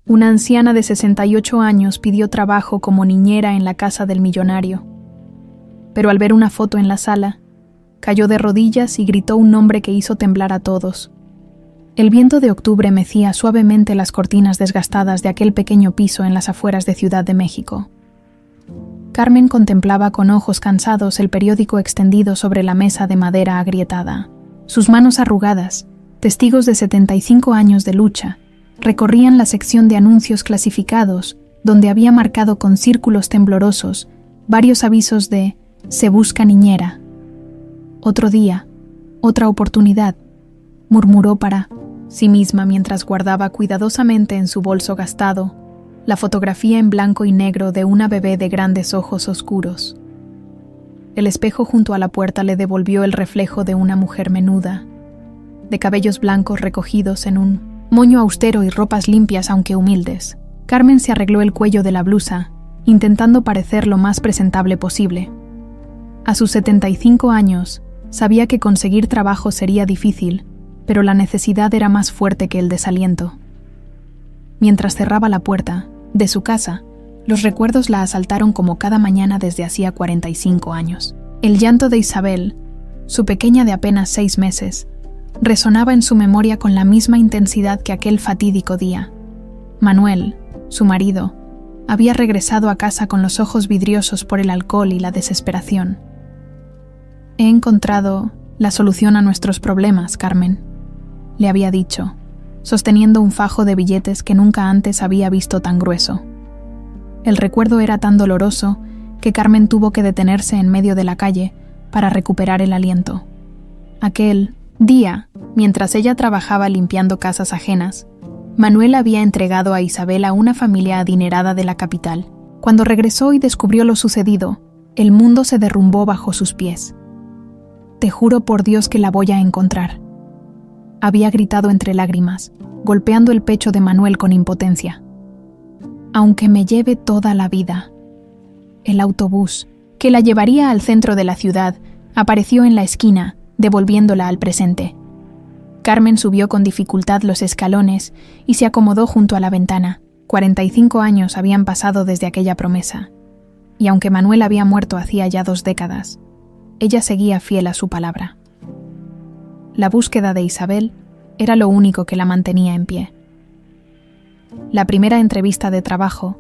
Una anciana de 68 años pidió trabajo como niñera en la casa del millonario. Pero al ver una foto en la sala, cayó de rodillas y gritó un nombre que hizo temblar a todos. El viento de octubre mecía suavemente las cortinas desgastadas de aquel pequeño piso en las afueras de Ciudad de México. Carmen contemplaba con ojos cansados el periódico extendido sobre la mesa de madera agrietada. Sus manos arrugadas, testigos de 75 años de lucha, recorrían la sección de anuncios clasificados, donde había marcado con círculos temblorosos varios avisos de «Se busca niñera». «Otro día, otra oportunidad», murmuró para sí misma mientras guardaba cuidadosamente en su bolso gastado la fotografía en blanco y negro de una bebé de grandes ojos oscuros. El espejo junto a la puerta le devolvió el reflejo de una mujer menuda, de cabellos blancos recogidos en un moño austero y ropas limpias aunque humildes. Carmen se arregló el cuello de la blusa, intentando parecer lo más presentable posible. A sus 75 años, sabía que conseguir trabajo sería difícil, pero la necesidad era más fuerte que el desaliento. Mientras cerraba la puerta de su casa, los recuerdos la asaltaron como cada mañana desde hacía 45 años. El llanto de Isabel, su pequeña de apenas 6 meses, resonaba en su memoria con la misma intensidad que aquel fatídico día. Manuel, su marido, había regresado a casa con los ojos vidriosos por el alcohol y la desesperación. «He encontrado la solución a nuestros problemas, Carmen», le había dicho, sosteniendo un fajo de billetes que nunca antes había visto tan grueso. El recuerdo era tan doloroso que Carmen tuvo que detenerse en medio de la calle para recuperar el aliento. Aquel día, mientras ella trabajaba limpiando casas ajenas, Manuel había entregado a Isabel a una familia adinerada de la capital. Cuando regresó y descubrió lo sucedido, el mundo se derrumbó bajo sus pies. «Te juro por Dios que la voy a encontrar», había gritado entre lágrimas, golpeando el pecho de Manuel con impotencia. «Aunque me lleve toda la vida». El autobús, que la llevaría al centro de la ciudad, apareció en la esquina, devolviéndola al presente. Carmen subió con dificultad los escalones y se acomodó junto a la ventana. 45 años habían pasado desde aquella promesa, y aunque Manuel había muerto hacía ya 2 décadas, ella seguía fiel a su palabra. La búsqueda de Isabel era lo único que la mantenía en pie. La primera entrevista de trabajo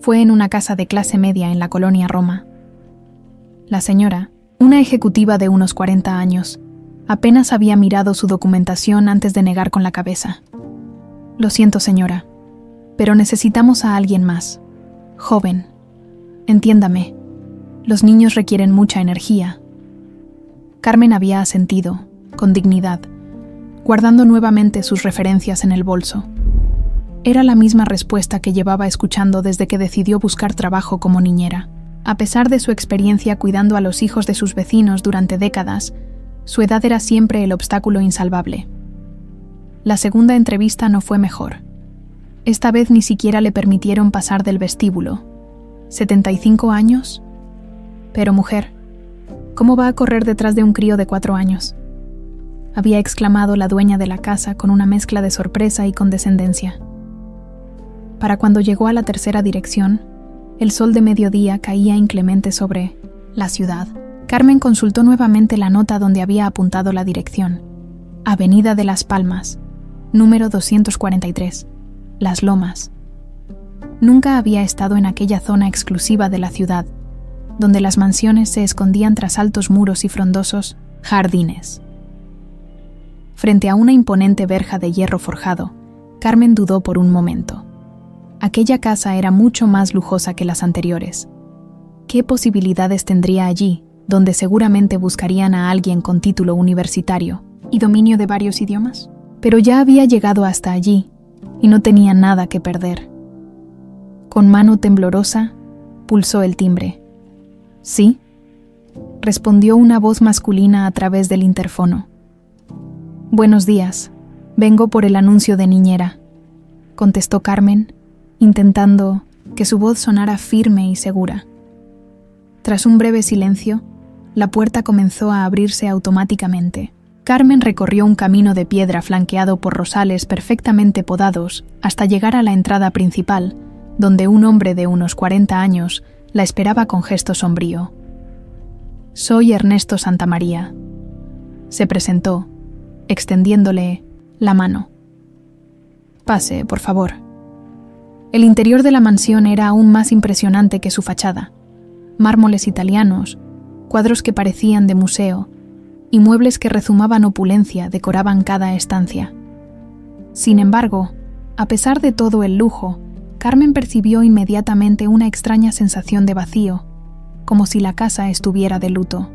fue en una casa de clase media en la colonia Roma. La señora, una ejecutiva de unos 40 años, apenas había mirado su documentación antes de negar con la cabeza. «Lo siento, señora, pero necesitamos a alguien más. Joven. Entiéndame. Los niños requieren mucha energía». Carmen había asentido, con dignidad, guardando nuevamente sus referencias en el bolso. Era la misma respuesta que llevaba escuchando desde que decidió buscar trabajo como niñera. A pesar de su experiencia cuidando a los hijos de sus vecinos durante décadas, su edad era siempre el obstáculo insalvable. La segunda entrevista no fue mejor. Esta vez ni siquiera le permitieron pasar del vestíbulo. ¿75 años? Pero mujer, ¿cómo va a correr detrás de un crío de 4 años? Había exclamado la dueña de la casa con una mezcla de sorpresa y condescendencia. Para cuando llegó a la tercera dirección, el sol de mediodía caía inclemente sobre la ciudad. Carmen consultó nuevamente la nota donde había apuntado la dirección. Avenida de Las Palmas, número 243, Las Lomas. Nunca había estado en aquella zona exclusiva de la ciudad, donde las mansiones se escondían tras altos muros y frondosos jardines. Frente a una imponente verja de hierro forjado, Carmen dudó por un momento. Aquella casa era mucho más lujosa que las anteriores. ¿Qué posibilidades tendría allí, donde seguramente buscarían a alguien con título universitario y dominio de varios idiomas? Pero ya había llegado hasta allí y no tenía nada que perder. Con mano temblorosa, pulsó el timbre. «¿Sí?», respondió una voz masculina a través del interfono. «Buenos días, vengo por el anuncio de niñera», contestó Carmen, intentando que su voz sonara firme y segura. Tras un breve silencio, la puerta comenzó a abrirse automáticamente. Carmen recorrió un camino de piedra flanqueado por rosales perfectamente podados hasta llegar a la entrada principal, donde un hombre de unos 40 años la esperaba con gesto sombrío. «Soy Ernesto Santamaría», se presentó, extendiéndole la mano. «Pase, por favor». El interior de la mansión era aún más impresionante que su fachada. Mármoles italianos, cuadros que parecían de museo y muebles que rezumaban opulencia decoraban cada estancia. Sin embargo, a pesar de todo el lujo, Carmen percibió inmediatamente una extraña sensación de vacío, como si la casa estuviera de luto.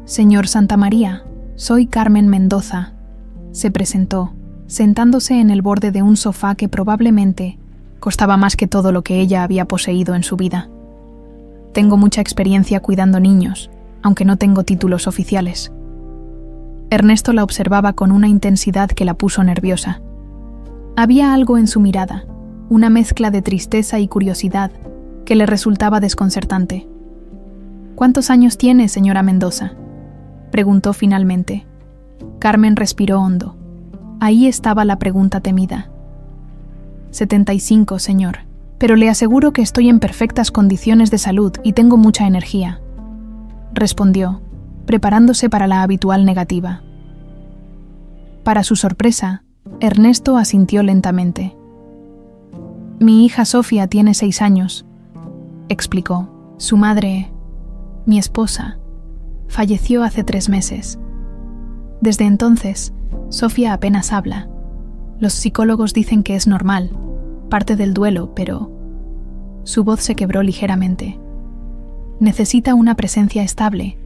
«Señor Santamaría, soy Carmen Mendoza», se presentó, sentándose en el borde de un sofá que probablemente costaba más que todo lo que ella había poseído en su vida. «Tengo mucha experiencia cuidando niños, aunque no tengo títulos oficiales». Ernesto la observaba con una intensidad que la puso nerviosa. Había algo en su mirada, una mezcla de tristeza y curiosidad, que le resultaba desconcertante. «¿Cuántos años tiene, señora Mendoza?», preguntó finalmente. Carmen respiró hondo. Ahí estaba la pregunta temida. 75, señor, pero le aseguro que estoy en perfectas condiciones de salud y tengo mucha energía», respondió, preparándose para la habitual negativa. Para su sorpresa, Ernesto asintió lentamente. «Mi hija Sofía tiene 6 años», explicó. «Su madre, mi esposa, falleció hace 3 meses. Desde entonces, Sofía apenas habla. Los psicólogos dicen que es normal, parte del duelo, pero…» Su voz se quebró ligeramente. «Necesita una presencia estable,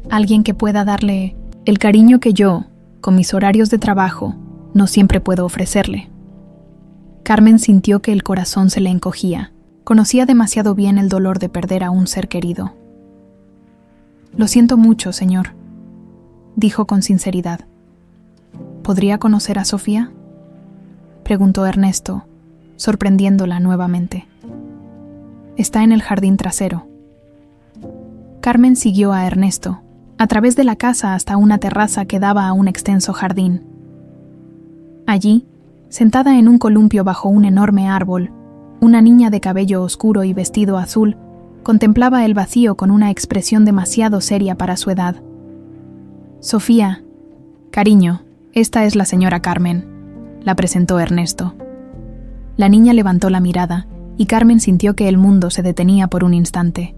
alguien que pueda darle el cariño que yo, con mis horarios de trabajo, no siempre puedo ofrecerle». Carmen sintió que el corazón se le encogía. Conocía demasiado bien el dolor de perder a un ser querido. «Lo siento mucho, señor», dijo con sinceridad. «¿Podría conocer a Sofía?», preguntó Ernesto, sorprendiéndola nuevamente. «Está en el jardín trasero». Carmen siguió a Ernesto, a través de la casa hasta una terraza que daba a un extenso jardín. Allí, sentada en un columpio bajo un enorme árbol, una niña de cabello oscuro y vestido azul contemplaba el vacío con una expresión demasiado seria para su edad. «Sofía, cariño, esta es la señora Carmen», la presentó Ernesto. La niña levantó la mirada y Carmen sintió que el mundo se detenía por un instante.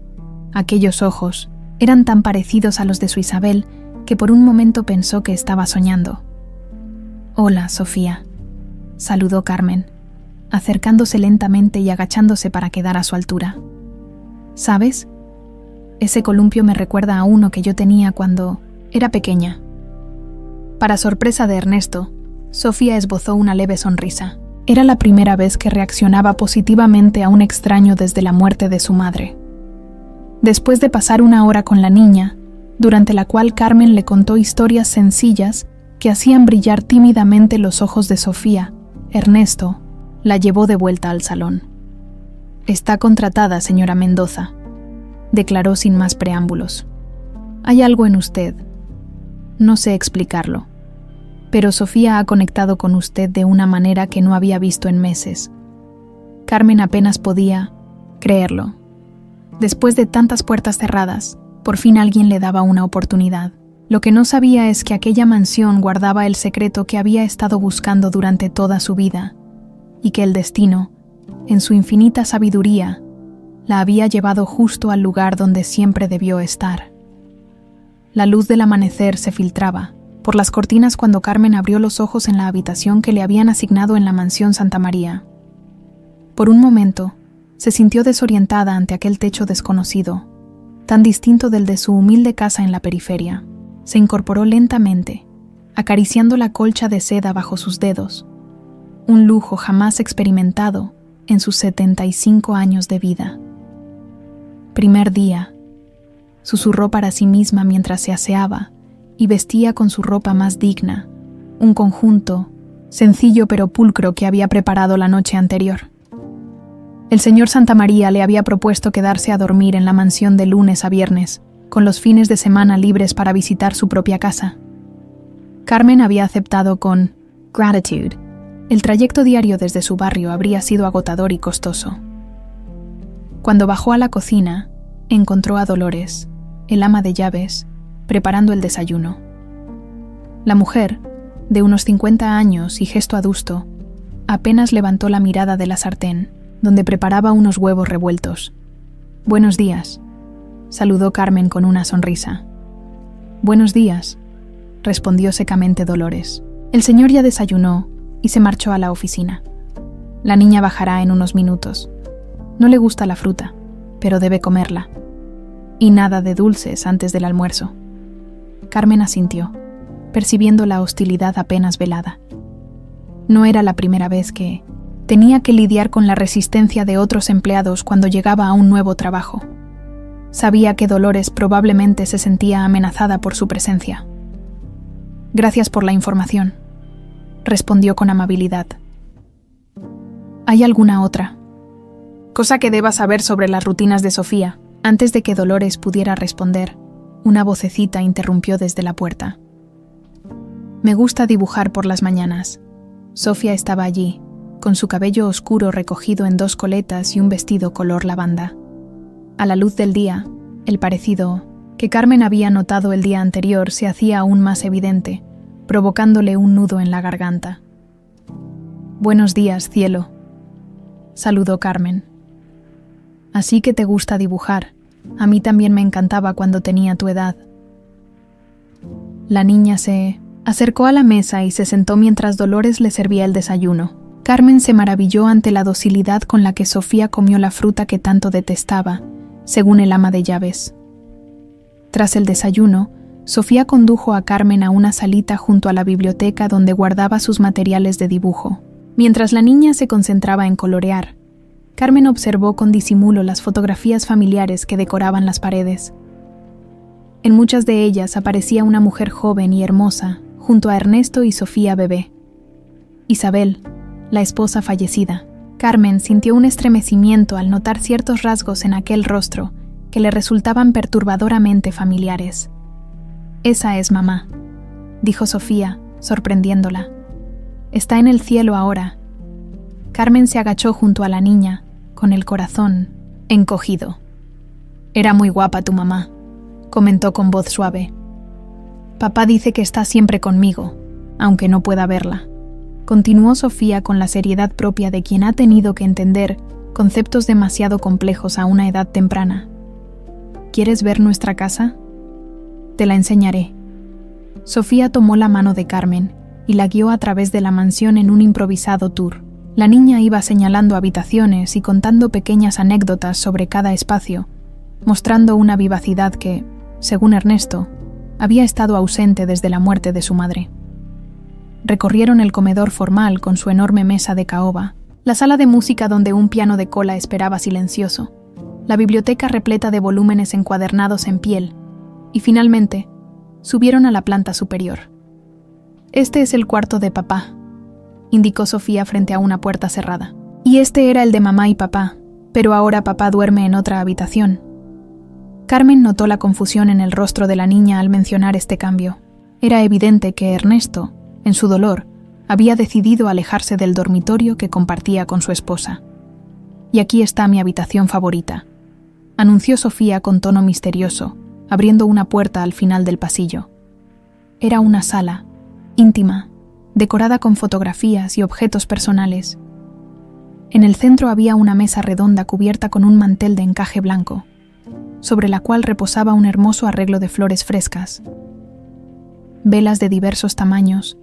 Aquellos ojos eran tan parecidos a los de su Isabel que por un momento pensó que estaba soñando. «Hola, Sofía», saludó Carmen, acercándose lentamente y agachándose para quedar a su altura. «¿Sabes? Ese columpio me recuerda a uno que yo tenía cuando era pequeña». Para sorpresa de Ernesto, Sofía esbozó una leve sonrisa. Era la primera vez que reaccionaba positivamente a un extraño desde la muerte de su madre. Después de pasar una hora con la niña, durante la cual Carmen le contó historias sencillas que hacían brillar tímidamente los ojos de Sofía, Ernesto la llevó de vuelta al salón. «Está contratada, señora Mendoza», declaró sin más preámbulos. «Hay algo en usted. No sé explicarlo, pero Sofía ha conectado con usted de una manera que no había visto en meses». Carmen apenas podía creerlo. Después de tantas puertas cerradas, por fin alguien le daba una oportunidad. Lo que no sabía es que aquella mansión guardaba el secreto que había estado buscando durante toda su vida, y que el destino, en su infinita sabiduría, la había llevado justo al lugar donde siempre debió estar. La luz del amanecer se filtraba por las cortinas cuando Carmen abrió los ojos en la habitación que le habían asignado en la mansión Santamaría. Por un momento, se sintió desorientada ante aquel techo desconocido, tan distinto del de su humilde casa en la periferia. Se incorporó lentamente, acariciando la colcha de seda bajo sus dedos, un lujo jamás experimentado en sus 75 años de vida. «Primer día», susurró para sí misma mientras se aseaba y vestía con su ropa más digna, un conjunto sencillo pero pulcro que había preparado la noche anterior. El señor Santamaría le había propuesto quedarse a dormir en la mansión de lunes a viernes, con los fines de semana libres para visitar su propia casa. Carmen había aceptado con gratitud. El trayecto diario desde su barrio habría sido agotador y costoso. Cuando bajó a la cocina, encontró a Dolores, el ama de llaves, preparando el desayuno. La mujer, de unos 50 años y gesto adusto, apenas levantó la mirada de la sartén, donde preparaba unos huevos revueltos. «Buenos días», saludó Carmen con una sonrisa. «Buenos días», respondió secamente Dolores. El señor ya desayunó y se marchó a la oficina. La niña bajará en unos minutos. No le gusta la fruta, pero debe comerla. Y nada de dulces antes del almuerzo. Carmen asintió, percibiendo la hostilidad apenas velada. No era la primera vez que tenía que lidiar con la resistencia de otros empleados cuando llegaba a un nuevo trabajo. Sabía que Dolores probablemente se sentía amenazada por su presencia. «Gracias por la información», respondió con amabilidad. «¿Hay alguna otra cosa que deba saber sobre las rutinas de Sofía?» Antes de que Dolores pudiera responder, una vocecita interrumpió desde la puerta. «Me gusta dibujar por las mañanas». Sofía estaba allí, con su cabello oscuro recogido en 2 coletas y un vestido color lavanda. A la luz del día, el parecido que Carmen había notado el día anterior se hacía aún más evidente, provocándole un nudo en la garganta. «Buenos días, cielo», saludó Carmen. «Así que te gusta dibujar. A mí también me encantaba cuando tenía tu edad». La niña se acercó a la mesa y se sentó mientras Dolores le servía el desayuno. Carmen se maravilló ante la docilidad con la que Sofía comió la fruta que tanto detestaba, según el ama de llaves. Tras el desayuno, Sofía condujo a Carmen a una salita junto a la biblioteca donde guardaba sus materiales de dibujo. Mientras la niña se concentraba en colorear, Carmen observó con disimulo las fotografías familiares que decoraban las paredes. En muchas de ellas aparecía una mujer joven y hermosa, junto a Ernesto y Sofía bebé. Isabel, la esposa fallecida. Carmen sintió un estremecimiento al notar ciertos rasgos en aquel rostro que le resultaban perturbadoramente familiares. «Esa es mamá», dijo Sofía, sorprendiéndola. «Está en el cielo ahora». Carmen se agachó junto a la niña, con el corazón encogido. «Era muy guapa tu mamá», comentó con voz suave. «Papá dice que está siempre conmigo, aunque no pueda verla», continuó Sofía con la seriedad propia de quien ha tenido que entender conceptos demasiado complejos a una edad temprana. «¿Quieres ver nuestra casa? Te la enseñaré». Sofía tomó la mano de Carmen y la guió a través de la mansión en un improvisado tour. La niña iba señalando habitaciones y contando pequeñas anécdotas sobre cada espacio, mostrando una vivacidad que, según Ernesto, había estado ausente desde la muerte de su madre. Recorrieron el comedor formal con su enorme mesa de caoba, la sala de música donde un piano de cola esperaba silencioso, la biblioteca repleta de volúmenes encuadernados en piel, y finalmente subieron a la planta superior. «Este es el cuarto de papá», indicó Sofía frente a una puerta cerrada. «Y este era el de mamá y papá, pero ahora papá duerme en otra habitación». Carmen notó la confusión en el rostro de la niña al mencionar este cambio. Era evidente que Ernesto, en su dolor, había decidido alejarse del dormitorio que compartía con su esposa. «Y aquí está mi habitación favorita», anunció Sofía con tono misterioso, abriendo una puerta al final del pasillo. Era una sala, íntima, decorada con fotografías y objetos personales. En el centro había una mesa redonda cubierta con un mantel de encaje blanco, sobre la cual reposaba un hermoso arreglo de flores frescas. Velas de diversos tamaños,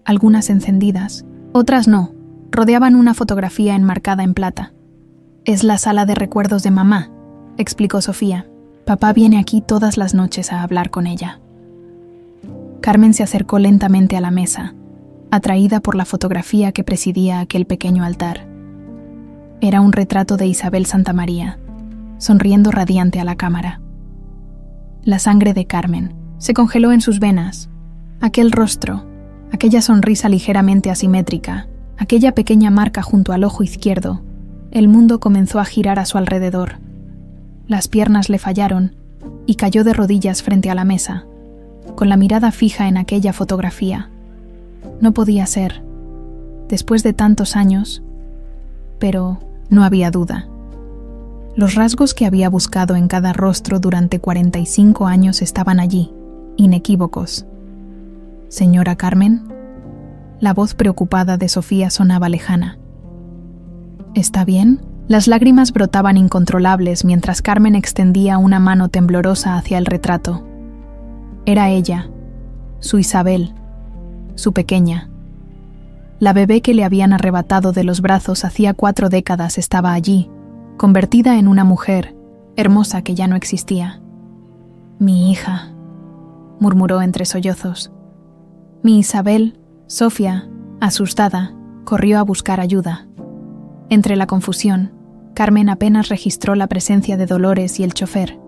algunas encendidas, otras no, rodeaban una fotografía enmarcada en plata. «Es la sala de recuerdos de mamá», explicó Sofía. «Papá viene aquí todas las noches a hablar con ella». Carmen se acercó lentamente a la mesa, atraída por la fotografía que presidía aquel pequeño altar. Era un retrato de Isabel Santamaría, sonriendo radiante a la cámara. La sangre de Carmen se congeló en sus venas. Aquel rostro, aquella sonrisa ligeramente asimétrica, aquella pequeña marca junto al ojo izquierdo, el mundo comenzó a girar a su alrededor. Las piernas le fallaron y cayó de rodillas frente a la mesa, con la mirada fija en aquella fotografía. No podía ser, después de tantos años, pero no había duda. Los rasgos que había buscado en cada rostro durante 45 años estaban allí, inequívocos. «Señora Carmen», la voz preocupada de Sofía sonaba lejana. «¿Está bien?». Las lágrimas brotaban incontrolables mientras Carmen extendía una mano temblorosa hacia el retrato. Era ella, su Isabel, su pequeña. La bebé que le habían arrebatado de los brazos hacía 4 décadas estaba allí, convertida en una mujer, hermosa que ya no existía. «Mi hija», murmuró entre sollozos. Mi Isabel, Sofía, asustada, corrió a buscar ayuda. Entre la confusión, Carmen apenas registró la presencia de Dolores y el chofer,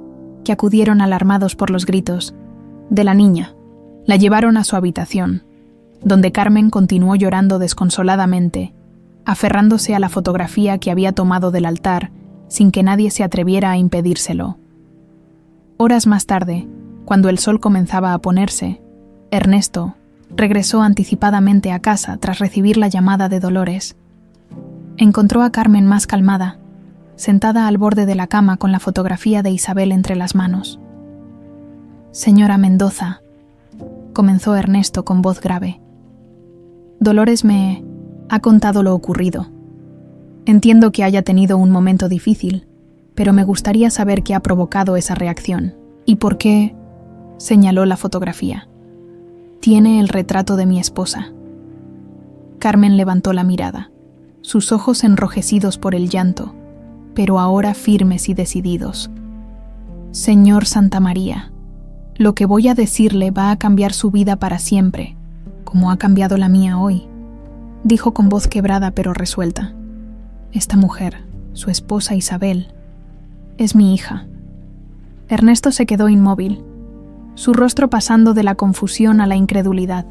que acudieron alarmados por los gritos de la niña. La llevaron a su habitación, donde Carmen continuó llorando desconsoladamente, aferrándose a la fotografía que había tomado del altar sin que nadie se atreviera a impedírselo. Horas más tarde, cuando el sol comenzaba a ponerse, Ernesto regresó anticipadamente a casa tras recibir la llamada de Dolores. Encontró a Carmen más calmada, sentada al borde de la cama con la fotografía de Isabel entre las manos. «Señora Mendoza», comenzó Ernesto con voz grave. «Dolores me ha contado lo ocurrido. Entiendo que haya tenido un momento difícil, pero me gustaría saber qué ha provocado esa reacción y por qué», señaló la fotografía. «Tiene el retrato de mi esposa». Carmen levantó la mirada, sus ojos enrojecidos por el llanto, pero ahora firmes y decididos. «Señor Santamaría, lo que voy a decirle va a cambiar su vida para siempre, como ha cambiado la mía hoy», dijo con voz quebrada pero resuelta. «Esta mujer, su esposa Isabel, es mi hija». Ernesto se quedó inmóvil, su rostro pasando de la confusión a la incredulidad.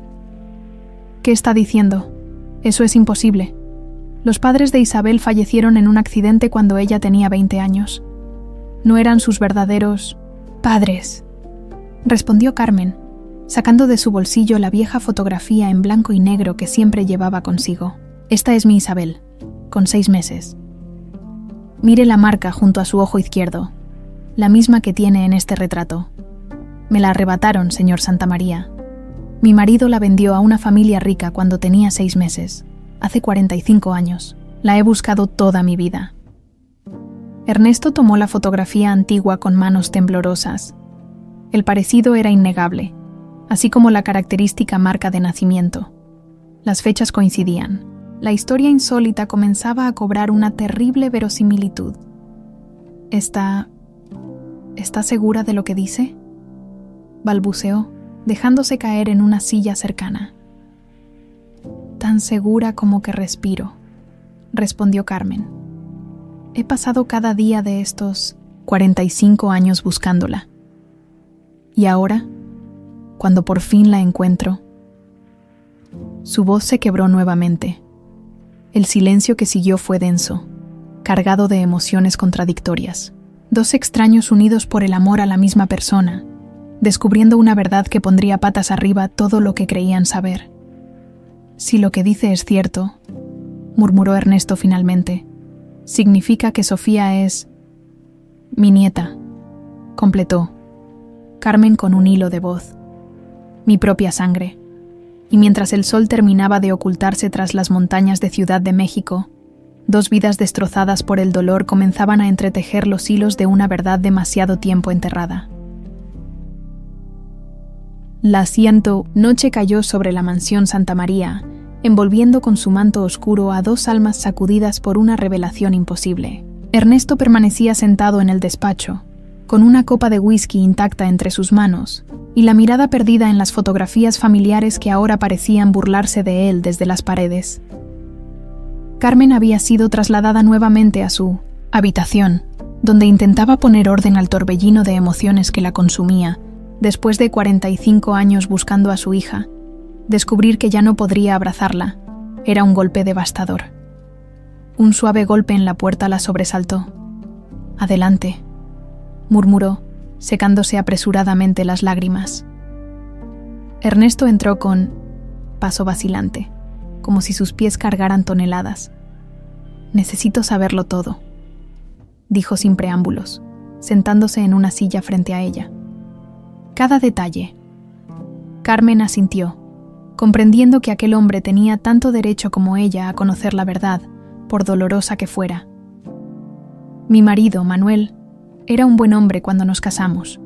«¿Qué está diciendo? Eso es imposible. Los padres de Isabel fallecieron en un accidente cuando ella tenía 20 años. No eran sus verdaderos padres», respondió Carmen, sacando de su bolsillo la vieja fotografía en blanco y negro que siempre llevaba consigo. «Esta es mi Isabel, con 6 meses. Mire la marca junto a su ojo izquierdo, la misma que tiene en este retrato. Me la arrebataron, señor Santamaría. Mi marido la vendió a una familia rica cuando tenía 6 meses. Hace 45 años. La he buscado toda mi vida». Ernesto tomó la fotografía antigua con manos temblorosas. El parecido era innegable, así como la característica marca de nacimiento. Las fechas coincidían. La historia insólita comenzaba a cobrar una terrible verosimilitud. ¿Está segura de lo que dice?», balbuceó, dejándose caer en una silla cercana. «Tan segura como que respiro», respondió Carmen. «He pasado cada día de estos 45 años buscándola. Y ahora, cuando por fin la encuentro». Su voz se quebró nuevamente. El silencio que siguió fue denso, cargado de emociones contradictorias. Dos extraños unidos por el amor a la misma persona, descubriendo una verdad que pondría patas arriba todo lo que creían saber. «Si lo que dice es cierto», murmuró Ernesto finalmente, «significa que Sofía es mi nieta», completó Carmen con un hilo de voz. «Mi propia sangre». Y mientras el sol terminaba de ocultarse tras las montañas de Ciudad de México, 2 vidas destrozadas por el dolor comenzaban a entretejer los hilos de una verdad demasiado tiempo enterrada. La noche cayó sobre la mansión Santamaría, envolviendo con su manto oscuro a 2 almas sacudidas por una revelación imposible. Ernesto permanecía sentado en el despacho, con una copa de whisky intacta entre sus manos, y la mirada perdida en las fotografías familiares que ahora parecían burlarse de él desde las paredes. Carmen había sido trasladada nuevamente a su habitación, donde intentaba poner orden al torbellino de emociones que la consumía. Después de 45 años buscando a su hija, descubrir que ya no podría abrazarla era un golpe devastador. Un suave golpe en la puerta la sobresaltó. «Adelante», murmuró, secándose apresuradamente las lágrimas. Ernesto entró con paso vacilante, como si sus pies cargaran toneladas. «Necesito saberlo todo», dijo sin preámbulos, sentándose en una silla frente a ella. «Cada detalle». Carmen asintió, comprendiendo que aquel hombre tenía tanto derecho como ella a conocer la verdad, por dolorosa que fuera. «Mi marido, Manuel, era un buen hombre cuando nos casamos»,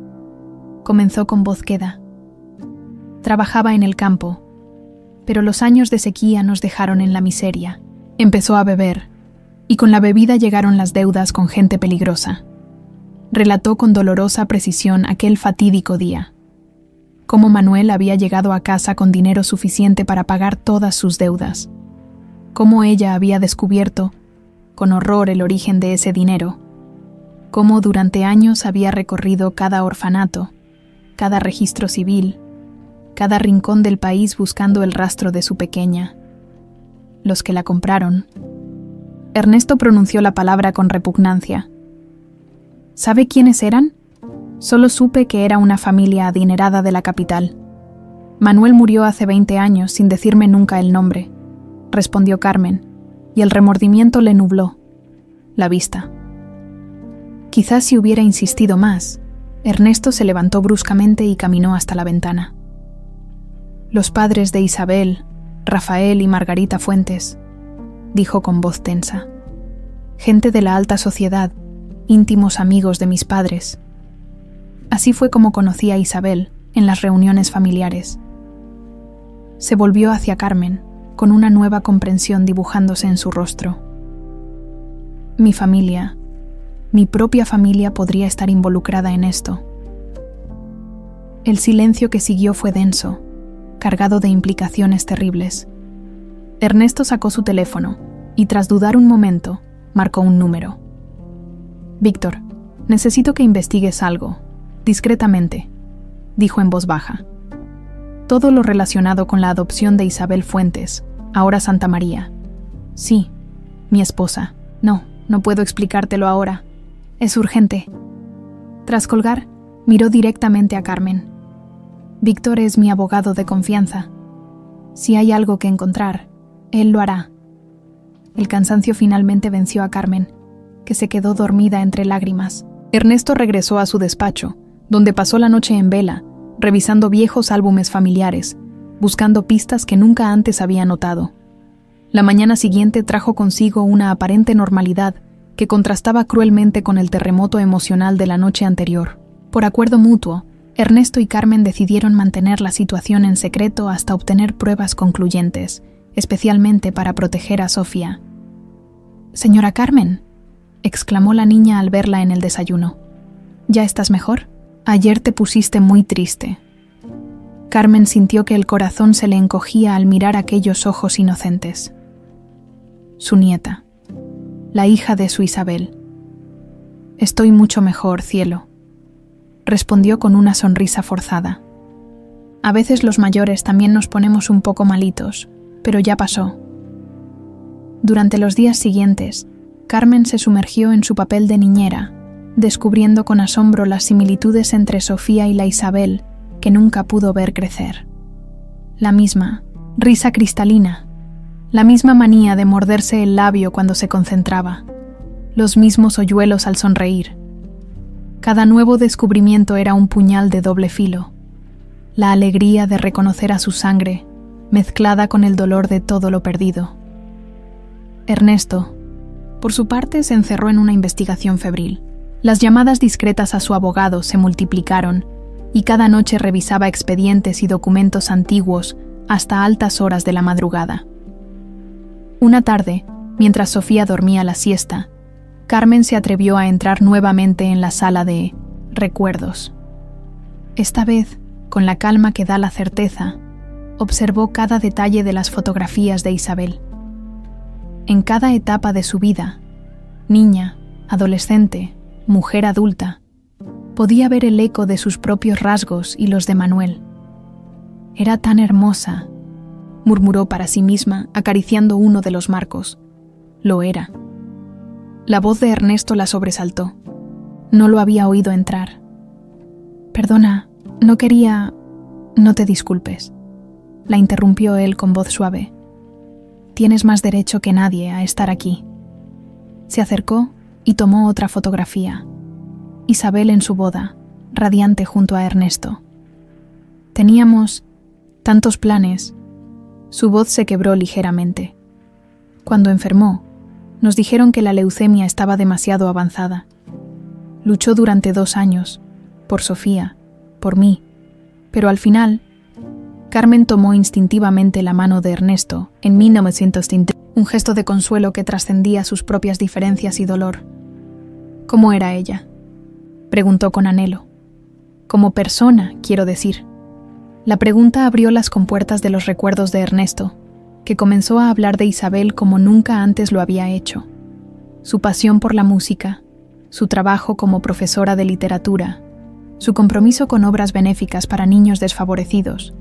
comenzó con voz queda. «Trabajaba en el campo, pero los años de sequía nos dejaron en la miseria. Empezó a beber, y con la bebida llegaron las deudas con gente peligrosa». Relató con dolorosa precisión aquel fatídico día. Cómo Manuel había llegado a casa con dinero suficiente para pagar todas sus deudas. Cómo ella había descubierto, con horror, el origen de ese dinero. Cómo durante años había recorrido cada orfanato, cada registro civil, cada rincón del país buscando el rastro de su pequeña. Los que la compraron. Ernesto pronunció la palabra con repugnancia. ¿Sabe quiénes eran? Solo supe que era una familia adinerada de la capital. Manuel murió hace 20 años sin decirme nunca el nombre, respondió Carmen, y el remordimiento le nubló la vista. Quizás si hubiera insistido más, Ernesto se levantó bruscamente y caminó hasta la ventana. Los padres de Isabel, Rafael y Margarita Fuentes, dijo con voz tensa. Gente de la alta sociedad, íntimos amigos de mis padres. Así fue como conocí a Isabel en las reuniones familiares. Se volvió hacia Carmen, con una nueva comprensión dibujándose en su rostro. Mi familia, mi propia familia podría estar involucrada en esto. El silencio que siguió fue denso, cargado de implicaciones terribles. Ernesto sacó su teléfono y, tras dudar un momento, marcó un número. «Víctor, necesito que investigues algo, discretamente», dijo en voz baja. «Todo lo relacionado con la adopción de Isabel Fuentes, ahora Santa María». «Sí, mi esposa. No puedo explicártelo ahora. Es urgente». Tras colgar, miró directamente a Carmen. «Víctor es mi abogado de confianza. Si hay algo que encontrar, él lo hará». El cansancio finalmente venció a Carmen, que se quedó dormida entre lágrimas. Ernesto regresó a su despacho, donde pasó la noche en vela, revisando viejos álbumes familiares, buscando pistas que nunca antes había notado. La mañana siguiente trajo consigo una aparente normalidad que contrastaba cruelmente con el terremoto emocional de la noche anterior. Por acuerdo mutuo, Ernesto y Carmen decidieron mantener la situación en secreto hasta obtener pruebas concluyentes, especialmente para proteger a Sofía. «Señora Carmen», exclamó la niña al verla en el desayuno. «¿Ya estás mejor? Ayer te pusiste muy triste». Carmen sintió que el corazón se le encogía al mirar aquellos ojos inocentes. Su nieta, la hija de su Isabel. «Estoy mucho mejor, cielo», respondió con una sonrisa forzada. «A veces los mayores también nos ponemos un poco malitos, pero ya pasó». Durante los días siguientes, Carmen se sumergió en su papel de niñera, descubriendo con asombro las similitudes entre Sofía y la Isabel que nunca pudo ver crecer. La misma risa cristalina, la misma manía de morderse el labio cuando se concentraba, los mismos hoyuelos al sonreír. Cada nuevo descubrimiento era un puñal de doble filo, la alegría de reconocer a su sangre, mezclada con el dolor de todo lo perdido. Ernesto, por su parte, se encerró en una investigación febril. Las llamadas discretas a su abogado se multiplicaron y cada noche revisaba expedientes y documentos antiguos hasta altas horas de la madrugada. Una tarde, mientras Sofía dormía la siesta, Carmen se atrevió a entrar nuevamente en la sala de recuerdos. Esta vez, con la calma que da la certeza, observó cada detalle de las fotografías de Isabel. En cada etapa de su vida, niña, adolescente, mujer adulta, podía ver el eco de sus propios rasgos y los de Manuel. «Era tan hermosa», murmuró para sí misma, acariciando uno de los marcos. Lo era. La voz de Ernesto la sobresaltó. No lo había oído entrar. «Perdona, no quería...» No te disculpes, la interrumpió él con voz suave. Tienes más derecho que nadie a estar aquí. Se acercó y tomó otra fotografía. Isabel en su boda, radiante junto a Ernesto. Teníamos tantos planes. Su voz se quebró ligeramente. Cuando enfermó, nos dijeron que la leucemia estaba demasiado avanzada. Luchó durante 2 años, por Sofía, por mí, pero al final, Carmen tomó instintivamente la mano de Ernesto en 1930, un gesto de consuelo que trascendía sus propias diferencias y dolor. ¿Cómo era ella?, preguntó con anhelo. Como persona, quiero decir. La pregunta abrió las compuertas de los recuerdos de Ernesto, que comenzó a hablar de Isabel como nunca antes lo había hecho. Su pasión por la música, su trabajo como profesora de literatura, su compromiso con obras benéficas para niños desfavorecidos,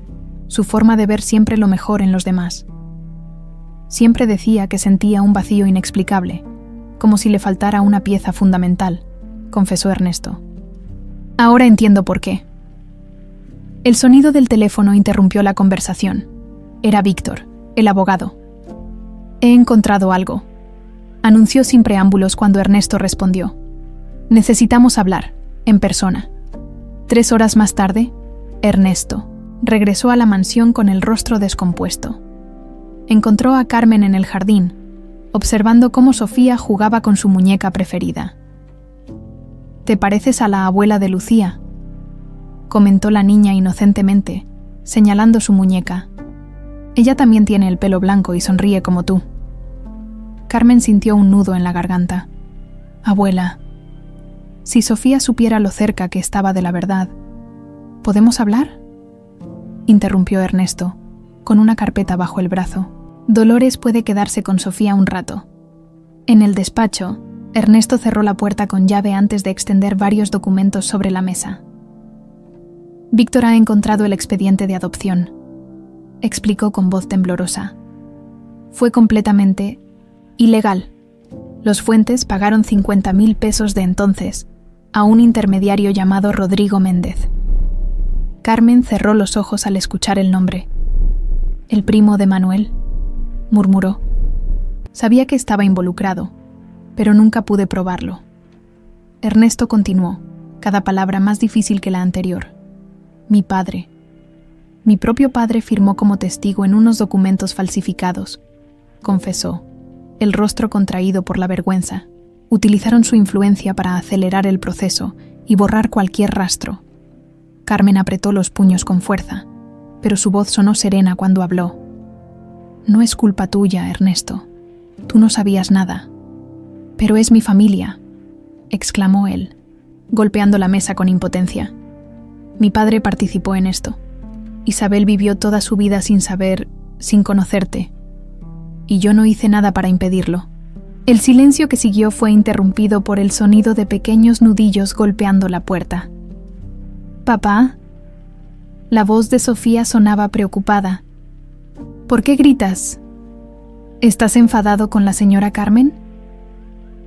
su forma de ver siempre lo mejor en los demás. Siempre decía que sentía un vacío inexplicable, como si le faltara una pieza fundamental, confesó Ernesto. Ahora entiendo por qué. El sonido del teléfono interrumpió la conversación. Era Víctor, el abogado. He encontrado algo, anunció sin preámbulos cuando Ernesto respondió. Necesitamos hablar, en persona. 3 horas más tarde, Ernesto regresó a la mansión con el rostro descompuesto. Encontró a Carmen en el jardín, observando cómo Sofía jugaba con su muñeca preferida. «Te pareces a la abuela de Lucía», comentó la niña inocentemente, señalando su muñeca. «Ella también tiene el pelo blanco y sonríe como tú». Carmen sintió un nudo en la garganta. «Abuela, si Sofía supiera lo cerca que estaba de la verdad, ¿podemos hablar?», interrumpió Ernesto, con una carpeta bajo el brazo. Dolores puede quedarse con Sofía un rato. En el despacho, Ernesto cerró la puerta con llave antes de extender varios documentos sobre la mesa. Víctor ha encontrado el expediente de adopción, explicó con voz temblorosa. Fue completamente ilegal. Los Fuentes pagaron 50.000 pesos de entonces a un intermediario llamado Rodrigo Méndez. Carmen cerró los ojos al escuchar el nombre. «¿El primo de Manuel?», murmuró. Sabía que estaba involucrado, pero nunca pude probarlo. Ernesto continuó, cada palabra más difícil que la anterior. «Mi padre. Mi propio padre firmó como testigo en unos documentos falsificados», confesó, el rostro contraído por la vergüenza. Utilizaron su influencia para acelerar el proceso y borrar cualquier rastro. Carmen apretó los puños con fuerza, pero su voz sonó serena cuando habló. «No es culpa tuya, Ernesto. Tú no sabías nada. Pero es mi familia», exclamó él, golpeando la mesa con impotencia. «Mi padre participó en esto. Isabel vivió toda su vida sin saber, sin conocerte. Y yo no hice nada para impedirlo». El silencio que siguió fue interrumpido por el sonido de pequeños nudillos golpeando la puerta. «¿Papá?». La voz de Sofía sonaba preocupada. «¿Por qué gritas? ¿Estás enfadado con la señora Carmen?».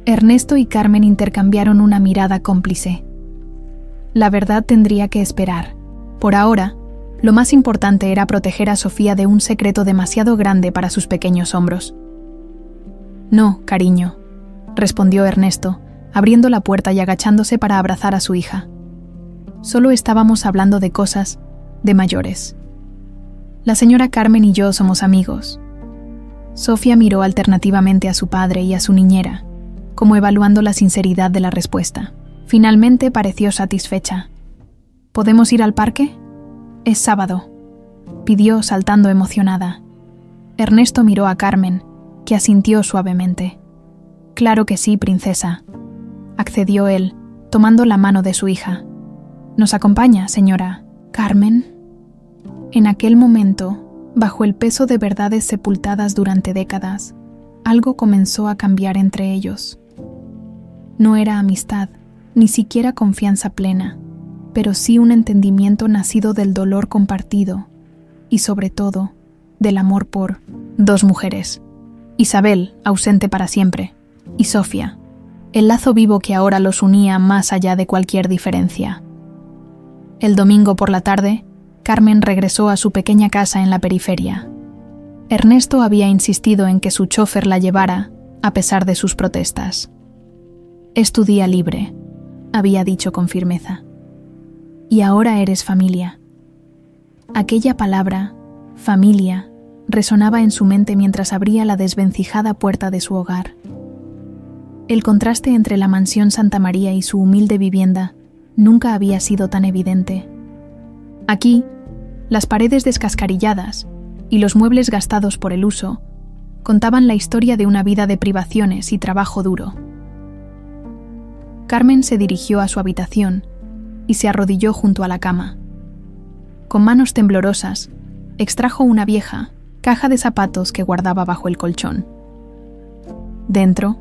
Ernesto y Carmen intercambiaron una mirada cómplice. La verdad tendría que esperar. Por ahora, lo más importante era proteger a Sofía de un secreto demasiado grande para sus pequeños hombros. «No, cariño», respondió Ernesto, abriendo la puerta y agachándose para abrazar a su hija. «Solo estábamos hablando de cosas de mayores. La señora Carmen y yo somos amigos». Sofía miró alternativamente a su padre y a su niñera, como evaluando la sinceridad de la respuesta. Finalmente pareció satisfecha. «¿Podemos ir al parque? Es sábado», pidió saltando emocionada. Ernesto miró a Carmen, que asintió suavemente. «Claro que sí, princesa», accedió él, tomando la mano de su hija. «¿Nos acompaña, señora Carmen?». En aquel momento, bajo el peso de verdades sepultadas durante décadas, algo comenzó a cambiar entre ellos. No era amistad, ni siquiera confianza plena, pero sí un entendimiento nacido del dolor compartido y, sobre todo, del amor por 2 mujeres. Isabel, ausente para siempre, y Sofía, el lazo vivo que ahora los unía más allá de cualquier diferencia. El domingo por la tarde, Carmen regresó a su pequeña casa en la periferia. Ernesto había insistido en que su chófer la llevara, a pesar de sus protestas. «Es tu día libre», había dicho con firmeza. «Y ahora eres familia». Aquella palabra, familia, resonaba en su mente mientras abría la desvencijada puerta de su hogar. El contraste entre la mansión Santa María y su humilde vivienda nunca había sido tan evidente. Aquí, las paredes descascarilladas y los muebles gastados por el uso contaban la historia de una vida de privaciones y trabajo duro. Carmen se dirigió a su habitación y se arrodilló junto a la cama. Con manos temblorosas, extrajo una vieja caja de zapatos que guardaba bajo el colchón. Dentro,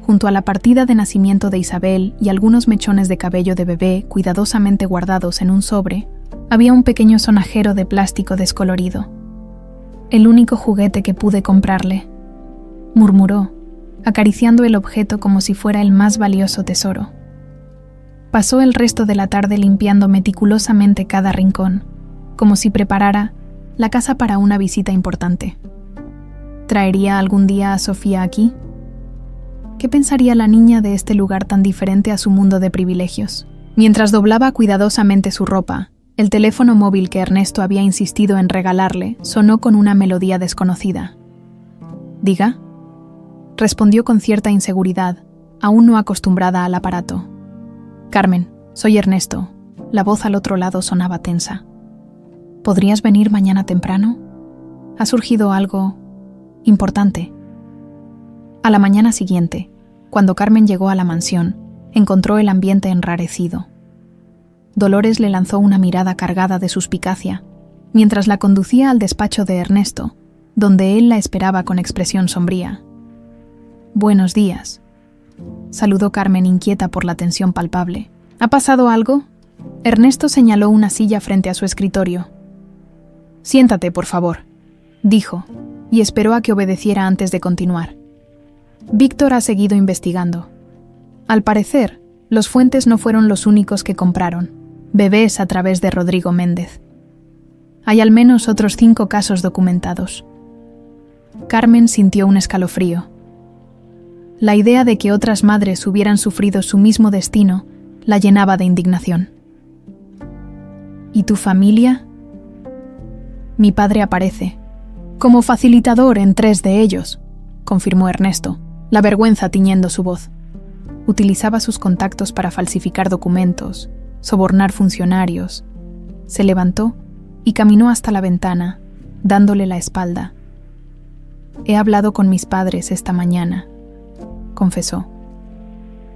junto a la partida de nacimiento de Isabel y algunos mechones de cabello de bebé cuidadosamente guardados en un sobre, había un pequeño sonajero de plástico descolorido. «El único juguete que pude comprarle», murmuró, acariciando el objeto como si fuera el más valioso tesoro. Pasó el resto de la tarde limpiando meticulosamente cada rincón, como si preparara la casa para una visita importante. ¿Traería algún día a Sofía aquí? ¿Qué pensaría la niña de este lugar tan diferente a su mundo de privilegios? Mientras doblaba cuidadosamente su ropa, el teléfono móvil que Ernesto había insistido en regalarle sonó con una melodía desconocida. «¿Diga?», respondió con cierta inseguridad, aún no acostumbrada al aparato. «Carmen, soy Ernesto». La voz al otro lado sonaba tensa. «¿Podrías venir mañana temprano? Ha surgido algo importante». A la mañana siguiente, cuando Carmen llegó a la mansión, encontró el ambiente enrarecido. Dolores le lanzó una mirada cargada de suspicacia, mientras la conducía al despacho de Ernesto, donde él la esperaba con expresión sombría. «Buenos días», saludó Carmen inquieta por la tensión palpable. «¿Ha pasado algo?». Ernesto señaló una silla frente a su escritorio. «Siéntate, por favor», dijo, y esperó a que obedeciera antes de continuar. Víctor ha seguido investigando. Al parecer, los Fuentes no fueron los únicos que compraron bebés a través de Rodrigo Méndez. Hay al menos otros 5 casos documentados. Carmen sintió un escalofrío. La idea de que otras madres hubieran sufrido su mismo destino la llenaba de indignación. ¿Y tu familia? Mi padre aparece como facilitador en 3 de ellos, confirmó Ernesto, la vergüenza tiñendo su voz. Utilizaba sus contactos para falsificar documentos, sobornar funcionarios. Se levantó y caminó hasta la ventana, dándole la espalda. «He hablado con mis padres esta mañana», confesó.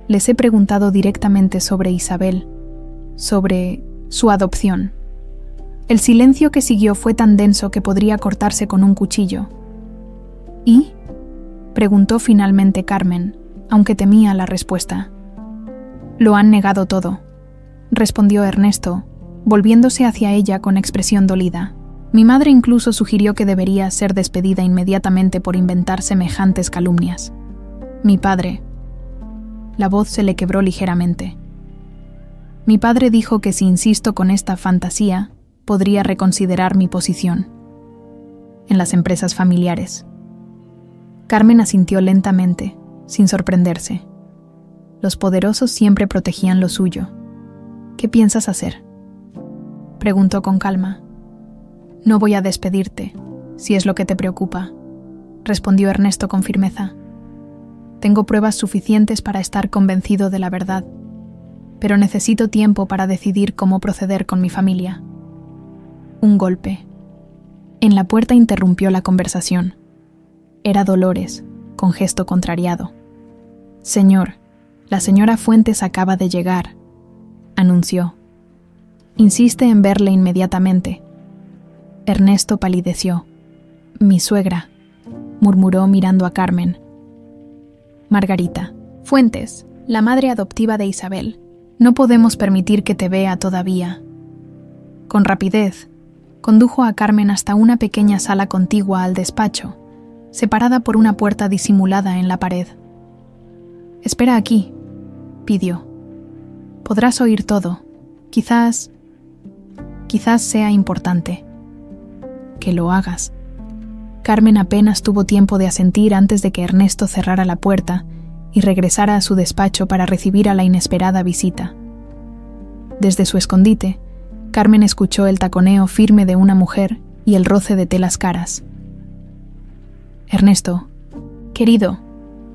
«Les he preguntado directamente sobre Isabel, sobre su adopción. El silencio que siguió fue tan denso que podría cortarse con un cuchillo». «¿Y?», preguntó finalmente Carmen, aunque temía la respuesta. «Lo han negado todo», respondió Ernesto, volviéndose hacia ella con expresión dolida. «Mi madre incluso sugirió que debería ser despedida inmediatamente por inventar semejantes calumnias. Mi padre». La voz se le quebró ligeramente. «Mi padre dijo que si insisto con esta fantasía, podría reconsiderar mi posición en las empresas familiares». Carmen asintió lentamente, sin sorprenderse. Los poderosos siempre protegían lo suyo. «¿Qué piensas hacer?», preguntó con calma. «No voy a despedirte, si es lo que te preocupa», respondió Ernesto con firmeza. «Tengo pruebas suficientes para estar convencido de la verdad, pero necesito tiempo para decidir cómo proceder con mi familia». Un golpe. En la puerta interrumpió la conversación. Era Dolores, con gesto contrariado. «Señor, la señora Fuentes acaba de llegar», anunció. «Insiste en verle inmediatamente». Ernesto palideció. «Mi suegra», murmuró mirando a Carmen. «Margarita Fuentes, la madre adoptiva de Isabel. No podemos permitir que te vea todavía». Con rapidez, condujo a Carmen hasta una pequeña sala contigua al despacho, separada por una puerta disimulada en la pared. «Espera aquí», pidió. «Podrás oír todo. Quizás Quizás sea importante que lo hagas. Carmen apenas tuvo tiempo de asentir antes de que Ernesto cerrara la puerta y regresara a su despacho para recibir a la inesperada visita. Desde su escondite, Carmen escuchó el taconeo firme de una mujer y el roce de telas caras. «Ernesto, querido,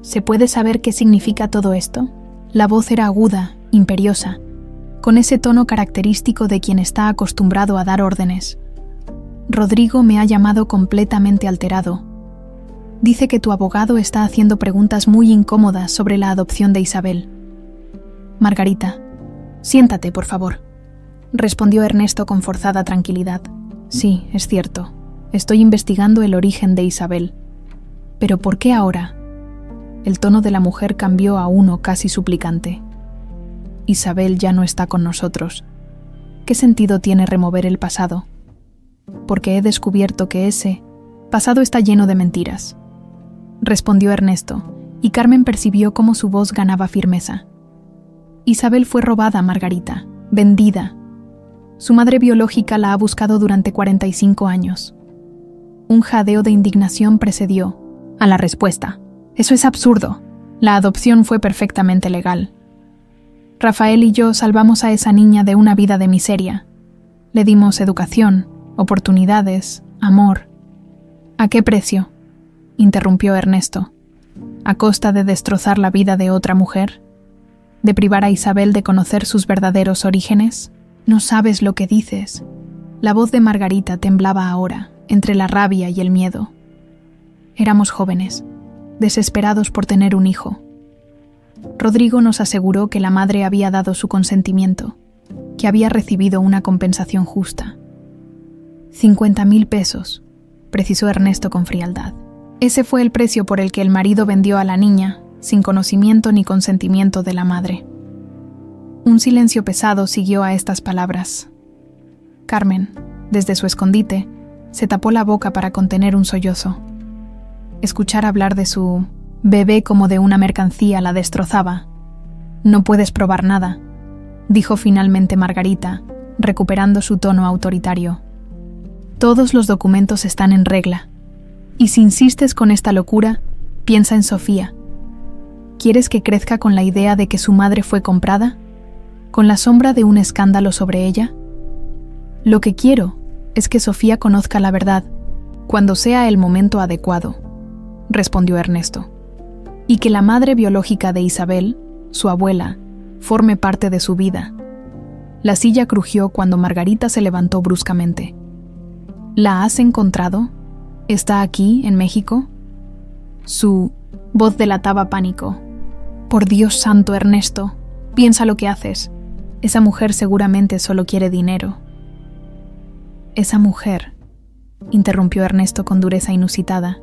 ¿se puede saber qué significa todo esto?». La voz era aguda, imperiosa, con ese tono característico de quien está acostumbrado a dar órdenes. «Rodrigo me ha llamado completamente alterado. Dice que tu abogado está haciendo preguntas muy incómodas sobre la adopción de Isabel». «Margarita, siéntate, por favor», respondió Ernesto con forzada tranquilidad. «Sí, es cierto. Estoy investigando el origen de Isabel. ¿Pero por qué ahora?». El tono de la mujer cambió a uno casi suplicante. «Isabel ya no está con nosotros. ¿Qué sentido tiene remover el pasado? Porque he descubierto que ese pasado está lleno de mentiras», respondió Ernesto, y Carmen percibió cómo su voz ganaba firmeza. «Isabel fue robada, Margarita, vendida. Su madre biológica la ha buscado durante 45 años. Un jadeo de indignación precedió a la respuesta. «Eso es absurdo. La adopción fue perfectamente legal. Rafael y yo salvamos a esa niña de una vida de miseria. Le dimos educación, oportunidades, amor». «¿A qué precio?», interrumpió Ernesto. «¿A costa de destrozar la vida de otra mujer? ¿De privar a Isabel de conocer sus verdaderos orígenes? No sabes lo que dices». La voz de Margarita temblaba ahora, entre la rabia y el miedo. «Éramos jóvenes, desesperados por tener un hijo. Rodrigo nos aseguró que la madre había dado su consentimiento, que había recibido una compensación justa. 50.000 pesos, precisó Ernesto con frialdad. Ese fue el precio por el que el marido vendió a la niña, sin conocimiento ni consentimiento de la madre». Un silencio pesado siguió a estas palabras. Carmen, desde su escondite, se tapó la boca para contener un sollozo. Escuchar hablar de su bebé como de una mercancía la destrozaba. «No puedes probar nada», dijo finalmente Margarita, recuperando su tono autoritario. «Todos los documentos están en regla. Y si insistes con esta locura, piensa en Sofía. ¿Quieres que crezca con la idea de que su madre fue comprada? ¿Con la sombra de un escándalo sobre ella? Lo que quiero es que Sofía conozca la verdad, cuando sea el momento adecuado», respondió Ernesto. «Y que la madre biológica de Isabel, su abuela, forme parte de su vida». La silla crujió cuando Margarita se levantó bruscamente. «¿La has encontrado? ¿Está aquí, en México?». Su voz delataba pánico. «Por Dios santo, Ernesto, piensa lo que haces. Esa mujer seguramente solo quiere dinero». «Esa mujer», interrumpió Ernesto con dureza inusitada,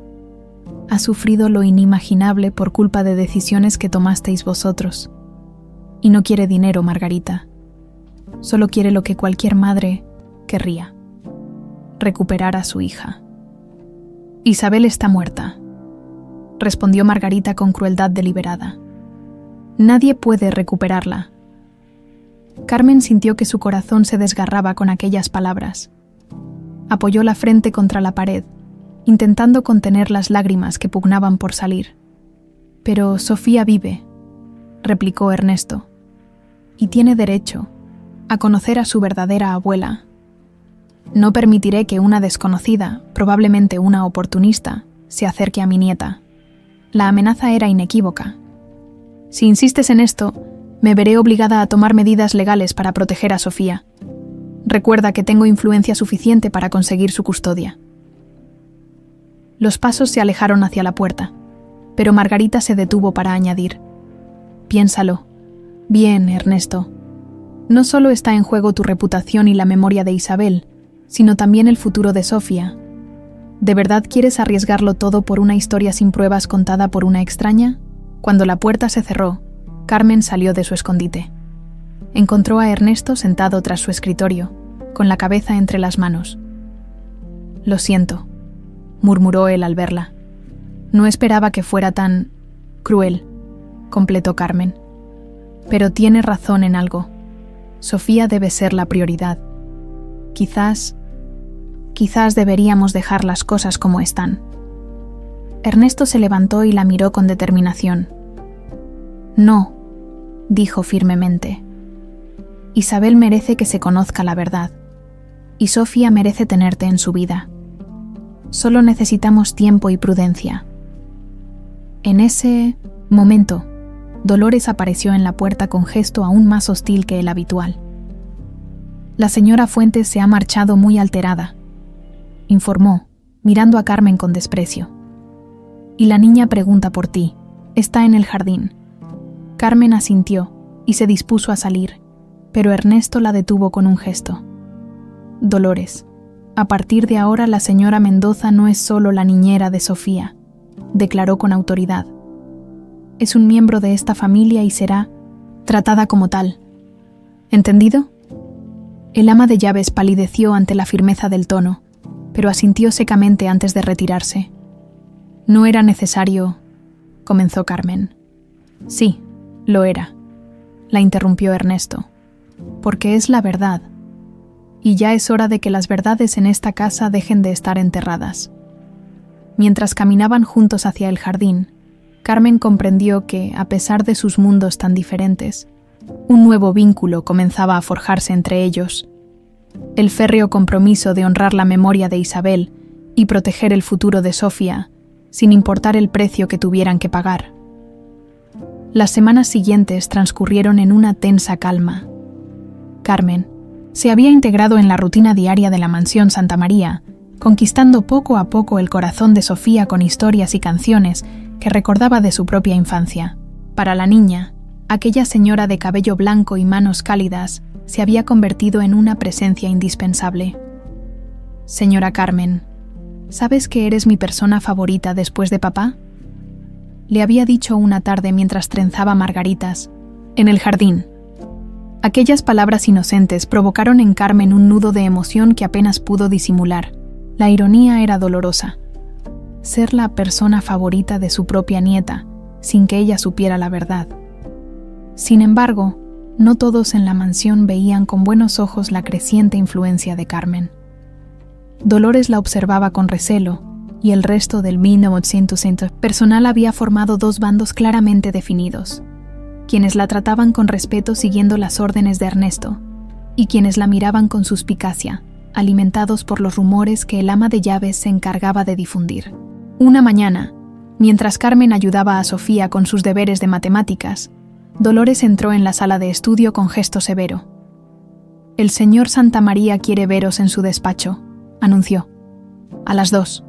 «ha sufrido lo inimaginable por culpa de decisiones que tomasteis vosotros. Y no quiere dinero, Margarita. Solo quiere lo que cualquier madre querría: recuperar a su hija». «Isabel está muerta», respondió Margarita con crueldad deliberada. «Nadie puede recuperarla». Carmen sintió que su corazón se desgarraba con aquellas palabras. Apoyó la frente contra la pared, intentando contener las lágrimas que pugnaban por salir. «Pero Sofía vive», replicó Ernesto, «y tiene derecho a conocer a su verdadera abuela. No permitiré que una desconocida, probablemente una oportunista, se acerque a mi nieta». La amenaza era inequívoca. «Si insistes en esto, me veré obligada a tomar medidas legales para proteger a Sofía. Recuerda que tengo influencia suficiente para conseguir su custodia». Los pasos se alejaron hacia la puerta, pero Margarita se detuvo para añadir: «Piénsalo. Bien, Ernesto. No solo está en juego tu reputación y la memoria de Isabel, sino también el futuro de Sofía. ¿De verdad quieres arriesgarlo todo por una historia sin pruebas contada por una extraña?». Cuando la puerta se cerró, Carmen salió de su escondite. Encontró a Ernesto sentado tras su escritorio, con la cabeza entre las manos. «Lo siento», murmuró él al verla. «No esperaba que fuera tan cruel», completó Carmen. «Pero tiene razón en algo. Sofía debe ser la prioridad. Quizás deberíamos dejar las cosas como están. Ernesto se levantó y la miró con determinación. No, dijo firmemente. Isabel merece que se conozca la verdad, y Sofía merece tenerte en su vida. Solo necesitamos tiempo y prudencia. En ese momento, Dolores apareció en la puerta con gesto aún más hostil que el habitual. La señora Fuentes se ha marchado muy alterada, informó, mirando a Carmen con desprecio. Y la niña pregunta por ti. Está en el jardín. Carmen asintió y se dispuso a salir, pero Ernesto la detuvo con un gesto. Dolores, a partir de ahora la señora Mendoza no es solo la niñera de Sofía, declaró con autoridad. Es un miembro de esta familia y será tratada como tal. ¿Entendido? El ama de llaves palideció ante la firmeza del tono, pero asintió secamente antes de retirarse. No era necesario, comenzó Carmen. Sí, lo era, la interrumpió Ernesto, porque es la verdad, y ya es hora de que las verdades en esta casa dejen de estar enterradas. Mientras caminaban juntos hacia el jardín, Carmen comprendió que, a pesar de sus mundos tan diferentes, un nuevo vínculo comenzaba a forjarse entre ellos. El férreo compromiso de honrar la memoria de Isabel y proteger el futuro de Sofía, sin importar el precio que tuvieran que pagar. Las semanas siguientes transcurrieron en una tensa calma. Carmen se había integrado en la rutina diaria de la mansión Santa María, conquistando poco a poco el corazón de Sofía con historias y canciones que recordaba de su propia infancia. Para la niña, aquella señora de cabello blanco y manos cálidas se había convertido en una presencia indispensable. Señora Carmen, ¿sabes que eres mi persona favorita después de papá? Le había dicho una tarde mientras trenzaba margaritas, en el jardín. Aquellas palabras inocentes provocaron en Carmen un nudo de emoción que apenas pudo disimular. La ironía era dolorosa. Ser la persona favorita de su propia nieta, sin que ella supiera la verdad. Sin embargo, no todos en la mansión veían con buenos ojos la creciente influencia de Carmen. Dolores la observaba con recelo, y el resto del 1900 personal había formado dos bandos claramente definidos, quienes la trataban con respeto siguiendo las órdenes de Ernesto, y quienes la miraban con suspicacia, alimentados por los rumores que el ama de llaves se encargaba de difundir. Una mañana, mientras Carmen ayudaba a Sofía con sus deberes de matemáticas, Dolores entró en la sala de estudio con gesto severo. «El señor Santa María quiere veros en su despacho», anunció. «A las 2».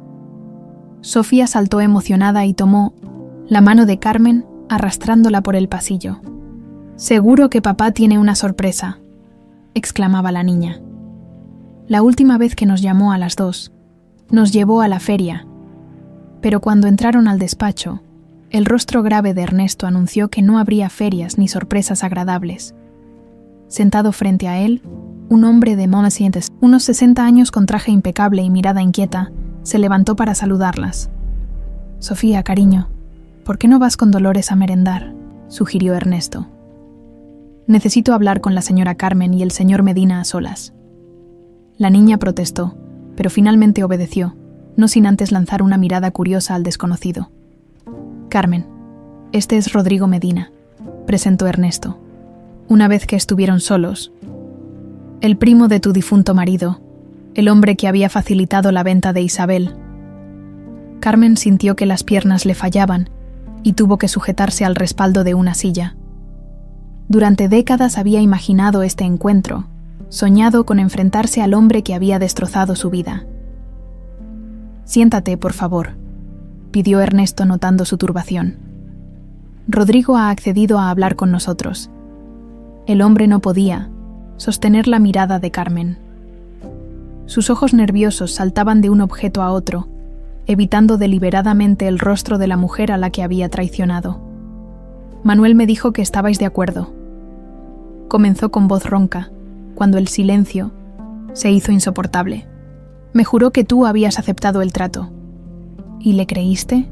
Sofía saltó emocionada y tomó la mano de Carmen, arrastrándola por el pasillo. «Seguro que papá tiene una sorpresa», exclamaba la niña. «La última vez que nos llamó a las 2, nos llevó a la feria, pero cuando entraron al despacho, el rostro grave de Ernesto anunció que no habría ferias ni sorpresas agradables. Sentado frente a él, un hombre de unos 60 años con traje impecable y mirada inquieta, se levantó para saludarlas. «Sofía, cariño, ¿por qué no vas con Dolores a merendar?», sugirió Ernesto. «Necesito hablar con la señora Carmen y el señor Medina a solas». La niña protestó, pero finalmente obedeció, no sin antes lanzar una mirada curiosa al desconocido. «Carmen, este es Rodrigo Medina», presentó Ernesto. Una vez que estuvieron solos, «el primo de tu difunto marido, el hombre que había facilitado la venta de Isabel». Carmen sintió que las piernas le fallaban y tuvo que sujetarse al respaldo de una silla. Durante décadas había imaginado este encuentro, soñado con enfrentarse al hombre que había destrozado su vida. «Siéntate, por favor», pidió Ernesto notando su turbación. «Rodrigo ha accedido a hablar con nosotros». El hombre no podía sostener la mirada de Carmen. Sus ojos nerviosos saltaban de un objeto a otro, evitando deliberadamente el rostro de la mujer a la que había traicionado. «Manuel me dijo que estabais de acuerdo», comenzó con voz ronca, cuando el silencio se hizo insoportable. «Me juró que tú habías aceptado el trato». «¿Y le creíste?».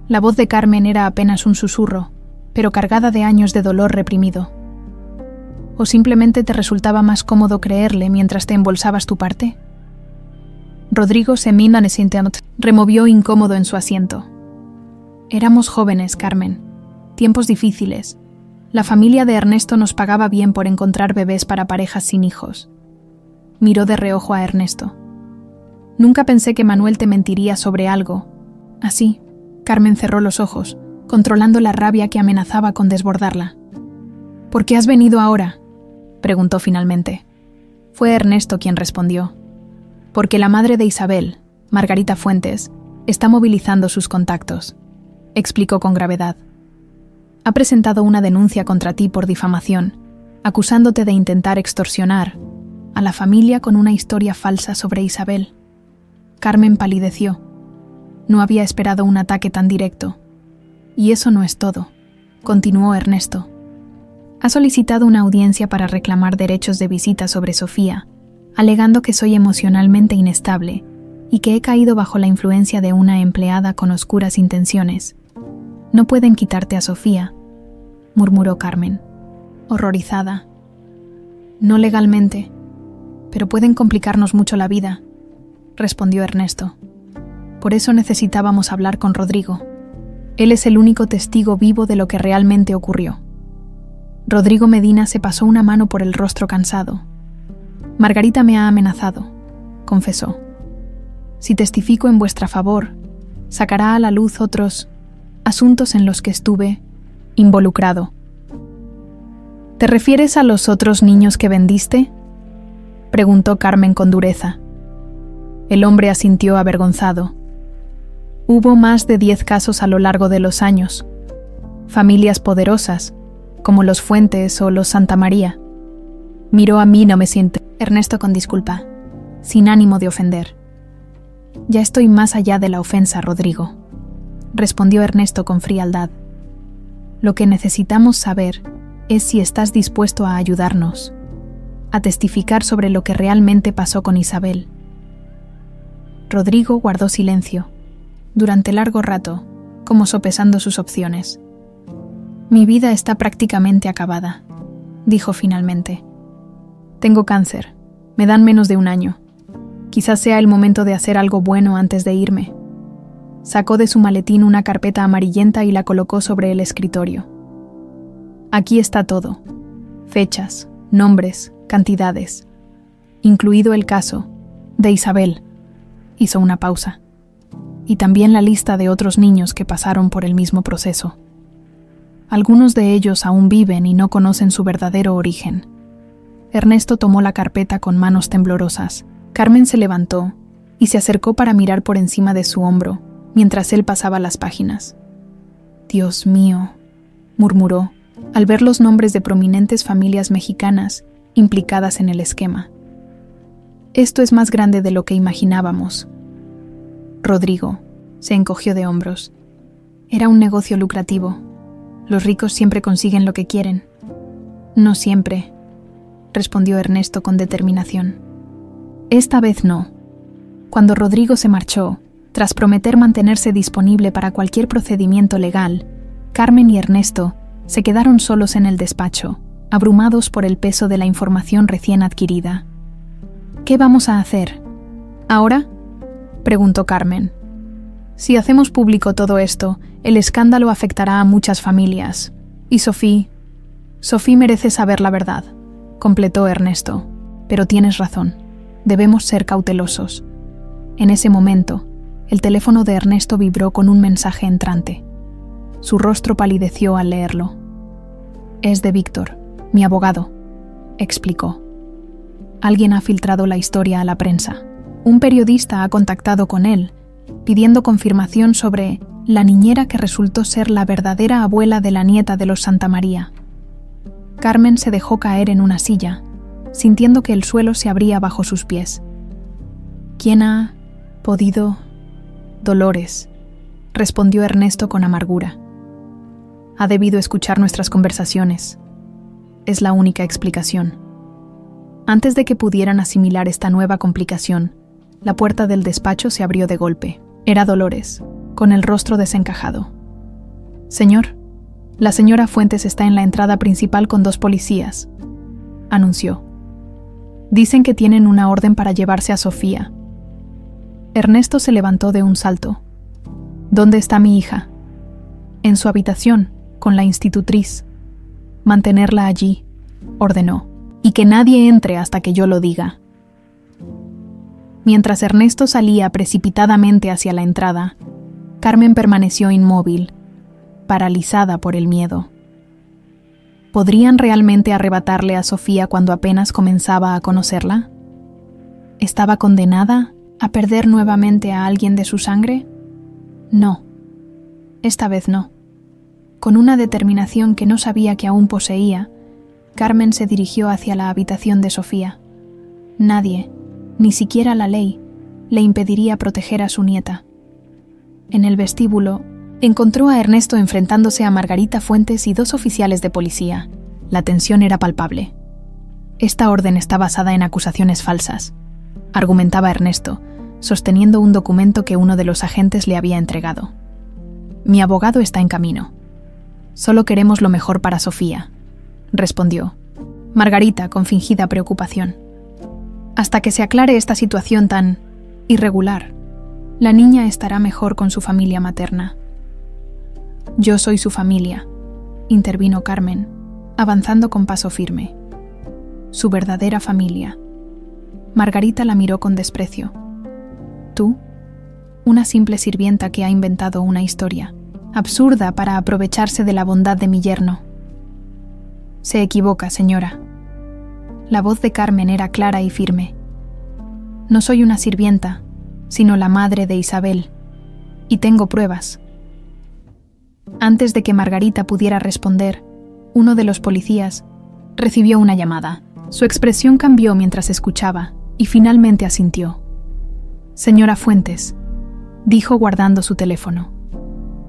La voz de Carmen era apenas un susurro, pero cargada de años de dolor reprimido. ¿O simplemente te resultaba más cómodo creerle mientras te embolsabas tu parte? Rodrigo removió incómodo en su asiento. Éramos jóvenes, Carmen. Tiempos difíciles. La familia de Ernesto nos pagaba bien por encontrar bebés para parejas sin hijos. Miró de reojo a Ernesto. Nunca pensé que Manuel te mentiría sobre algo. Así, Carmen cerró los ojos, controlando la rabia que amenazaba con desbordarla. ¿Por qué has venido ahora?, preguntó finalmente. Fue Ernesto quien respondió. Porque la madre de Isabel, Margarita Fuentes, está movilizando sus contactos, explicó con gravedad. Ha presentado una denuncia contra ti por difamación, acusándote de intentar extorsionar a la familia con una historia falsa sobre Isabel. Carmen palideció. No había esperado un ataque tan directo. Y eso no es todo, continuó Ernesto. Ha solicitado una audiencia para reclamar derechos de visita sobre Sofía, alegando que soy emocionalmente inestable y que he caído bajo la influencia de una empleada con oscuras intenciones. No pueden quitarte a Sofía, murmuró Carmen, horrorizada. No legalmente, pero pueden complicarnos mucho la vida, respondió Ernesto. Por eso necesitábamos hablar con Rodrigo. Él es el único testigo vivo de lo que realmente ocurrió. Rodrigo Medina se pasó una mano por el rostro cansado. Margarita me ha amenazado, confesó. Si testifico en vuestra favor, sacará a la luz otros asuntos en los que estuve involucrado. ¿Te refieres a los otros niños que vendiste?, preguntó Carmen con dureza. El hombre asintió avergonzado. Hubo más de 10 casos a lo largo de los años. Familias poderosas, como los Fuentes o los Santa María. Miró a mí, no me siento. Ernesto con disculpa, sin ánimo de ofender. Ya estoy más allá de la ofensa, Rodrigo, respondió Ernesto con frialdad. Lo que necesitamos saber es si estás dispuesto a ayudarnos, a testificar sobre lo que realmente pasó con Isabel. Rodrigo guardó silencio, durante largo rato, como sopesando sus opciones. Mi vida está prácticamente acabada, dijo finalmente. Tengo cáncer, me dan menos de 1 año. Quizás sea el momento de hacer algo bueno antes de irme. Sacó de su maletín una carpeta amarillenta y la colocó sobre el escritorio. Aquí está todo: fechas, nombres, cantidades, incluido el caso de Isabel. Hizo una pausa. Y también la lista de otros niños que pasaron por el mismo proceso. Algunos de ellos aún viven y no conocen su verdadero origen. Ernesto tomó la carpeta con manos temblorosas. Carmen se levantó y se acercó para mirar por encima de su hombro, mientras él pasaba las páginas. Dios mío, murmuró, al ver los nombres de prominentes familias mexicanas implicadas en el esquema. Esto es más grande de lo que imaginábamos. Rodrigo se encogió de hombros. Era un negocio lucrativo. Los ricos siempre consiguen lo que quieren. No siempre, respondió Ernesto con determinación. Esta vez no. Cuando Rodrigo se marchó, tras prometer mantenerse disponible para cualquier procedimiento legal, Carmen y Ernesto se quedaron solos en el despacho, abrumados por el peso de la información recién adquirida. ¿Qué vamos a hacer? ¿Ahora?, preguntó Carmen. Si hacemos público todo esto, el escándalo afectará a muchas familias. Y Sofía merece saber la verdad, completó Ernesto. Pero tienes razón, debemos ser cautelosos. En ese momento, el teléfono de Ernesto vibró con un mensaje entrante. Su rostro palideció al leerlo. Es de Víctor, mi abogado, explicó. Alguien ha filtrado la historia a la prensa. Un periodista ha contactado con él, pidiendo confirmación sobre la niñera que resultó ser la verdadera abuela de la nieta de los Santa María. Carmen se dejó caer en una silla, sintiendo que el suelo se abría bajo sus pies. ¿Quién ha podido? Dolores, respondió Ernesto con amargura. Ha debido escuchar nuestras conversaciones. Es la única explicación. Antes de que pudieran asimilar esta nueva complicación, la puerta del despacho se abrió de golpe. Era Dolores, con el rostro desencajado. Señor, la señora Fuentes está en la entrada principal con 2 policías. anunció. Dicen que tienen una orden para llevarse a Sofía. Ernesto se levantó de un salto. ¿Dónde está mi hija? En su habitación, con la institutriz. Mantenerla allí, ordenó, y que nadie entre hasta que yo lo diga. Mientras Ernesto salía precipitadamente hacia la entrada, Carmen permaneció inmóvil, paralizada por el miedo. ¿Podrían realmente arrebatarle a Sofía cuando apenas comenzaba a conocerla? ¿Estaba condenada a perder nuevamente a alguien de su sangre? No, esta vez no. Con una determinación que no sabía que aún poseía, Carmen se dirigió hacia la habitación de Sofía. Nadie, ni siquiera la ley, le impediría proteger a su nieta. En el vestíbulo, encontró a Ernesto enfrentándose a Margarita Fuentes y 2 oficiales de policía. La tensión era palpable. Esta orden está basada en acusaciones falsas, argumentaba Ernesto, sosteniendo un documento que uno de los agentes le había entregado. Mi abogado está en camino. Solo queremos lo mejor para Sofía, respondió Margarita con fingida preocupación. Hasta que se aclare esta situación tan irregular, la niña estará mejor con su familia materna. Yo soy su familia, intervino Carmen, avanzando con paso firme. Su verdadera familia. Margarita la miró con desprecio. ¿Tú? Una simple sirvienta que ha inventado una historia, absurda para aprovecharse de la bondad de mi yerno. Se equivoca, señora. La voz de Carmen era clara y firme. No soy una sirvienta, sino la madre de Isabel, y tengo pruebas. Antes de que Margarita pudiera responder, uno de los policías recibió una llamada. Su expresión cambió mientras escuchaba, y finalmente asintió. Señora Fuentes, dijo guardando su teléfono.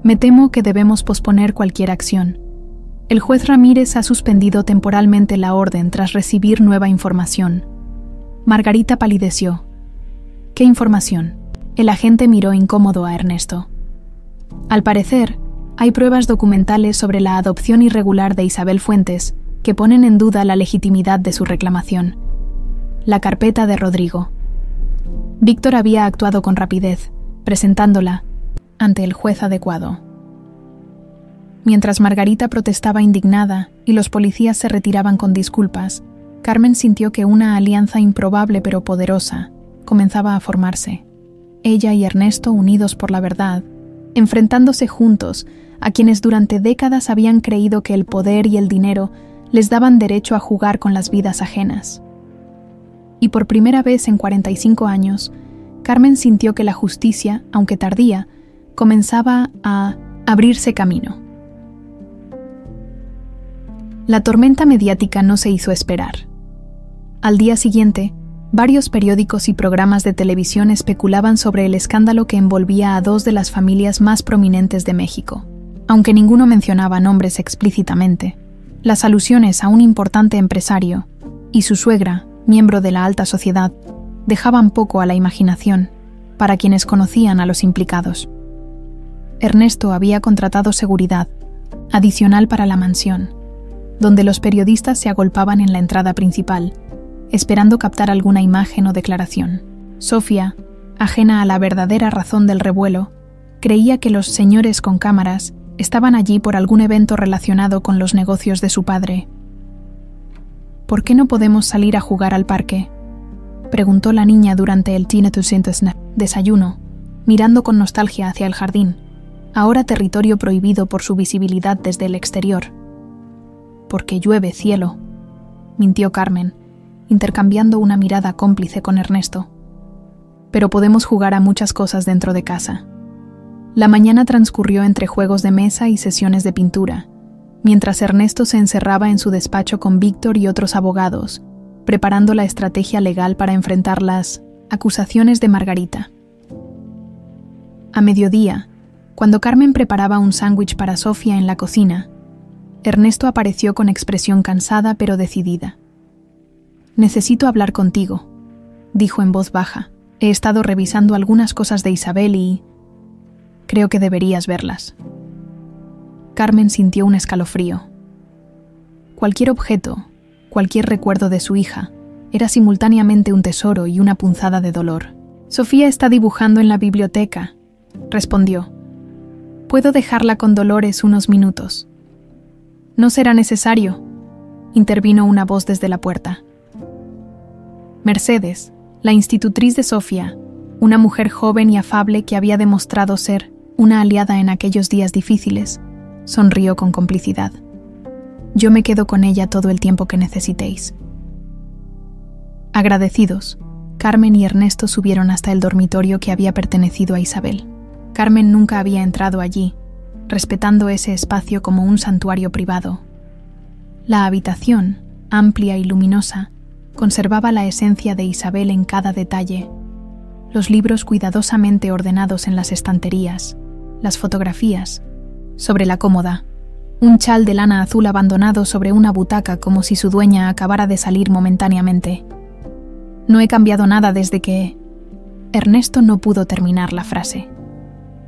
Me temo que debemos posponer cualquier acción. El juez Ramírez ha suspendido temporalmente la orden tras recibir nueva información. Margarita palideció. ¿Qué información? El agente miró incómodo a Ernesto. Al parecer, hay pruebas documentales sobre la adopción irregular de Isabel Fuentes que ponen en duda la legitimidad de su reclamación. La carpeta de Rodrigo. Víctor había actuado con rapidez, presentándola ante el juez adecuado. Mientras Margarita protestaba indignada y los policías se retiraban con disculpas, Carmen sintió que una alianza improbable pero poderosa comenzaba a formarse. Ella y Ernesto unidos por la verdad, enfrentándose juntos a quienes durante décadas habían creído que el poder y el dinero les daban derecho a jugar con las vidas ajenas. Y por primera vez en 45 años, Carmen sintió que la justicia, aunque tardía, comenzaba a abrirse camino. La tormenta mediática no se hizo esperar. Al día siguiente, varios periódicos y programas de televisión especulaban sobre el escándalo que envolvía a 2 de las familias más prominentes de México. Aunque ninguno mencionaba nombres explícitamente, las alusiones a un importante empresario y su suegra, miembro de la alta sociedad, dejaban poco a la imaginación para quienes conocían a los implicados. Ernesto había contratado seguridad adicional para la mansión, donde los periodistas se agolpaban en la entrada principal, esperando captar alguna imagen o declaración. Sofía, ajena a la verdadera razón del revuelo, creía que los señores con cámaras estaban allí por algún evento relacionado con los negocios de su padre. ¿Por qué no podemos salir a jugar al parque?, preguntó la niña durante el desayuno, mirando con nostalgia hacia el jardín, ahora territorio prohibido por su visibilidad desde el exterior. Porque llueve, cielo, mintió Carmen, intercambiando una mirada cómplice con Ernesto. Pero podemos jugar a muchas cosas dentro de casa. La mañana transcurrió entre juegos de mesa y sesiones de pintura, mientras Ernesto se encerraba en su despacho con Víctor y otros abogados, preparando la estrategia legal para enfrentar las acusaciones de Margarita. A mediodía, cuando Carmen preparaba un sándwich para Sofía en la cocina, Ernesto apareció con expresión cansada pero decidida. «Necesito hablar contigo», dijo en voz baja. «He estado revisando algunas cosas de Isabel y creo que deberías verlas». Carmen sintió un escalofrío. Cualquier objeto, cualquier recuerdo de su hija, era simultáneamente un tesoro y una punzada de dolor. «Sofía está dibujando en la biblioteca», respondió. «¿Puedo dejarla con Dolores unos minutos?» «No será necesario», intervino una voz desde la puerta. Mercedes, la institutriz de Sofía, una mujer joven y afable que había demostrado ser una aliada en aquellos días difíciles, sonrió con complicidad. «Yo me quedo con ella todo el tiempo que necesitéis». Agradecidos, Carmen y Ernesto subieron hasta el dormitorio que había pertenecido a Isabel. Carmen nunca había entrado allí, respetando ese espacio como un santuario privado. La habitación, amplia y luminosa, conservaba la esencia de Isabel en cada detalle. Los libros cuidadosamente ordenados en las estanterías, las fotografías, sobre la cómoda, un chal de lana azul abandonado sobre una butaca como si su dueña acabara de salir momentáneamente. «No he cambiado nada desde que...» Ernesto no pudo terminar la frase.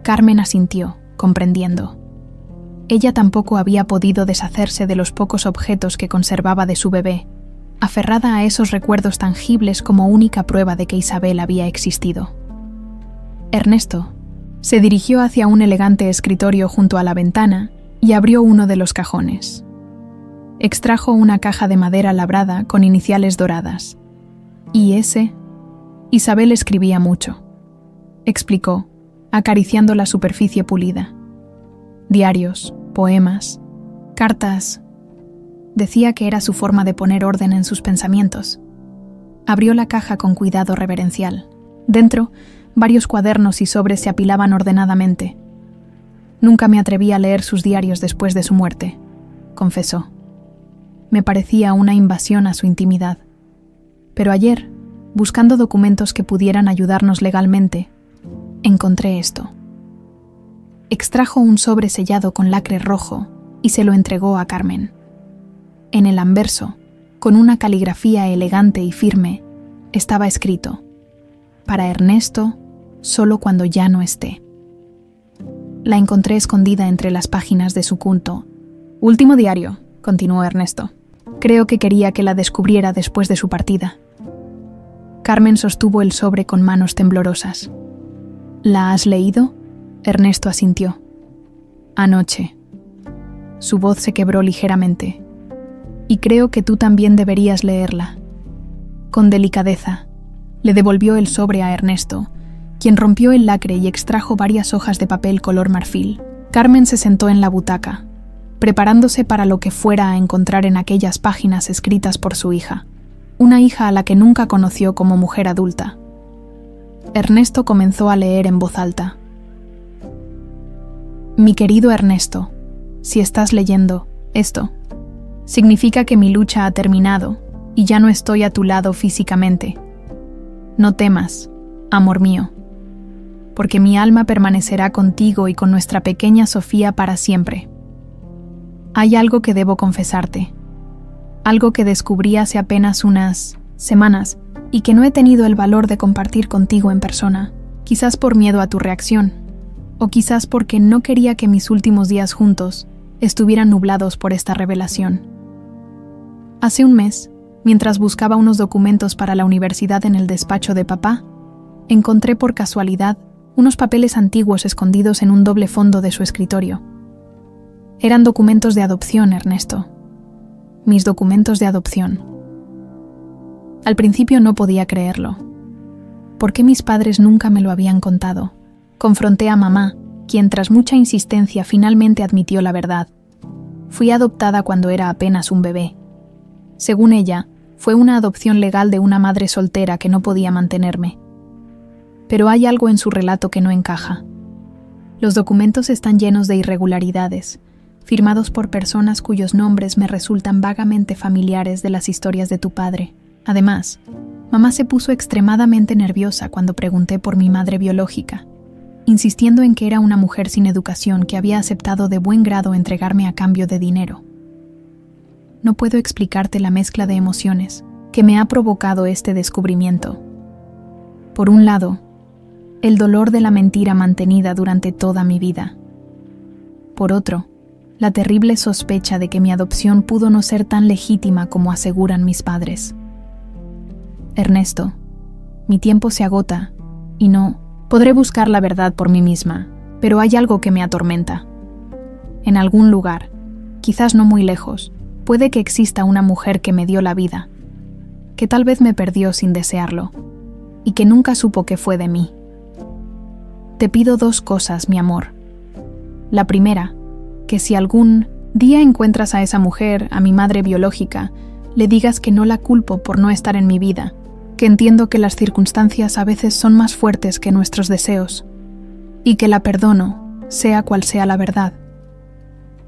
Carmen asintió, comprendiendo. Ella tampoco había podido deshacerse de los pocos objetos que conservaba de su bebé, aferrada a esos recuerdos tangibles como única prueba de que Isabel había existido. Ernesto se dirigió hacia un elegante escritorio junto a la ventana y abrió uno de los cajones. Extrajo una caja de madera labrada con iniciales doradas. «Y ese...» Isabel escribía mucho, explicó, acariciando la superficie pulida. Diarios, poemas, cartas. Decía que era su forma de poner orden en sus pensamientos. Abrió la caja con cuidado reverencial. Dentro, varios cuadernos y sobres se apilaban ordenadamente. «Nunca me atreví a leer sus diarios después de su muerte», confesó. «Me parecía una invasión a su intimidad. Pero ayer, buscando documentos que pudieran ayudarnos legalmente, encontré esto». Extrajo un sobre sellado con lacre rojo y se lo entregó a Carmen. En el anverso, con una caligrafía elegante y firme, estaba escrito: «Para Ernesto, solo cuando ya no esté». La encontré escondida entre las páginas de su culto. «Último diario», continuó Ernesto. «Creo que quería que la descubriera después de su partida». Carmen sostuvo el sobre con manos temblorosas. «¿La has leído?» Ernesto asintió. «Anoche». Su voz se quebró ligeramente. «Y creo que tú también deberías leerla». Con delicadeza, le devolvió el sobre a Ernesto, quien rompió el lacre y extrajo varias hojas de papel color marfil. Carmen se sentó en la butaca, preparándose para lo que fuera a encontrar en aquellas páginas escritas por su hija, una hija a la que nunca conoció como mujer adulta. Ernesto comenzó a leer en voz alta. «Mi querido Ernesto, si estás leyendo esto, significa que mi lucha ha terminado y ya no estoy a tu lado físicamente. No temas, amor mío, porque mi alma permanecerá contigo y con nuestra pequeña Sofía para siempre. Hay algo que debo confesarte, algo que descubrí hace apenas unas semanas y que no he tenido el valor de compartir contigo en persona, quizás por miedo a tu reacción, o quizás porque no quería que mis últimos días juntos estuvieran nublados por esta revelación. Hace un mes, mientras buscaba unos documentos para la universidad en el despacho de papá, encontré por casualidad unos papeles antiguos escondidos en un doble fondo de su escritorio. Eran documentos de adopción, Ernesto. Mis documentos de adopción. Al principio no podía creerlo. ¿Por qué mis padres nunca me lo habían contado? Confronté a mamá, quien tras mucha insistencia finalmente admitió la verdad. Fui adoptada cuando era apenas un bebé. Según ella, fue una adopción legal de una madre soltera que no podía mantenerme. Pero hay algo en su relato que no encaja. Los documentos están llenos de irregularidades, firmados por personas cuyos nombres me resultan vagamente familiares de las historias de tu padre. Además, mamá se puso extremadamente nerviosa cuando pregunté por mi madre biológica, insistiendo en que era una mujer sin educación que había aceptado de buen grado entregarme a cambio de dinero. No puedo explicarte la mezcla de emociones que me ha provocado este descubrimiento. Por un lado, el dolor de la mentira mantenida durante toda mi vida. Por otro, la terrible sospecha de que mi adopción pudo no ser tan legítima como aseguran mis padres. Ernesto, mi tiempo se agota y no podré buscar la verdad por mí misma, pero hay algo que me atormenta. En algún lugar, quizás no muy lejos, puede que exista una mujer que me dio la vida, que tal vez me perdió sin desearlo, y que nunca supo qué fue de mí. Te pido 2 cosas, mi amor. La primera, que si algún día encuentras a esa mujer, a mi madre biológica, le digas que no la culpo por no estar en mi vida, que entiendo que las circunstancias a veces son más fuertes que nuestros deseos, y que la perdono, sea cual sea la verdad.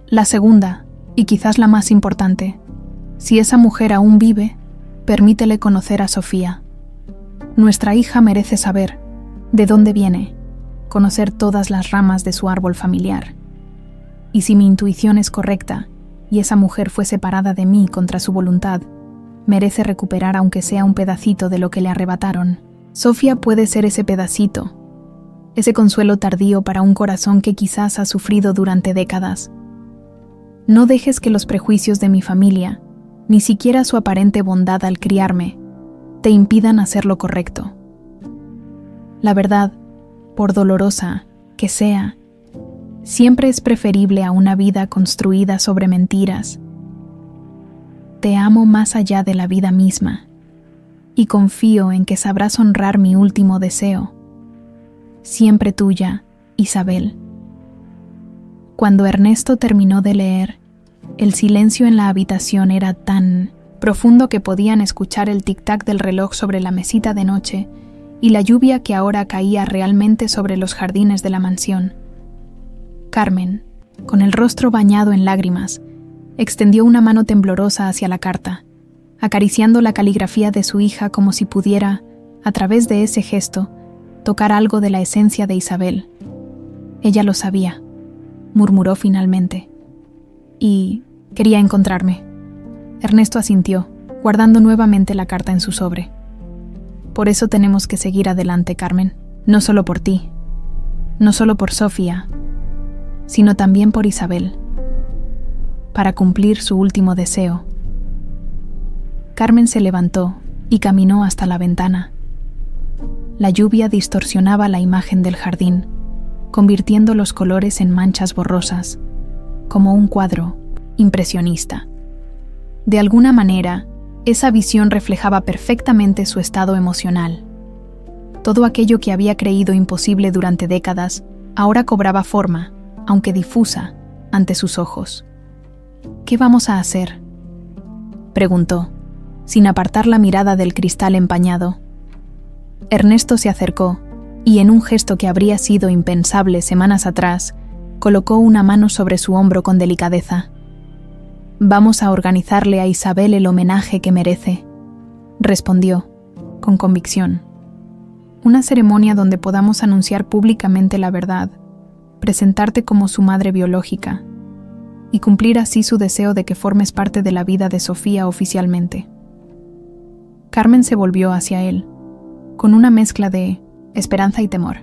La segunda, y quizás la más importante, si esa mujer aún vive, permítele conocer a Sofía. Nuestra hija merece saber de dónde viene, conocer todas las ramas de su árbol familiar. Y si mi intuición es correcta, y esa mujer fue separada de mí contra su voluntad, merece recuperar aunque sea un pedacito de lo que le arrebataron. Sofía puede ser ese pedacito, ese consuelo tardío para un corazón que quizás ha sufrido durante décadas. No dejes que los prejuicios de mi familia, ni siquiera su aparente bondad al criarme, te impidan hacer lo correcto. La verdad, por dolorosa que sea, siempre es preferible a una vida construida sobre mentiras. Te amo más allá de la vida misma, y confío en que sabrás honrar mi último deseo. Siempre tuya, Isabel. Cuando Ernesto terminó de leer, el silencio en la habitación era tan profundo que podían escuchar el tic-tac del reloj sobre la mesita de noche y la lluvia que ahora caía realmente sobre los jardines de la mansión. Carmen, con el rostro bañado en lágrimas, extendió una mano temblorosa hacia la carta, acariciando la caligrafía de su hija como si pudiera, a través de ese gesto, tocar algo de la esencia de Isabel. Ella lo sabía, murmuró finalmente. Y quería encontrarme. Ernesto asintió, guardando nuevamente la carta en su sobre. Por eso tenemos que seguir adelante, Carmen. No solo por ti, no solo por Sofía, sino también por Isabel. Para cumplir su último deseo. Carmen se levantó y caminó hasta la ventana. La lluvia distorsionaba la imagen del jardín, convirtiendo los colores en manchas borrosas, como un cuadro impresionista. De alguna manera, esa visión reflejaba perfectamente su estado emocional. Todo aquello que había creído imposible durante décadas, ahora cobraba forma, aunque difusa, ante sus ojos. ¿Qué vamos a hacer?, preguntó, sin apartar la mirada del cristal empañado. Ernesto se acercó y, en un gesto que habría sido impensable semanas atrás, colocó una mano sobre su hombro con delicadeza. «Vamos a organizarle a Isabel el homenaje que merece», respondió, con convicción. «Una ceremonia donde podamos anunciar públicamente la verdad, presentarte como su madre biológica, y cumplir así su deseo de que formes parte de la vida de Sofía oficialmente». Carmen se volvió hacia él, con una mezcla de esperanza y temor.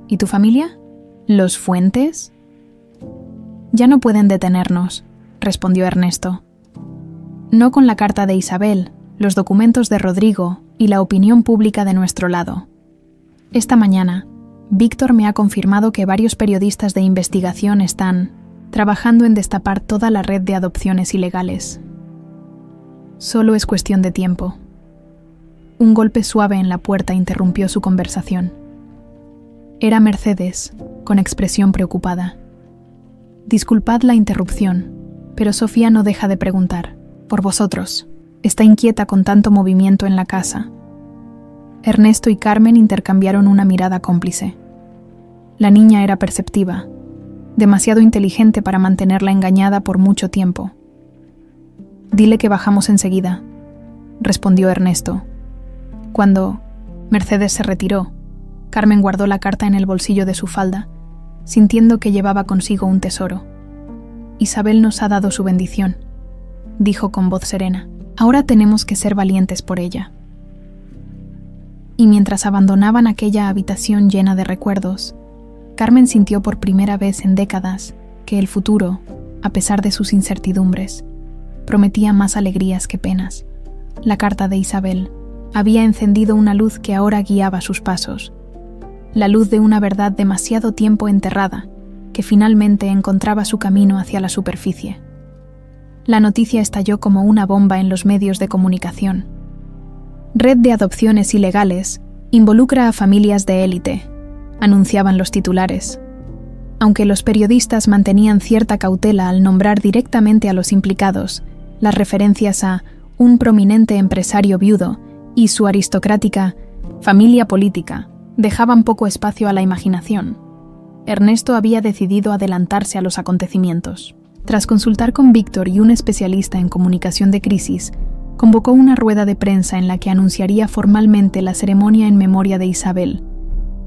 «¿Y tu familia? ¿Los Fuentes?» «Ya no pueden detenernos», respondió Ernesto. «No con la carta de Isabel, los documentos de Rodrigo y la opinión pública de nuestro lado. Esta mañana, Víctor me ha confirmado que varios periodistas de investigación están trabajando en destapar toda la red de adopciones ilegales. Solo es cuestión de tiempo». Un golpe suave en la puerta interrumpió su conversación. Era Mercedes, con expresión preocupada. «Disculpad la interrupción, pero Sofía no deja de preguntar por vosotros. Está inquieta con tanto movimiento en la casa». Ernesto y Carmen intercambiaron una mirada cómplice. La niña era perceptiva, demasiado inteligente para mantenerla engañada por mucho tiempo. «Dile que bajamos enseguida», respondió Ernesto. Cuando Mercedes se retiró, Carmen guardó la carta en el bolsillo de su falda, sintiendo que llevaba consigo un tesoro. «Isabel nos ha dado su bendición», dijo con voz serena. «Ahora tenemos que ser valientes por ella». Y mientras abandonaban aquella habitación llena de recuerdos, Carmen sintió por primera vez en décadas que el futuro, a pesar de sus incertidumbres. Prometía más alegrías que penas. La carta de Isabel había encendido una luz que ahora guiaba sus pasos. La luz de una verdad demasiado tiempo enterrada, que finalmente encontraba su camino hacia la superficie. La noticia estalló como una bomba en los medios de comunicación. Red de adopciones ilegales involucra a familias de élite, anunciaban los titulares. Aunque los periodistas mantenían cierta cautela al nombrar directamente a los implicados, las referencias a un prominente empresario viudo y su aristocrática familia política dejaban poco espacio a la imaginación. Ernesto había decidido adelantarse a los acontecimientos. Tras consultar con Víctor y un especialista en comunicación de crisis, convocó una rueda de prensa en la que anunciaría formalmente la ceremonia en memoria de Isabel,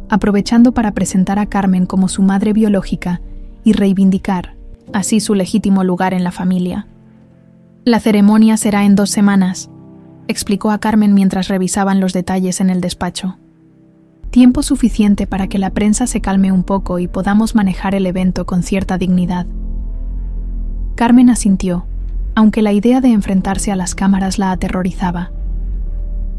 aprovechando para presentar a Carmen como su madre biológica y reivindicar, así, su legítimo lugar en la familia. La ceremonia será en 2 semanas, explicó a Carmen mientras revisaban los detalles en el despacho. Tiempo suficiente para que la prensa se calme un poco y podamos manejar el evento con cierta dignidad. Carmen asintió, aunque la idea de enfrentarse a las cámaras la aterrorizaba.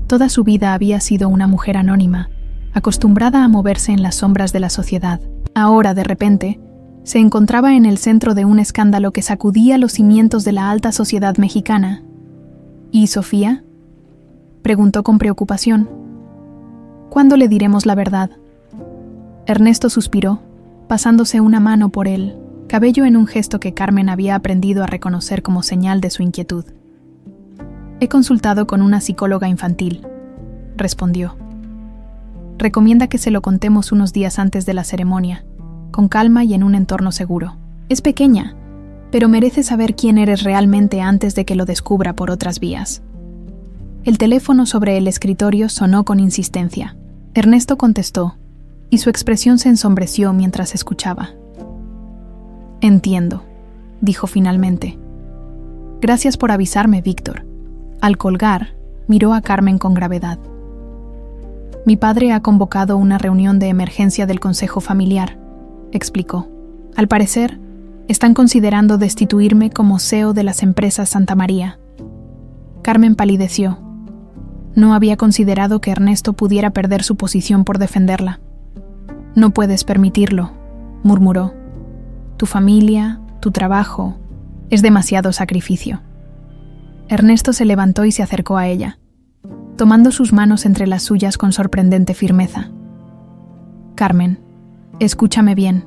Toda su vida había sido una mujer anónima, acostumbrada a moverse en las sombras de la sociedad. Ahora, de repente, se encontraba en el centro de un escándalo que sacudía los cimientos de la alta sociedad mexicana. ¿Y Sofía?, preguntó con preocupación. ¿Cuándo le diremos la verdad? Ernesto suspiró, pasándose una mano por el cabello en un gesto que Carmen había aprendido a reconocer como señal de su inquietud. He consultado con una psicóloga infantil, respondió. Recomienda que se lo contemos unos días antes de la ceremonia, con calma y en un entorno seguro. Es pequeña, pero merece saber quién eres realmente antes de que lo descubra por otras vías. El teléfono sobre el escritorio sonó con insistencia. Ernesto contestó, y su expresión se ensombreció mientras escuchaba. Entiendo, dijo finalmente. Gracias por avisarme, Víctor. Al colgar, miró a Carmen con gravedad. Mi padre ha convocado una reunión de emergencia del Consejo Familiar, explicó. Al parecer, están considerando destituirme como CEO de las empresas Santa María. Carmen palideció. No había considerado que Ernesto pudiera perder su posición por defenderla. No puedes permitirlo, murmuró. Tu familia, tu trabajo, es demasiado sacrificio. Ernesto se levantó y se acercó a ella, tomando sus manos entre las suyas con sorprendente firmeza. Carmen, escúchame bien,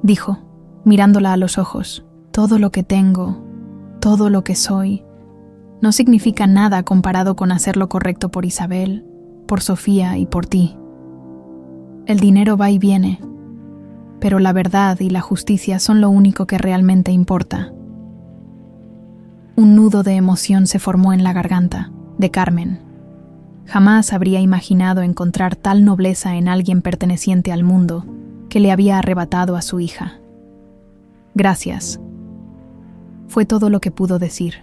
dijo, mirándola a los ojos. Todo lo que tengo, todo lo que soy, no significa nada comparado con hacer lo correcto por Isabel, por Sofía y por ti. El dinero va y viene, pero la verdad y la justicia son lo único que realmente importa. Un nudo de emoción se formó en la garganta de Carmen. Jamás habría imaginado encontrar tal nobleza en alguien perteneciente al mundo que le había arrebatado a su hija. Gracias. Fue todo lo que pudo decir.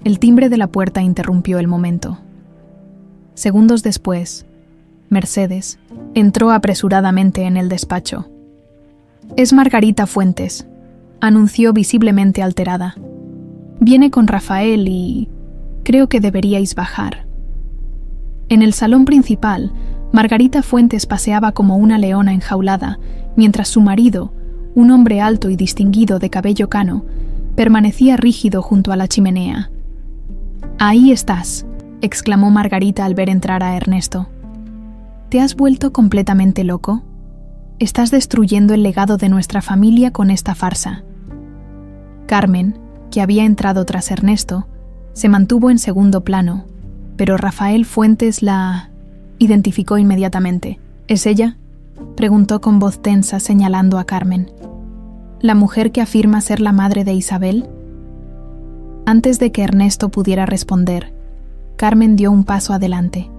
El timbre de la puerta interrumpió el momento. Segundos después, Mercedes entró apresuradamente en el despacho. Es Margarita Fuentes, anunció visiblemente alterada. Viene con Rafael y creo que deberíais bajar. En el salón principal, Margarita Fuentes paseaba como una leona enjaulada, mientras su marido, un hombre alto y distinguido de cabello cano, permanecía rígido junto a la chimenea. Ahí estás, exclamó Margarita al ver entrar a Ernesto. ¿Te has vuelto completamente loco? Estás destruyendo el legado de nuestra familia con esta farsa. Carmen, que había entrado tras Ernesto, se mantuvo en segundo plano, pero Rafael Fuentes la identificó inmediatamente. ¿Es ella?, preguntó con voz tensa señalando a Carmen. ¿La mujer que afirma ser la madre de Isabel? Antes de que Ernesto pudiera responder, Carmen dio un paso adelante.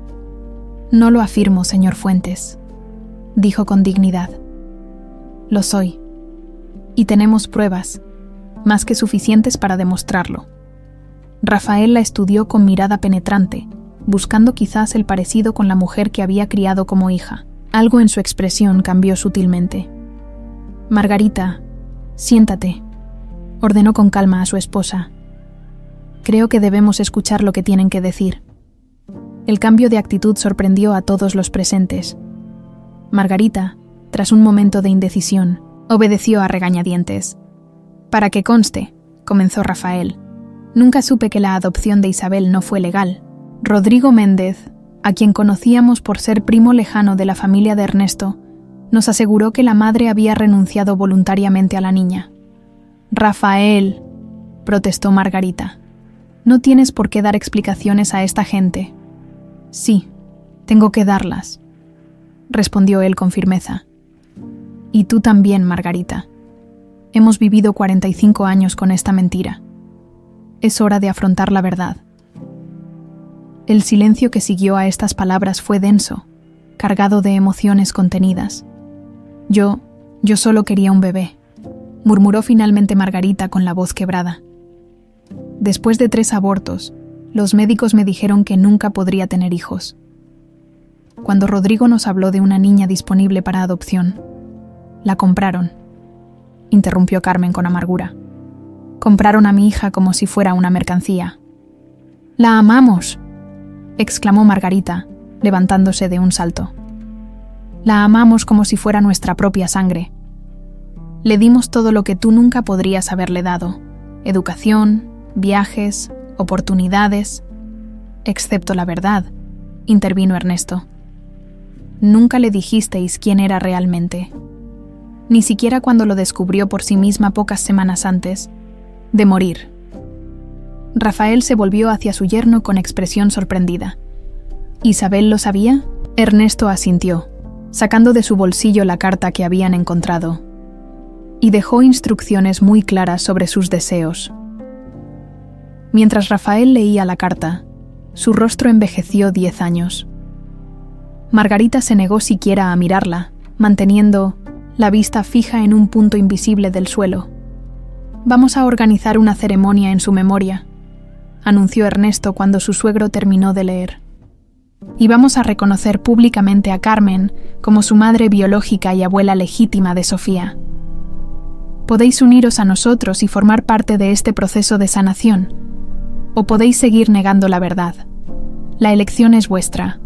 No lo afirmo, señor Fuentes, dijo con dignidad. Lo soy, y tenemos pruebas, más que suficientes para demostrarlo. Rafael la estudió con mirada penetrante, buscando quizás el parecido con la mujer que había criado como hija. Algo en su expresión cambió sutilmente. Margarita, siéntate, ordenó con calma a su esposa. Creo que debemos escuchar lo que tienen que decir. El cambio de actitud sorprendió a todos los presentes. Margarita, tras un momento de indecisión, obedeció a regañadientes. Para que conste, comenzó Rafael. Nunca supe que la adopción de Isabel no fue legal. Rodrigo Méndez, a quien conocíamos por ser primo lejano de la familia de Ernesto, nos aseguró que la madre había renunciado voluntariamente a la niña. Rafael, protestó Margarita. No tienes por qué dar explicaciones a esta gente. Sí, tengo que darlas, respondió él con firmeza. Y tú también, Margarita. Hemos vivido 45 años con esta mentira. Es hora de afrontar la verdad. El silencio que siguió a estas palabras fue denso, cargado de emociones contenidas. Yo solo quería un bebé, murmuró finalmente Margarita con la voz quebrada. Después de 3 abortos, los médicos me dijeron que nunca podría tener hijos. Cuando Rodrigo nos habló de una niña disponible para adopción, la compraron, interrumpió Carmen con amargura. Compraron a mi hija como si fuera una mercancía. ¡La amamos!, exclamó Margarita, levantándose de un salto. La amamos como si fuera nuestra propia sangre. Le dimos todo lo que tú nunca podrías haberle dado: educación, viajes, oportunidades, excepto la verdad, intervino Ernesto. Nunca le dijisteis quién era realmente, ni siquiera cuando lo descubrió por sí misma pocas semanas antes de morir. Rafael se volvió hacia su yerno con expresión sorprendida. ¿Isabel lo sabía? Ernesto asintió, sacando de su bolsillo la carta que habían encontrado, y dejó instrucciones muy claras sobre sus deseos. Mientras Rafael leía la carta, su rostro envejeció 10 años. Margarita se negó siquiera a mirarla, manteniendo la vista fija en un punto invisible del suelo. Vamos a organizar una ceremonia en su memoria, anunció Ernesto cuando su suegro terminó de leer. Y vamos a reconocer públicamente a Carmen como su madre biológica y abuela legítima de Sofía. Podéis uniros a nosotros y formar parte de este proceso de sanación, o podéis seguir negando la verdad. La elección es vuestra.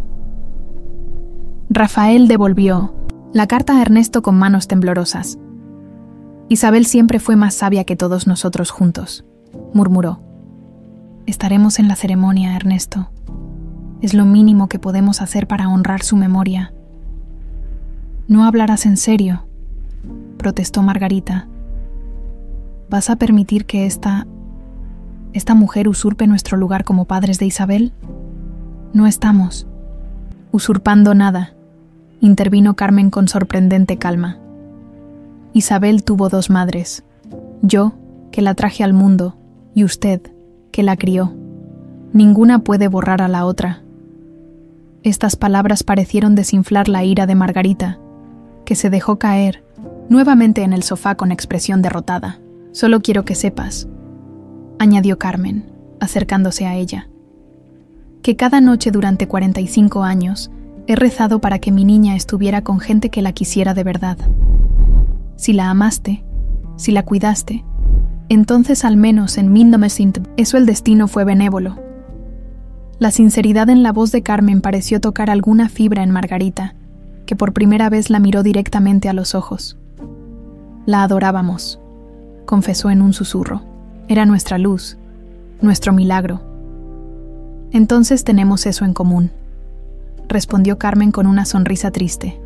Rafael devolvió la carta a Ernesto con manos temblorosas. Isabel siempre fue más sabia que todos nosotros juntos, murmuró. Estaremos en la ceremonia, Ernesto. Es lo mínimo que podemos hacer para honrar su memoria. No hablarás en serio, protestó Margarita. ¿Vas a permitir que esta mujer usurpe nuestro lugar como padres de Isabel? No estamos usurpando nada, intervino Carmen con sorprendente calma. Isabel tuvo 2 madres, yo, que la traje al mundo, y usted, que la crió. Ninguna puede borrar a la otra. Estas palabras parecieron desinflar la ira de Margarita, que se dejó caer nuevamente en el sofá con expresión derrotada. Solo quiero que sepas, añadió Carmen, acercándose a ella, que cada noche durante 45 años he rezado para que mi niña estuviera con gente que la quisiera de verdad. Si la amaste, si la cuidaste, entonces al menos en eso el destino fue benévolo. La sinceridad en la voz de Carmen pareció tocar alguna fibra en Margarita, que por primera vez la miró directamente a los ojos. La adorábamos, confesó en un susurro. Era nuestra luz, nuestro milagro. Entonces tenemos eso en común, respondió Carmen con una sonrisa triste.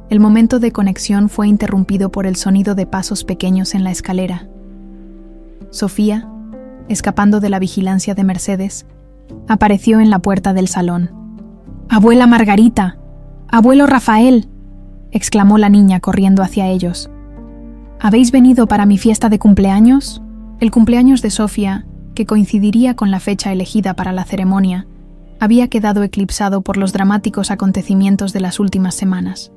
El momento de conexión fue interrumpido por el sonido de pasos pequeños en la escalera. Sofía, escapando de la vigilancia de Mercedes, apareció en la puerta del salón. «¡Abuela Margarita! ¡Abuelo Rafael!», exclamó la niña corriendo hacia ellos. «¿Habéis venido para mi fiesta de cumpleaños?». El cumpleaños de Sofía, que coincidiría con la fecha elegida para la ceremonia, había quedado eclipsado por los dramáticos acontecimientos de las últimas semanas.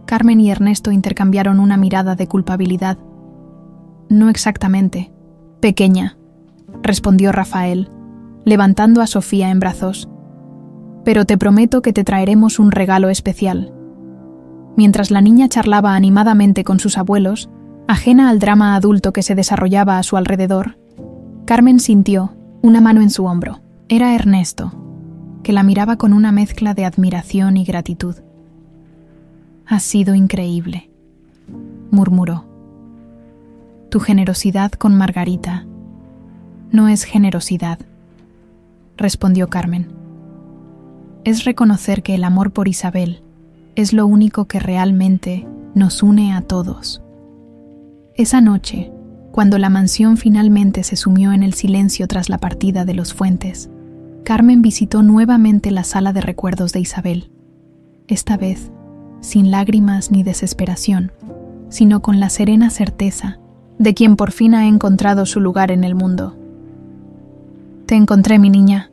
Carmen y Ernesto intercambiaron una mirada de culpabilidad. «No exactamente, pequeña», respondió Rafael, levantando a Sofía en brazos. «Pero te prometo que te traeremos un regalo especial». Mientras la niña charlaba animadamente con sus abuelos, Ajena al drama adulto que se desarrollaba a su alrededor, Carmen sintió una mano en su hombro. Era Ernesto, que la miraba con una mezcla de admiración y gratitud. «Has sido increíble», murmuró. «Tu generosidad con Margarita no es generosidad», respondió Carmen. «Es reconocer que el amor por Isabel es lo único que realmente nos une a todos». Esa noche, cuando la mansión finalmente se sumió en el silencio tras la partida de los Fuentes, Carmen visitó nuevamente la sala de recuerdos de Isabel, esta vez sin lágrimas ni desesperación, sino con la serena certeza de quien por fin ha encontrado su lugar en el mundo. «Te encontré, mi niña»,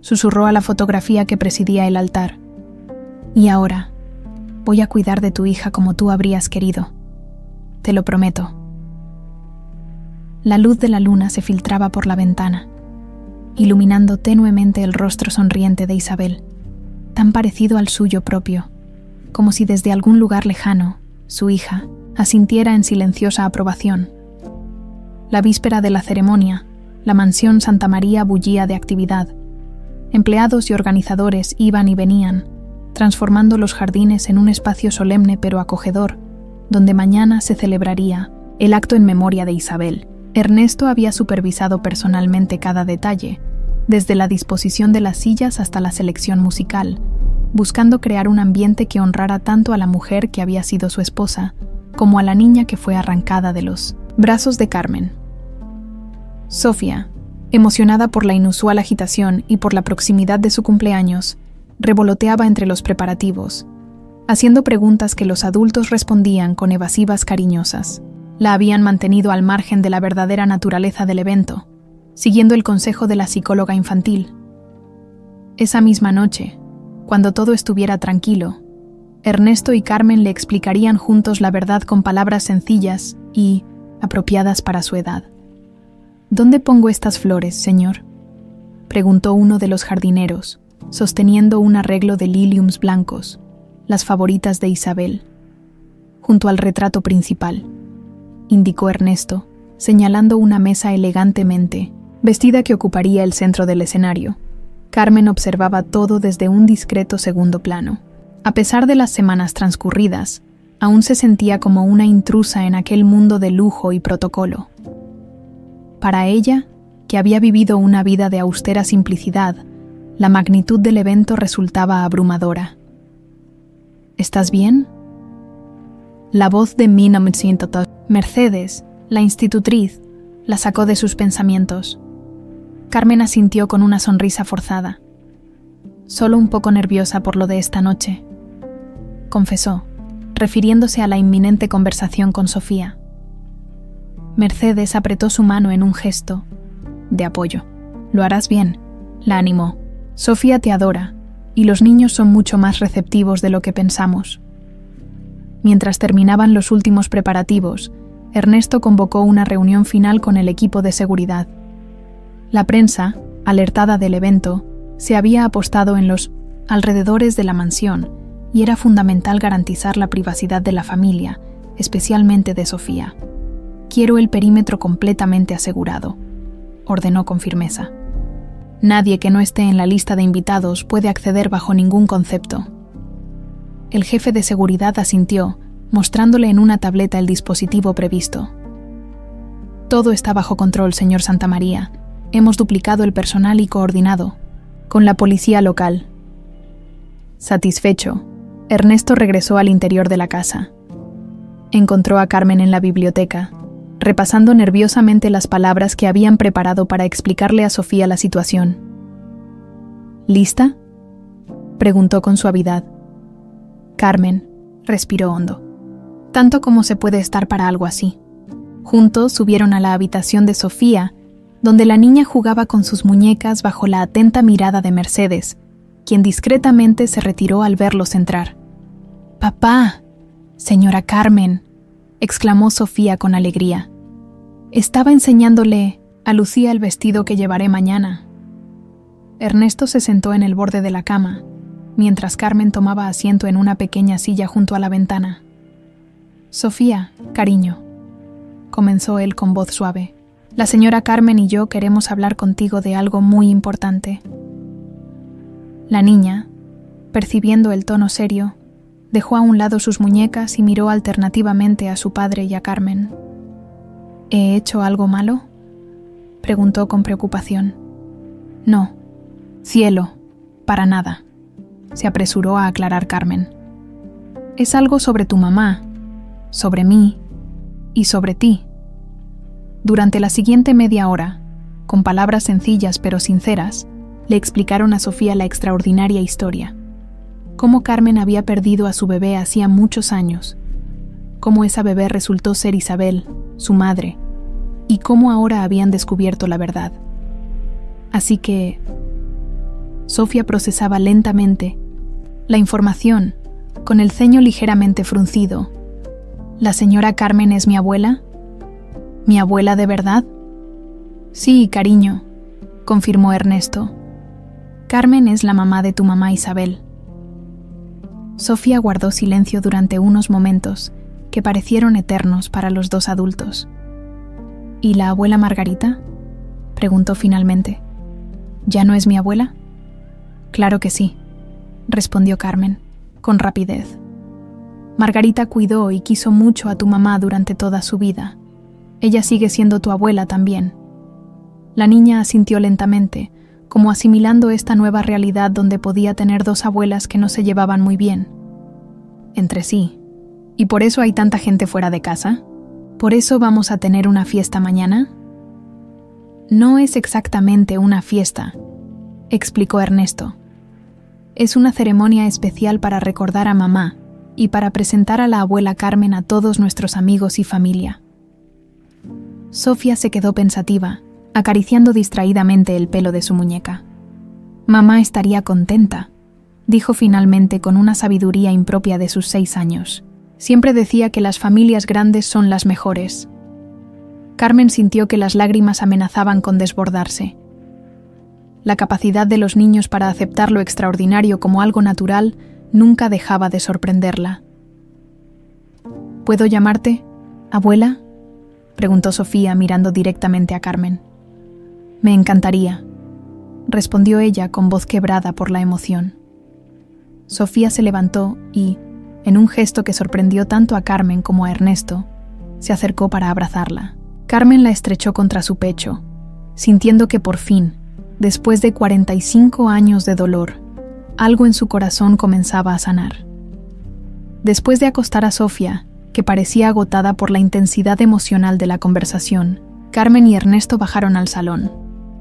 susurró a la fotografía que presidía el altar. «Y ahora voy a cuidar de tu hija como tú habrías querido. Te lo prometo». La luz de la luna se filtraba por la ventana, iluminando tenuemente el rostro sonriente de Isabel, tan parecido al suyo propio, como si desde algún lugar lejano, su hija asintiera en silenciosa aprobación. La víspera de la ceremonia, la mansión Santa María bullía de actividad. Empleados y organizadores iban y venían, transformando los jardines en un espacio solemne pero acogedor, donde mañana se celebraría el acto en memoria de Isabel. Ernesto había supervisado personalmente cada detalle, desde la disposición de las sillas hasta la selección musical, buscando crear un ambiente que honrara tanto a la mujer que había sido su esposa, como a la niña que fue arrancada de los brazos de Carmen. Sofía, emocionada por la inusual agitación y por la proximidad de su cumpleaños, revoloteaba entre los preparativos, haciendo preguntas que los adultos respondían con evasivas cariñosas. La habían mantenido al margen de la verdadera naturaleza del evento, siguiendo el consejo de la psicóloga infantil. Esa misma noche, cuando todo estuviera tranquilo, Ernesto y Carmen le explicarían juntos la verdad con palabras sencillas y apropiadas para su edad. «¿Dónde pongo estas flores, señor?», preguntó uno de los jardineros, sosteniendo un arreglo de liliums blancos, las favoritas de Isabel. «Junto al retrato principal», indicó Ernesto, señalando una mesa elegantemente vestida que ocuparía el centro del escenario. Carmen observaba todo desde un discreto segundo plano. A pesar de las semanas transcurridas, aún se sentía como una intrusa en aquel mundo de lujo y protocolo. Para ella, que había vivido una vida de austera simplicidad, la magnitud del evento resultaba abrumadora. «¿Estás bien?». La voz de Mina Mercedes, la institutriz, la sacó de sus pensamientos. Carmen asintió con una sonrisa forzada. «Solo un poco nerviosa por lo de esta noche», confesó, refiriéndose a la inminente conversación con Sofía. Mercedes apretó su mano en un gesto de apoyo. «Lo harás bien», la animó. «Sofía te adora, y los niños son mucho más receptivos de lo que pensamos». Mientras terminaban los últimos preparativos, Ernesto convocó una reunión final con el equipo de seguridad. La prensa, alertada del evento, se había apostado en los alrededores de la mansión y era fundamental garantizar la privacidad de la familia, especialmente de Sofía. «Quiero el perímetro completamente asegurado», ordenó con firmeza. «Nadie que no esté en la lista de invitados puede acceder bajo ningún concepto». El jefe de seguridad asintió, mostrándole en una tableta el dispositivo previsto. «Todo está bajo control, señor Santamaría. Hemos duplicado el personal y coordinado con la policía local». Satisfecho, Ernesto regresó al interior de la casa. Encontró a Carmen en la biblioteca, repasando nerviosamente las palabras que habían preparado para explicarle a Sofía la situación. «¿Lista?», preguntó con suavidad. Carmen respiró hondo. Tanto como se puede estar para algo así. Juntos subieron a la habitación de Sofía, donde la niña jugaba con sus muñecas bajo la atenta mirada de Mercedes, quien discretamente se retiró al verlos entrar. «¡Papá! Señora Carmen», exclamó Sofía con alegría. «Estaba enseñándole a Lucía el vestido que llevaré mañana». Ernesto se sentó en el borde de la cama, mientras Carmen tomaba asiento en una pequeña silla junto a la ventana. «Sofía, cariño», comenzó él con voz suave. La señora Carmen y yo queremos hablar contigo de algo muy importante. La niña, percibiendo el tono serio, dejó a un lado sus muñecas y miró alternativamente a su padre y a Carmen. ¿He hecho algo malo?, preguntó con preocupación. No, cielo, para nada, se apresuró a aclarar Carmen. Es algo sobre tu mamá, sobre mí y sobre ti. Durante la siguiente media hora, con palabras sencillas pero sinceras, le explicaron a Sofía la extraordinaria historia. Cómo Carmen había perdido a su bebé hacía muchos años, cómo esa bebé resultó ser Isabel, su madre, y cómo ahora habían descubierto la verdad. Así que Sofía procesaba lentamente la información, con el ceño ligeramente fruncido. ¿La señora Carmen es mi abuela? ¿Mi abuela de verdad? Sí, cariño, confirmó Ernesto. Carmen es la mamá de tu mamá Isabel. Sofía guardó silencio durante unos momentos que parecieron eternos para los dos adultos. ¿Y la abuela Margarita?, preguntó finalmente. ¿Ya no es mi abuela? Claro que sí, respondió Carmen, con rapidez. Margarita cuidó y quiso mucho a tu mamá durante toda su vida. Ella sigue siendo tu abuela también. La niña asintió lentamente, como asimilando esta nueva realidad donde podía tener dos abuelas que no se llevaban muy bien entre sí. ¿Y por eso hay tanta gente fuera de casa? ¿Por eso vamos a tener una fiesta mañana? No es exactamente una fiesta, explicó Ernesto. Es una ceremonia especial para recordar a mamá y para presentar a la abuela Carmen a todos nuestros amigos y familia. Sofía se quedó pensativa, acariciando distraídamente el pelo de su muñeca. Mamá estaría contenta, dijo finalmente con una sabiduría impropia de sus 6 años. Siempre decía que las familias grandes son las mejores. Carmen sintió que las lágrimas amenazaban con desbordarse. La capacidad de los niños para aceptar lo extraordinario como algo natural nunca dejaba de sorprenderla. ¿Puedo llamarte, abuela?, preguntó Sofía mirando directamente a Carmen. Me encantaría, respondió ella con voz quebrada por la emoción. Sofía se levantó y, en un gesto que sorprendió tanto a Carmen como a Ernesto, se acercó para abrazarla. Carmen la estrechó contra su pecho, sintiendo que por fin, después de 45 años de dolor, algo en su corazón comenzaba a sanar. Después de acostar a Sofía, que parecía agotada por la intensidad emocional de la conversación, Carmen y Ernesto bajaron al salón,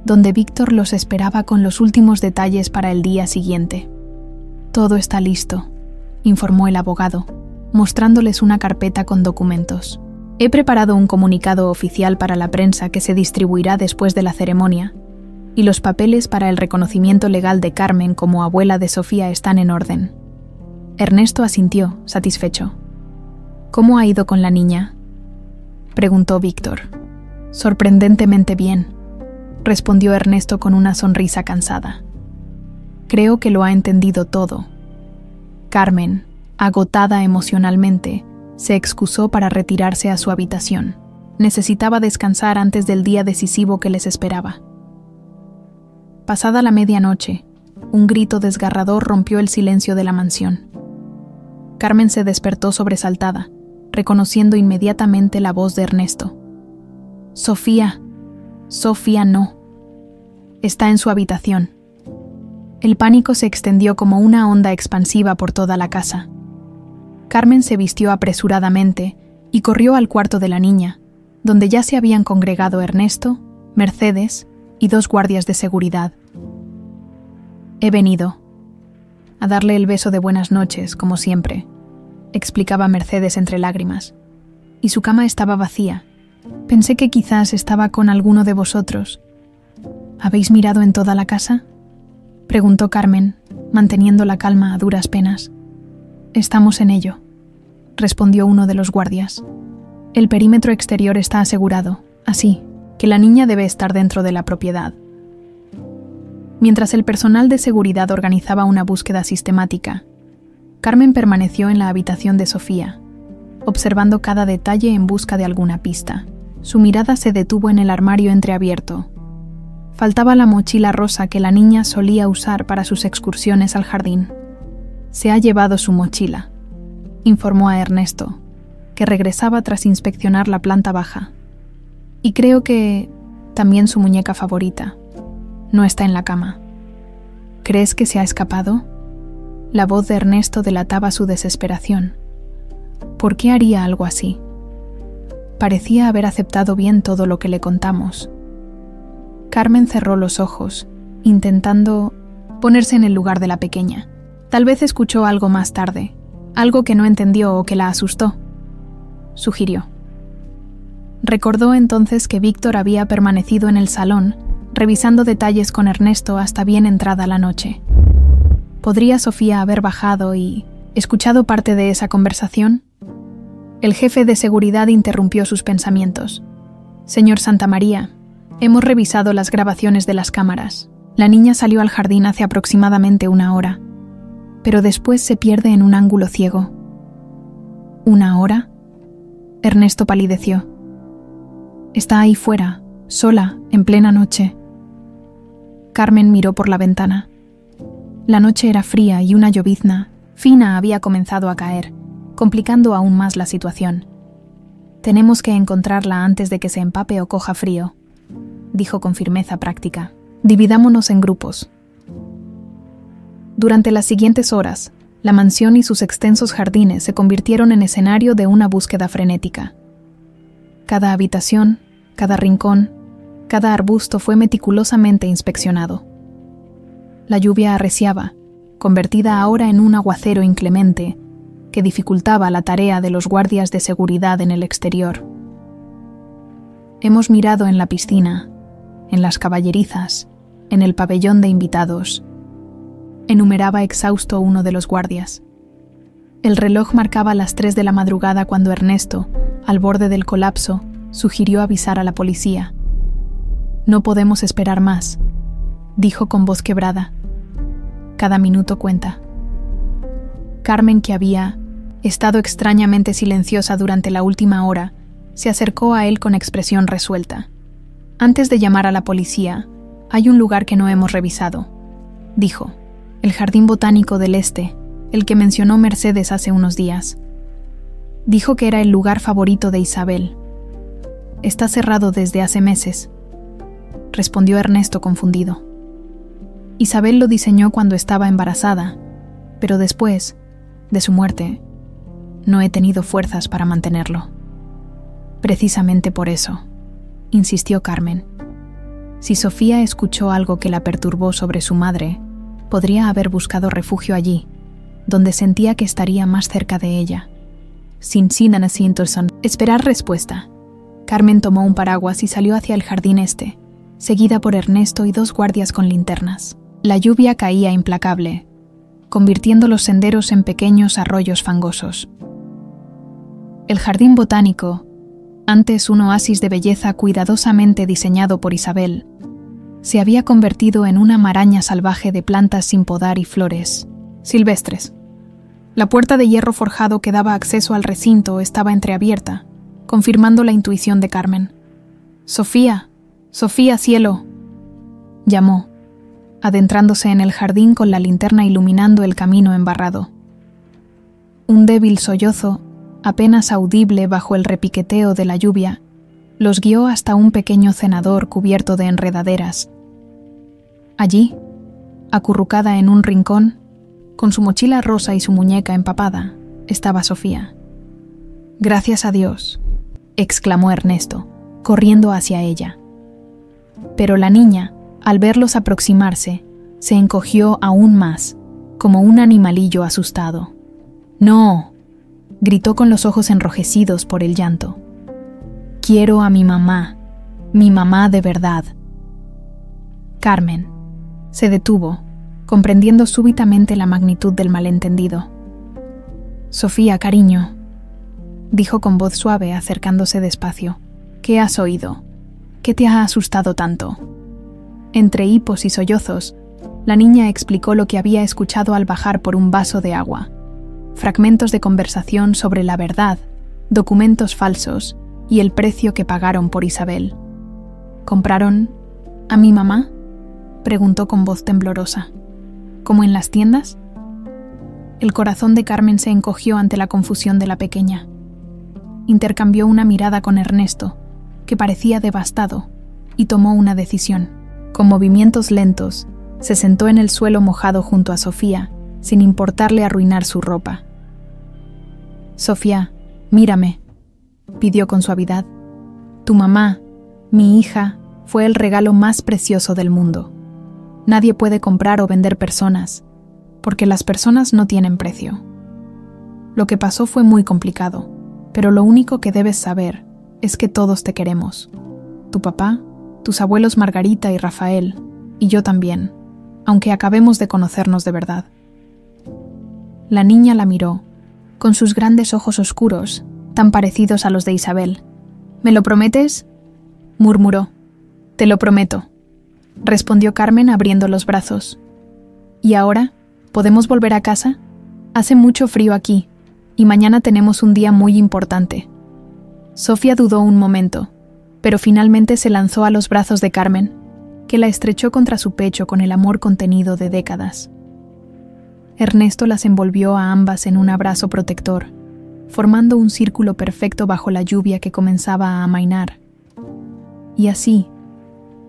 donde Víctor los esperaba con los últimos detalles para el día siguiente. Todo está listo, informó el abogado, mostrándoles una carpeta con documentos. He preparado un comunicado oficial para la prensa que se distribuirá después de la ceremonia, y los papeles para el reconocimiento legal de Carmen como abuela de Sofía están en orden. Ernesto asintió, satisfecho. ¿Cómo ha ido con la niña?, preguntó Víctor. Sorprendentemente bien, respondió Ernesto con una sonrisa cansada. Creo que lo ha entendido todo. Carmen, agotada emocionalmente, se excusó para retirarse a su habitación. Necesitaba descansar antes del día decisivo que les esperaba. Pasada la medianoche, un grito desgarrador rompió el silencio de la mansión. Carmen se despertó sobresaltada, reconociendo inmediatamente la voz de Ernesto. Sofía, Sofía no. Está en su habitación. El pánico se extendió como una onda expansiva por toda la casa. Carmen se vistió apresuradamente y corrió al cuarto de la niña, donde ya se habían congregado Ernesto, Mercedes y 2 guardias de seguridad. He venido a darle el beso de buenas noches, como siempre, explicaba Mercedes entre lágrimas. Y su cama estaba vacía. Pensé que quizás estaba con alguno de vosotros. ¿Habéis mirado en toda la casa?, preguntó Carmen, manteniendo la calma a duras penas. Estamos en ello, respondió uno de los guardias. El perímetro exterior está asegurado, así que la niña debe estar dentro de la propiedad. Mientras el personal de seguridad organizaba una búsqueda sistemática, Carmen permaneció en la habitación de Sofía, observando cada detalle en busca de alguna pista. Su mirada se detuvo en el armario entreabierto. Faltaba la mochila rosa que la niña solía usar para sus excursiones al jardín. Se ha llevado su mochila, informó a Ernesto, que regresaba tras inspeccionar la planta baja. Y creo que también su muñeca favorita. No está en la cama. ¿Crees que se ha escapado? La voz de Ernesto delataba su desesperación. ¿Por qué haría algo así? Parecía haber aceptado bien todo lo que le contamos. Carmen cerró los ojos, intentando ponerse en el lugar de la pequeña. Tal vez escuchó algo más tarde, algo que no entendió o que la asustó, sugirió. Recordó entonces que Víctor había permanecido en el salón, revisando detalles con Ernesto hasta bien entrada la noche. ¿Podría Sofía haber bajado y escuchado parte de esa conversación? El jefe de seguridad interrumpió sus pensamientos. Señor Santamaría, hemos revisado las grabaciones de las cámaras. La niña salió al jardín hace aproximadamente 1 hora, pero después se pierde en un ángulo ciego. ¿1 hora? Ernesto palideció. Está ahí fuera, sola, en plena noche. Carmen miró por la ventana. La noche era fría y una llovizna fina había comenzado a caer, complicando aún más la situación. Tenemos que encontrarla antes de que se empape o coja frío, dijo con firmeza práctica. Dividámonos en grupos. Durante las siguientes horas, la mansión y sus extensos jardines se convirtieron en escenario de una búsqueda frenética. Cada habitación, cada rincón, cada arbusto fue meticulosamente inspeccionado. La lluvia arreciaba, convertida ahora en un aguacero inclemente, que dificultaba la tarea de los guardias de seguridad en el exterior. Hemos mirado en la piscina, en las caballerizas, en el pabellón de invitados, enumeraba exhausto uno de los guardias. El reloj marcaba las 3 de la madrugada cuando Ernesto, al borde del colapso, sugirió avisar a la policía. No podemos esperar más, dijo con voz quebrada. Cada minuto cuenta. Carmen, que había estado extrañamente silenciosa durante la última hora, se acercó a él con expresión resuelta. Antes de llamar a la policía, hay un lugar que no hemos revisado, dijo. El Jardín Botánico del Este, el que mencionó Mercedes hace unos días. Dijo que era el lugar favorito de Isabel. Está cerrado desde hace meses, respondió Ernesto confundido. Isabel lo diseñó cuando estaba embarazada, pero después, de su muerte, no he tenido fuerzas para mantenerlo. Precisamente por eso, insistió Carmen. Si Sofía escuchó algo que la perturbó sobre su madre, podría haber buscado refugio allí, donde sentía que estaría más cerca de ella. Sin esperar respuesta. Carmen tomó un paraguas y salió hacia el jardín este, seguida por Ernesto y 2 guardias con linternas. La lluvia caía implacable, convirtiendo los senderos en pequeños arroyos fangosos. El jardín botánico, antes un oasis de belleza cuidadosamente diseñado por Isabel, se había convertido en una maraña salvaje de plantas sin podar y flores silvestres. La puerta de hierro forjado que daba acceso al recinto estaba entreabierta, confirmando la intuición de Carmen. «Sofía, Sofía, cielo», llamó, adentrándose en el jardín con la linterna iluminando el camino embarrado. Un débil sollozo, apenas audible bajo el repiqueteo de la lluvia, los guió hasta un pequeño cenador cubierto de enredaderas. Allí, acurrucada en un rincón, con su mochila rosa y su muñeca empapada, estaba Sofía. «Gracias a Dios», exclamó Ernesto, corriendo hacia ella. Pero la niña, al verlos aproximarse, se encogió aún más, como un animalillo asustado. «No», gritó con los ojos enrojecidos por el llanto. «Quiero a mi mamá de verdad». Carmen se detuvo, comprendiendo súbitamente la magnitud del malentendido. «Sofía, cariño», dijo con voz suave acercándose despacio. «¿Qué has oído? ¿Qué te ha asustado tanto?» Entre hipos y sollozos, la niña explicó lo que había escuchado al bajar por un vaso de agua. Fragmentos de conversación sobre la verdad, documentos falsos y el precio que pagaron por Isabel. ¿Compraron a mi mamá?, preguntó con voz temblorosa. ¿Como en las tiendas? El corazón de Carmen se encogió ante la confusión de la pequeña. Intercambió una mirada con Ernesto, que parecía devastado, y tomó una decisión. Con movimientos lentos, se sentó en el suelo mojado junto a Sofía, sin importarle arruinar su ropa. «Sofía, mírame», pidió con suavidad. «Tu mamá, mi hija, fue el regalo más precioso del mundo. Nadie puede comprar o vender personas, porque las personas no tienen precio. Lo que pasó fue muy complicado, pero lo único que debes saber es que todos te queremos. Tu papá, tus abuelos Margarita y Rafael, y yo también, aunque acabemos de conocernos de verdad». La niña la miró, con sus grandes ojos oscuros, tan parecidos a los de Isabel. «¿Me lo prometes?», murmuró. «Te lo prometo», respondió Carmen abriendo los brazos. «¿Y ahora? ¿Podemos volver a casa? Hace mucho frío aquí, y mañana tenemos un día muy importante». Sofía dudó un momento, pero finalmente se lanzó a los brazos de Carmen, que la estrechó contra su pecho con el amor contenido de décadas. Ernesto las envolvió a ambas en un abrazo protector, formando un círculo perfecto bajo la lluvia que comenzaba a amainar. Y así,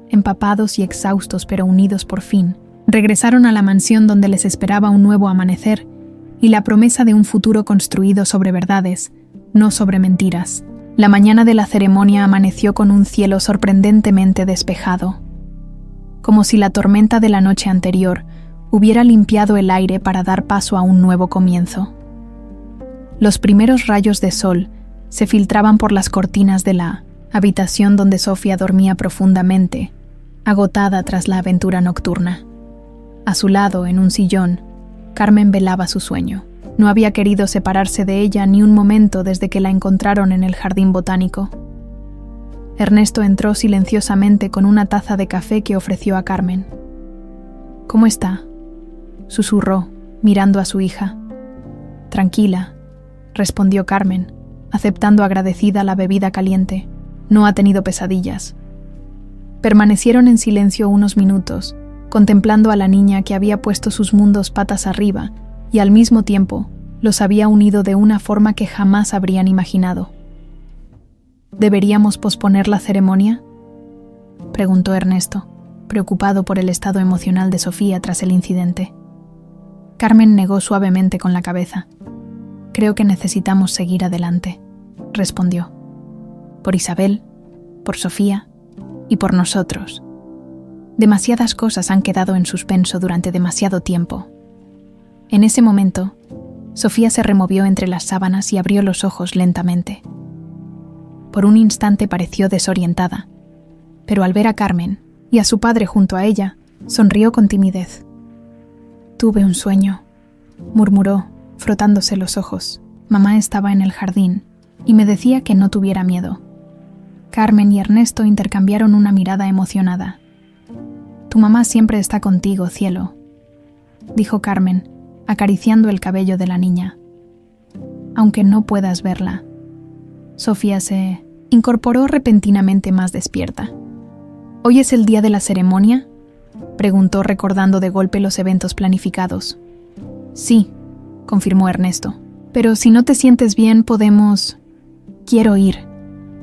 empapados y exhaustos pero unidos por fin, regresaron a la mansión donde les esperaba un nuevo amanecer y la promesa de un futuro construido sobre verdades, no sobre mentiras. La mañana de la ceremonia amaneció con un cielo sorprendentemente despejado, como si la tormenta de la noche anterior hubiera limpiado el aire para dar paso a un nuevo comienzo. Los primeros rayos de sol se filtraban por las cortinas de la habitación donde Sofía dormía profundamente, agotada tras la aventura nocturna. A su lado, en un sillón, Carmen velaba su sueño. No había querido separarse de ella ni un momento desde que la encontraron en el jardín botánico. Ernesto entró silenciosamente con una taza de café que ofreció a Carmen. «¿Cómo está?», susurró, mirando a su hija. «Tranquila», respondió Carmen, aceptando agradecida la bebida caliente. «No ha tenido pesadillas». Permanecieron en silencio unos minutos, contemplando a la niña que había puesto sus mundos patas arriba y al mismo tiempo los había unido de una forma que jamás habrían imaginado. «¿Deberíamos posponer la ceremonia?», preguntó Ernesto, preocupado por el estado emocional de Sofía tras el incidente. Carmen negó suavemente con la cabeza. «Creo que necesitamos seguir adelante», respondió. «Por Isabel, por Sofía y por nosotros. Demasiadas cosas han quedado en suspenso durante demasiado tiempo». En ese momento, Sofía se removió entre las sábanas y abrió los ojos lentamente. Por un instante pareció desorientada, pero al ver a Carmen y a su padre junto a ella, sonrió con timidez. «Tuve un sueño», murmuró, frotándose los ojos. «Mamá estaba en el jardín y me decía que no tuviera miedo». Carmen y Ernesto intercambiaron una mirada emocionada. «Tu mamá siempre está contigo, cielo», dijo Carmen, acariciando el cabello de la niña. «Aunque no puedas verla». Sofía se incorporó repentinamente más despierta. «¿Hoy es el día de la ceremonia?», preguntó recordando de golpe los eventos planificados. «Sí», confirmó Ernesto. «Pero si no te sientes bien, podemos...». «Quiero ir»,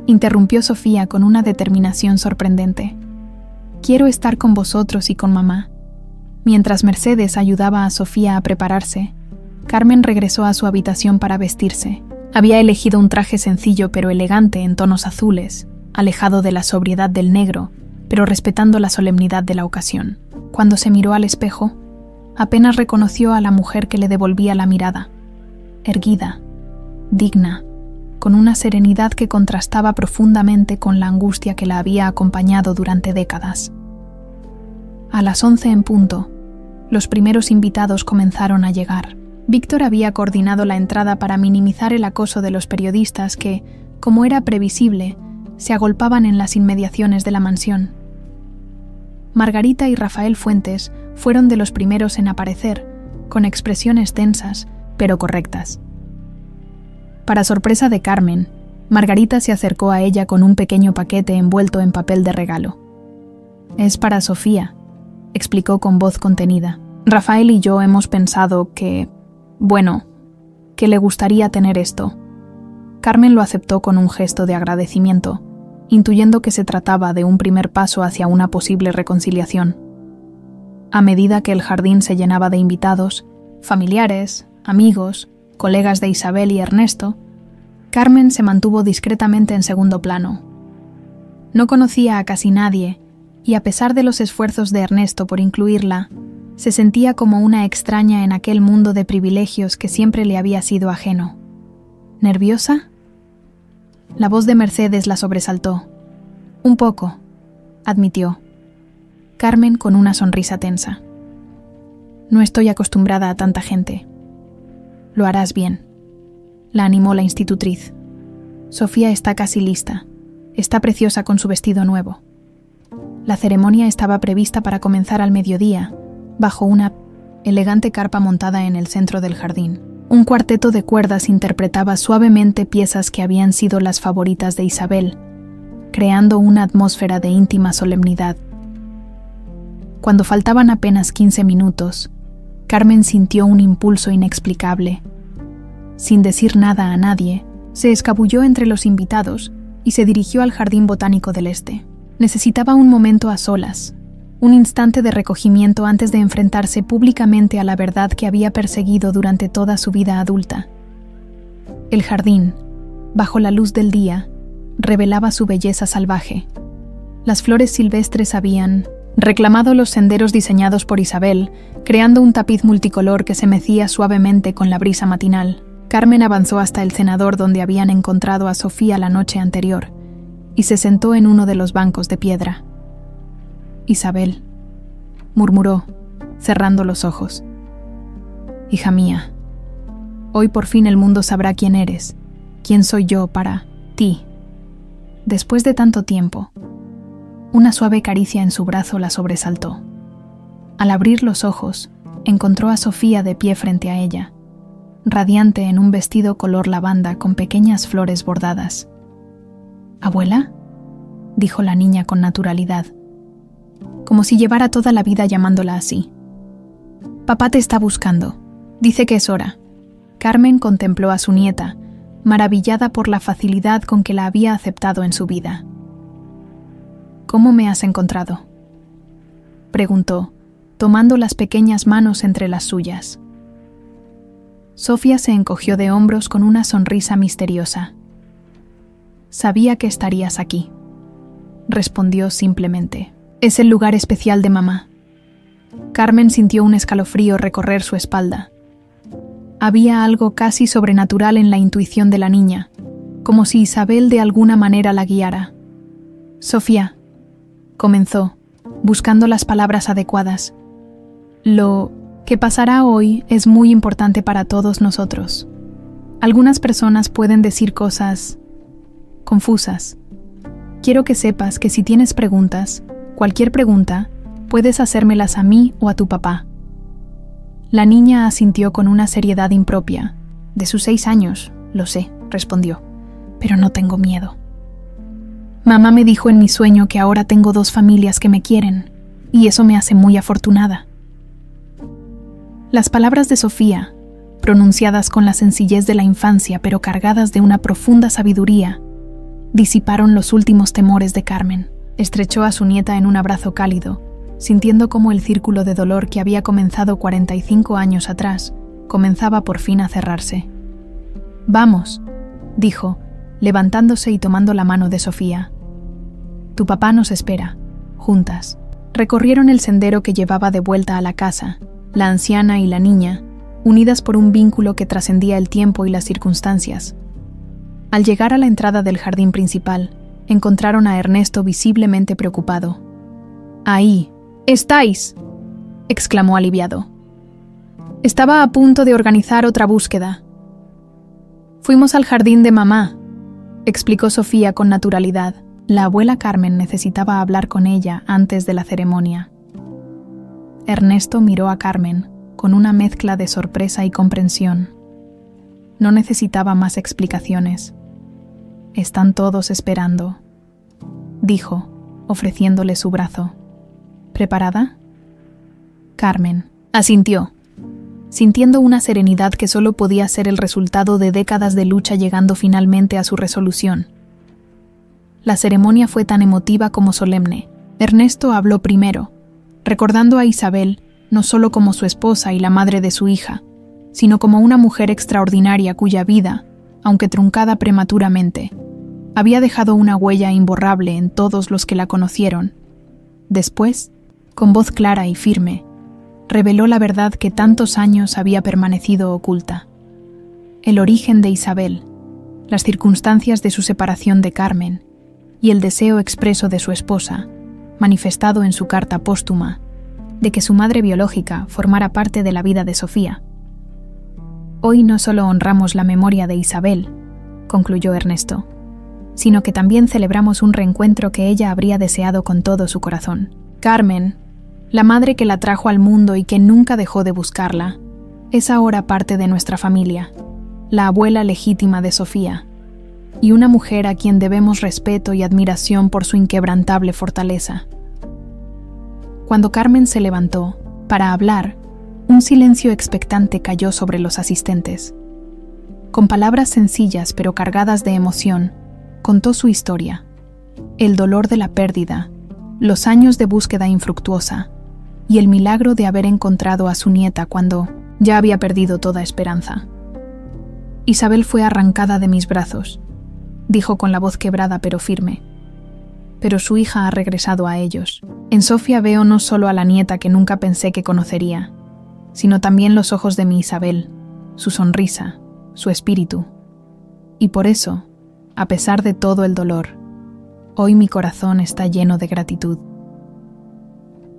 interrumpió Sofía con una determinación sorprendente. «Quiero estar con vosotros y con mamá». Mientras Mercedes ayudaba a Sofía a prepararse, Carmen regresó a su habitación para vestirse. Había elegido un traje sencillo pero elegante en tonos azules, alejado de la sobriedad del negro, pero respetando la solemnidad de la ocasión. Cuando se miró al espejo, apenas reconoció a la mujer que le devolvía la mirada. Erguida, digna, con una serenidad que contrastaba profundamente con la angustia que la había acompañado durante décadas. A las 11 en punto, los primeros invitados comenzaron a llegar. Víctor había coordinado la entrada para minimizar el acoso de los periodistas que, como era previsible, se agolpaban en las inmediaciones de la mansión. Margarita y Rafael Fuentes fueron de los primeros en aparecer, con expresiones tensas, pero correctas. Para sorpresa de Carmen, Margarita se acercó a ella con un pequeño paquete envuelto en papel de regalo. «Es para Sofía», explicó con voz contenida. «Rafael y yo hemos pensado que le gustaría tener esto». Carmen lo aceptó con un gesto de agradecimiento, intuyendo que se trataba de un primer paso hacia una posible reconciliación. A medida que el jardín se llenaba de invitados, familiares, amigos, colegas de Isabel y Ernesto, Carmen se mantuvo discretamente en segundo plano. No conocía a casi nadie, y a pesar de los esfuerzos de Ernesto por incluirla, se sentía como una extraña en aquel mundo de privilegios que siempre le había sido ajeno. ¿Nerviosa? La voz de Mercedes la sobresaltó. «Un poco», admitió. Carmen con una sonrisa tensa. «No estoy acostumbrada a tanta gente». «Lo harás bien», la animó la institutriz. «Sofía está casi lista. Está preciosa con su vestido nuevo». La ceremonia estaba prevista para comenzar al mediodía, bajo una elegante carpa montada en el centro del jardín. Un cuarteto de cuerdas interpretaba suavemente piezas que habían sido las favoritas de Isabel, creando una atmósfera de íntima solemnidad. Cuando faltaban apenas 15 minutos, Carmen sintió un impulso inexplicable. Sin decir nada a nadie, se escabulló entre los invitados y se dirigió al Jardín Botánico del Este. Necesitaba un momento a solas, un instante de recogimiento antes de enfrentarse públicamente a la verdad que había perseguido durante toda su vida adulta. El jardín, bajo la luz del día, revelaba su belleza salvaje. Las flores silvestres habían reclamado los senderos diseñados por Isabel, creando un tapiz multicolor que se mecía suavemente con la brisa matinal. Carmen avanzó hasta el cenador donde habían encontrado a Sofía la noche anterior y se sentó en uno de los bancos de piedra. «Isabel», murmuró, cerrando los ojos. «Hija mía, hoy por fin el mundo sabrá quién eres, quién soy yo para ti». Después de tanto tiempo, una suave caricia en su brazo la sobresaltó. Al abrir los ojos, encontró a Sofía de pie frente a ella, radiante en un vestido color lavanda con pequeñas flores bordadas. «¿Abuela?», dijo la niña con naturalidad, como si llevara toda la vida llamándola así. «Papá te está buscando. Dice que es hora». Carmen contempló a su nieta, maravillada por la facilidad con que la había aceptado en su vida. «¿Cómo me has encontrado?», preguntó, tomando las pequeñas manos entre las suyas. Sofía se encogió de hombros con una sonrisa misteriosa. «Sabía que estarías aquí», respondió simplemente. «Es el lugar especial de mamá». Carmen sintió un escalofrío recorrer su espalda. Había algo casi sobrenatural en la intuición de la niña, como si Isabel de alguna manera la guiara. «Sofía», comenzó, buscando las palabras adecuadas. «Lo que pasará hoy es muy importante para todos nosotros. Algunas personas pueden decir cosas confusas. Quiero que sepas que si tienes preguntas, cualquier pregunta, puedes hacérmelas a mí o a tu papá». La niña asintió con una seriedad impropia. «De sus 6 años, lo sé», respondió, «pero no tengo miedo. Mamá me dijo en mi sueño que ahora tengo 2 familias que me quieren, y eso me hace muy afortunada». Las palabras de Sofía, pronunciadas con la sencillez de la infancia pero cargadas de una profunda sabiduría, disiparon los últimos temores de Carmen. Estrechó a su nieta en un abrazo cálido, sintiendo cómo el círculo de dolor que había comenzado 45 años atrás comenzaba por fin a cerrarse. «Vamos», dijo, levantándose y tomando la mano de Sofía. «Tu papá nos espera, juntas». Recorrieron el sendero que llevaba de vuelta a la casa, la anciana y la niña, unidas por un vínculo que trascendía el tiempo y las circunstancias. Al llegar a la entrada del jardín principal, encontraron a Ernesto visiblemente preocupado. «Ahí estáis», exclamó aliviado. «Estaba a punto de organizar otra búsqueda». «Fuimos al jardín de mamá», explicó Sofía con naturalidad. La abuela Carmen necesitaba hablar con ella antes de la ceremonia. Ernesto miró a Carmen con una mezcla de sorpresa y comprensión. No necesitaba más explicaciones. Están todos esperando, dijo, ofreciéndole su brazo. ¿Preparada? Carmen asintió, sintiendo una serenidad que solo podía ser el resultado de décadas de lucha llegando finalmente a su resolución. La ceremonia fue tan emotiva como solemne. Ernesto habló primero, recordando a Isabel no solo como su esposa y la madre de su hija, sino como una mujer extraordinaria cuya vida, aunque truncada prematuramente, había dejado una huella imborrable en todos los que la conocieron. Después, con voz clara y firme, reveló la verdad que tantos años había permanecido oculta. El origen de Isabel, las circunstancias de su separación de Carmen y el deseo expreso de su esposa, manifestado en su carta póstuma, de que su madre biológica formara parte de la vida de Sofía. Hoy no solo honramos la memoria de Isabel, concluyó Ernesto, sino que también celebramos un reencuentro que ella habría deseado con todo su corazón. Carmen, la madre que la trajo al mundo y que nunca dejó de buscarla, es ahora parte de nuestra familia, la abuela legítima de Sofía, y una mujer a quien debemos respeto y admiración por su inquebrantable fortaleza. Cuando Carmen se levantó para hablar, un silencio expectante cayó sobre los asistentes. Con palabras sencillas pero cargadas de emoción, contó su historia, el dolor de la pérdida, los años de búsqueda infructuosa y el milagro de haber encontrado a su nieta cuando ya había perdido toda esperanza. Isabel fue arrancada de mis brazos, dijo con la voz quebrada pero firme. Pero su hija ha regresado a ellos. En Sofía veo no solo a la nieta que nunca pensé que conocería, sino también los ojos de mi Isabel, su sonrisa, su espíritu. Y por eso, a pesar de todo el dolor, hoy mi corazón está lleno de gratitud.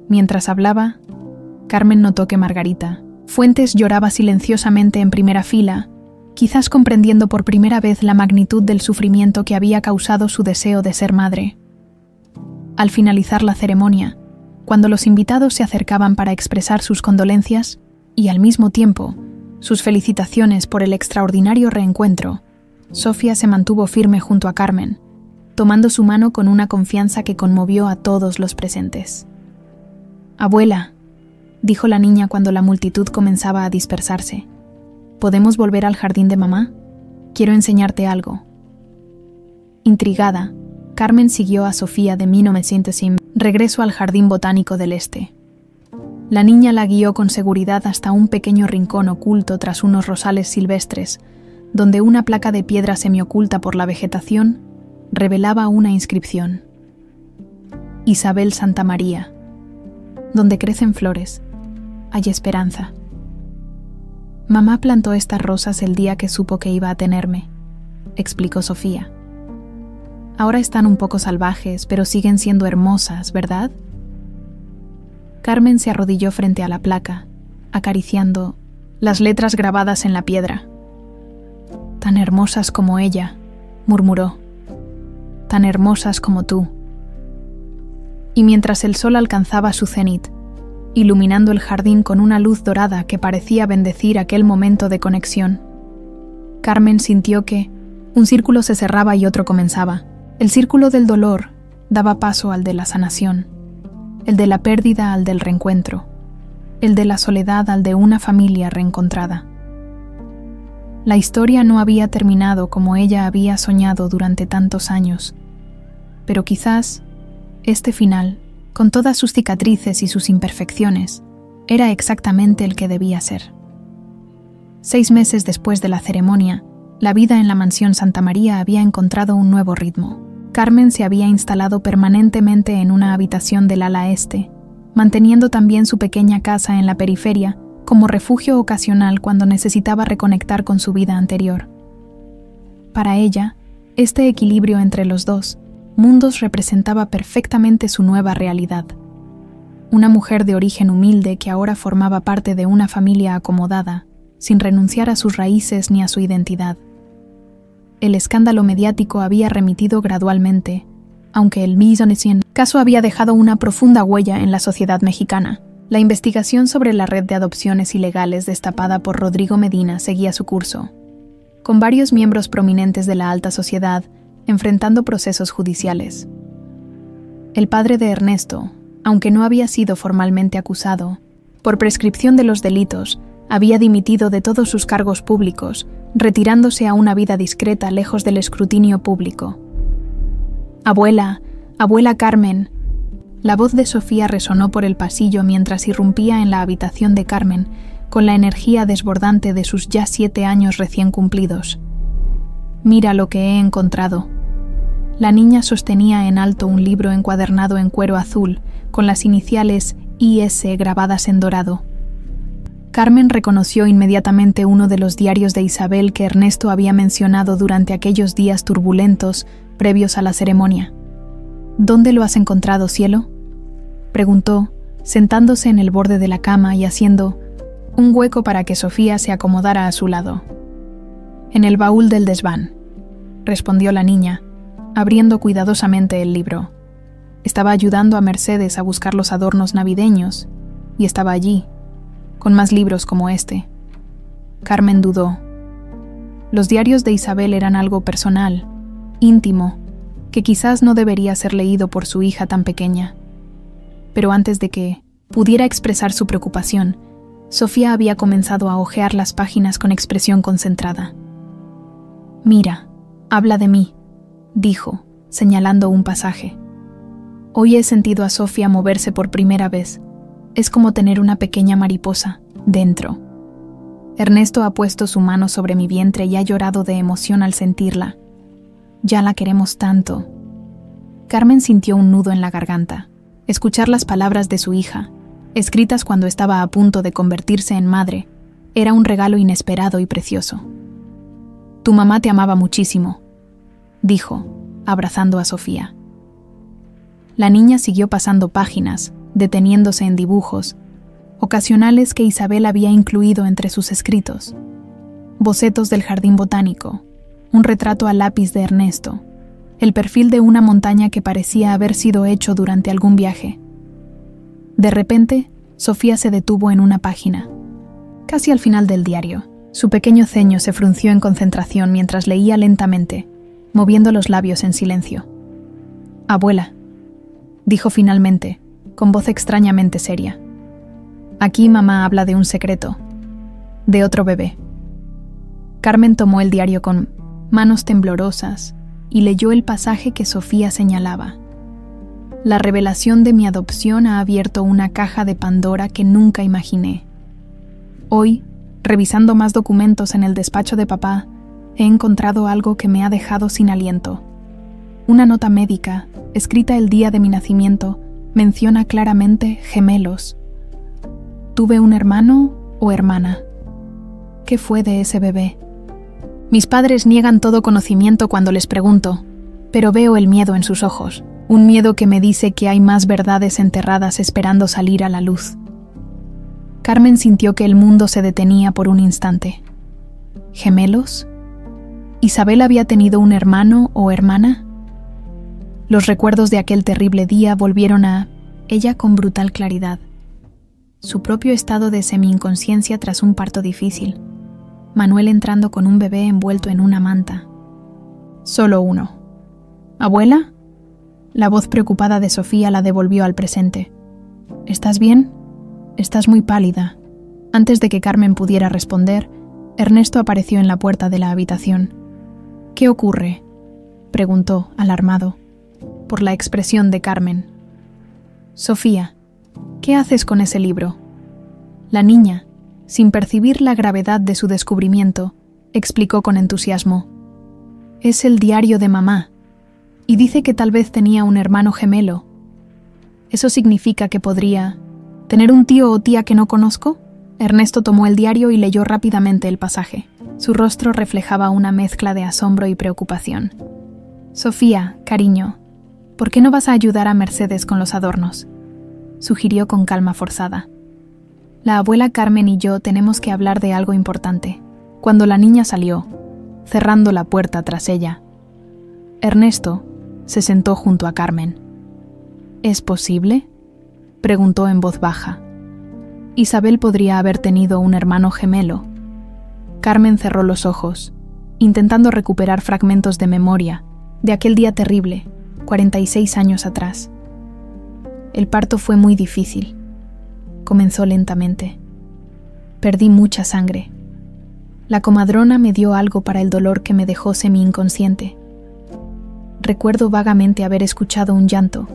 Mientras hablaba, Carmen notó que Margarita Fuentes lloraba silenciosamente en primera fila, quizás comprendiendo por primera vez la magnitud del sufrimiento que había causado su deseo de ser madre. Al finalizar la ceremonia, cuando los invitados se acercaban para expresar sus condolencias y, al mismo tiempo, sus felicitaciones por el extraordinario reencuentro, Sofía se mantuvo firme junto a Carmen, tomando su mano con una confianza que conmovió a todos los presentes. «Abuela», dijo la niña cuando la multitud comenzaba a dispersarse, «¿podemos volver al jardín de mamá? Quiero enseñarte algo». Intrigada, Carmen siguió a Sofía de 1905, regreso al Jardín Botánico del Este. La niña la guió con seguridad hasta un pequeño rincón oculto tras unos rosales silvestres, donde una placa de piedra semioculta por la vegetación revelaba una inscripción. Isabel Santamaría. Donde crecen flores, hay esperanza. Mamá plantó estas rosas el día que supo que iba a tenerme, explicó Sofía. Ahora están un poco salvajes, pero siguen siendo hermosas, ¿verdad? Carmen se arrodilló frente a la placa, acariciando las letras grabadas en la piedra. Tan hermosas como ella, murmuró. Tan hermosas como tú. Y mientras el sol alcanzaba su cenit, iluminando el jardín con una luz dorada que parecía bendecir aquel momento de conexión, Carmen sintió que un círculo se cerraba y otro comenzaba. El círculo del dolor daba paso al de la sanación, el de la pérdida al del reencuentro, el de la soledad al de una familia reencontrada. La historia no había terminado como ella había soñado durante tantos años, pero quizás este final, con todas sus cicatrices y sus imperfecciones, era exactamente el que debía ser. 6 meses después de la ceremonia, la vida en la mansión Santa María había encontrado un nuevo ritmo. Carmen se había instalado permanentemente en una habitación del ala este, manteniendo también su pequeña casa en la periferia como refugio ocasional cuando necesitaba reconectar con su vida anterior. Para ella, este equilibrio entre los dos mundos representaba perfectamente su nueva realidad. Una mujer de origen humilde que ahora formaba parte de una familia acomodada, sin renunciar a sus raíces ni a su identidad. El escándalo mediático había remitido gradualmente, aunque el caso había dejado una profunda huella en la sociedad mexicana. La investigación sobre la red de adopciones ilegales destapada por Rodrigo Medina seguía su curso. Con varios miembros prominentes de la alta sociedad, enfrentando procesos judiciales. El padre de Ernesto, aunque no había sido formalmente acusado, por prescripción de los delitos, había dimitido de todos sus cargos públicos, retirándose a una vida discreta lejos del escrutinio público. «Abuela, abuela Carmen». La voz de Sofía resonó por el pasillo mientras irrumpía en la habitación de Carmen, con la energía desbordante de sus ya 7 años recién cumplidos. «Mira lo que he encontrado». La niña sostenía en alto un libro encuadernado en cuero azul, con las iniciales IS grabadas en dorado. Carmen reconoció inmediatamente uno de los diarios de Isabel que Ernesto había mencionado durante aquellos días turbulentos previos a la ceremonia. «¿Dónde lo has encontrado, cielo?», preguntó, sentándose en el borde de la cama y haciendo un hueco para que Sofía se acomodara a su lado. «En el baúl del desván», respondió la niña, abriendo cuidadosamente el libro. Estaba ayudando a Mercedes a buscar los adornos navideños, y estaba allí, con más libros como este. Carmen dudó. Los diarios de Isabel eran algo personal, íntimo, que quizás no debería ser leído por su hija tan pequeña. Pero antes de que pudiera expresar su preocupación, Sofía había comenzado a hojear las páginas con expresión concentrada. «Mira, habla de mí», dijo, señalando un pasaje. «Hoy he sentido a Sofía moverse por primera vez. Es como tener una pequeña mariposa dentro. Ernesto ha puesto su mano sobre mi vientre y ha llorado de emoción al sentirla. Ya la queremos tanto». Carmen sintió un nudo en la garganta. Escuchar las palabras de su hija, escritas cuando estaba a punto de convertirse en madre, era un regalo inesperado y precioso. «Tu mamá te amaba muchísimo», dijo, abrazando a Sofía. La niña siguió pasando páginas, deteniéndose en dibujos, ocasionales que Isabel había incluido entre sus escritos. Bocetos del jardín botánico, un retrato a lápiz de Ernesto, el perfil de una montaña que parecía haber sido hecho durante algún viaje. De repente, Sofía se detuvo en una página. Casi al final del diario, su pequeño ceño se frunció en concentración mientras leía lentamente, moviendo los labios en silencio. «Abuela», dijo finalmente, con voz extrañamente seria. «Aquí mamá habla de un secreto, de otro bebé». Carmen tomó el diario con manos temblorosas y leyó el pasaje que Sofía señalaba. «La revelación de mi adopción ha abierto una caja de Pandora que nunca imaginé. Hoy, revisando más documentos en el despacho de papá, he encontrado algo que me ha dejado sin aliento. Una nota médica, escrita el día de mi nacimiento, menciona claramente gemelos. ¿Tuve un hermano o hermana? ¿Qué fue de ese bebé? Mis padres niegan todo conocimiento cuando les pregunto, pero veo el miedo en sus ojos, un miedo que me dice que hay más verdades enterradas esperando salir a la luz». Carmen sintió que el mundo se detenía por un instante. ¿Gemelos? ¿Isabel había tenido un hermano o hermana? Los recuerdos de aquel terrible día volvieron a ella con brutal claridad. Su propio estado de semi-inconsciencia tras un parto difícil. Manuel entrando con un bebé envuelto en una manta. Solo uno. ¿Abuela? La voz preocupada de Sofía la devolvió al presente. ¿Estás bien? Estás muy pálida. Antes de que Carmen pudiera responder, Ernesto apareció en la puerta de la habitación. ¿Qué ocurre?, preguntó, alarmado, por la expresión de Carmen. «Sofía, ¿qué haces con ese libro?». La niña, sin percibir la gravedad de su descubrimiento, explicó con entusiasmo. «Es el diario de mamá, y dice que tal vez tenía un hermano gemelo. ¿Eso significa que podría tener un tío o tía que no conozco?». Ernesto tomó el diario y leyó rápidamente el pasaje. Su rostro reflejaba una mezcla de asombro y preocupación. «Sofía, cariño, ¿por qué no vas a ayudar a Mercedes con los adornos?», sugirió con calma forzada. «La abuela Carmen y yo tenemos que hablar de algo importante». Cuando la niña salió, cerrando la puerta tras ella, Ernesto se sentó junto a Carmen. «¿Es posible?», preguntó en voz baja. «Isabel podría haber tenido un hermano gemelo». Carmen cerró los ojos, intentando recuperar fragmentos de memoria, de aquel día terrible, 46 años atrás. El parto fue muy difícil. Comenzó lentamente. Perdí mucha sangre. La comadrona me dio algo para el dolor que me dejó semi-inconsciente. Recuerdo vagamente haber escuchado un llanto,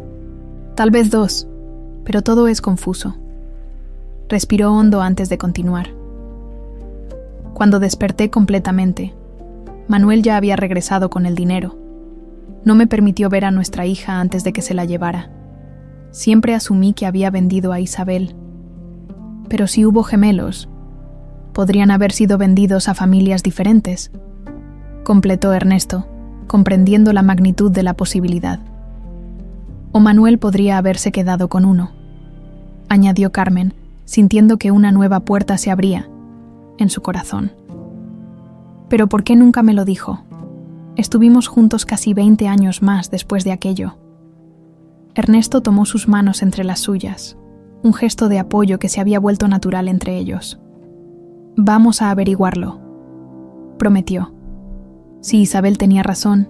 tal vez 2, pero todo es confuso. Respiró hondo antes de continuar. Cuando desperté completamente, Manuel ya había regresado con el dinero. No me permitió ver a nuestra hija antes de que se la llevara. Siempre asumí que había vendido a Isabel. Pero si hubo gemelos, podrían haber sido vendidos a familias diferentes, completó Ernesto, comprendiendo la magnitud de la posibilidad. O Manuel podría haberse quedado con uno, añadió Carmen, sintiendo que una nueva puerta se abría en su corazón. Pero ¿por qué nunca me lo dijo? Estuvimos juntos casi 20 años más después de aquello. Ernesto tomó sus manos entre las suyas, un gesto de apoyo que se había vuelto natural entre ellos. Vamos a averiguarlo, prometió. Si Isabel tenía razón,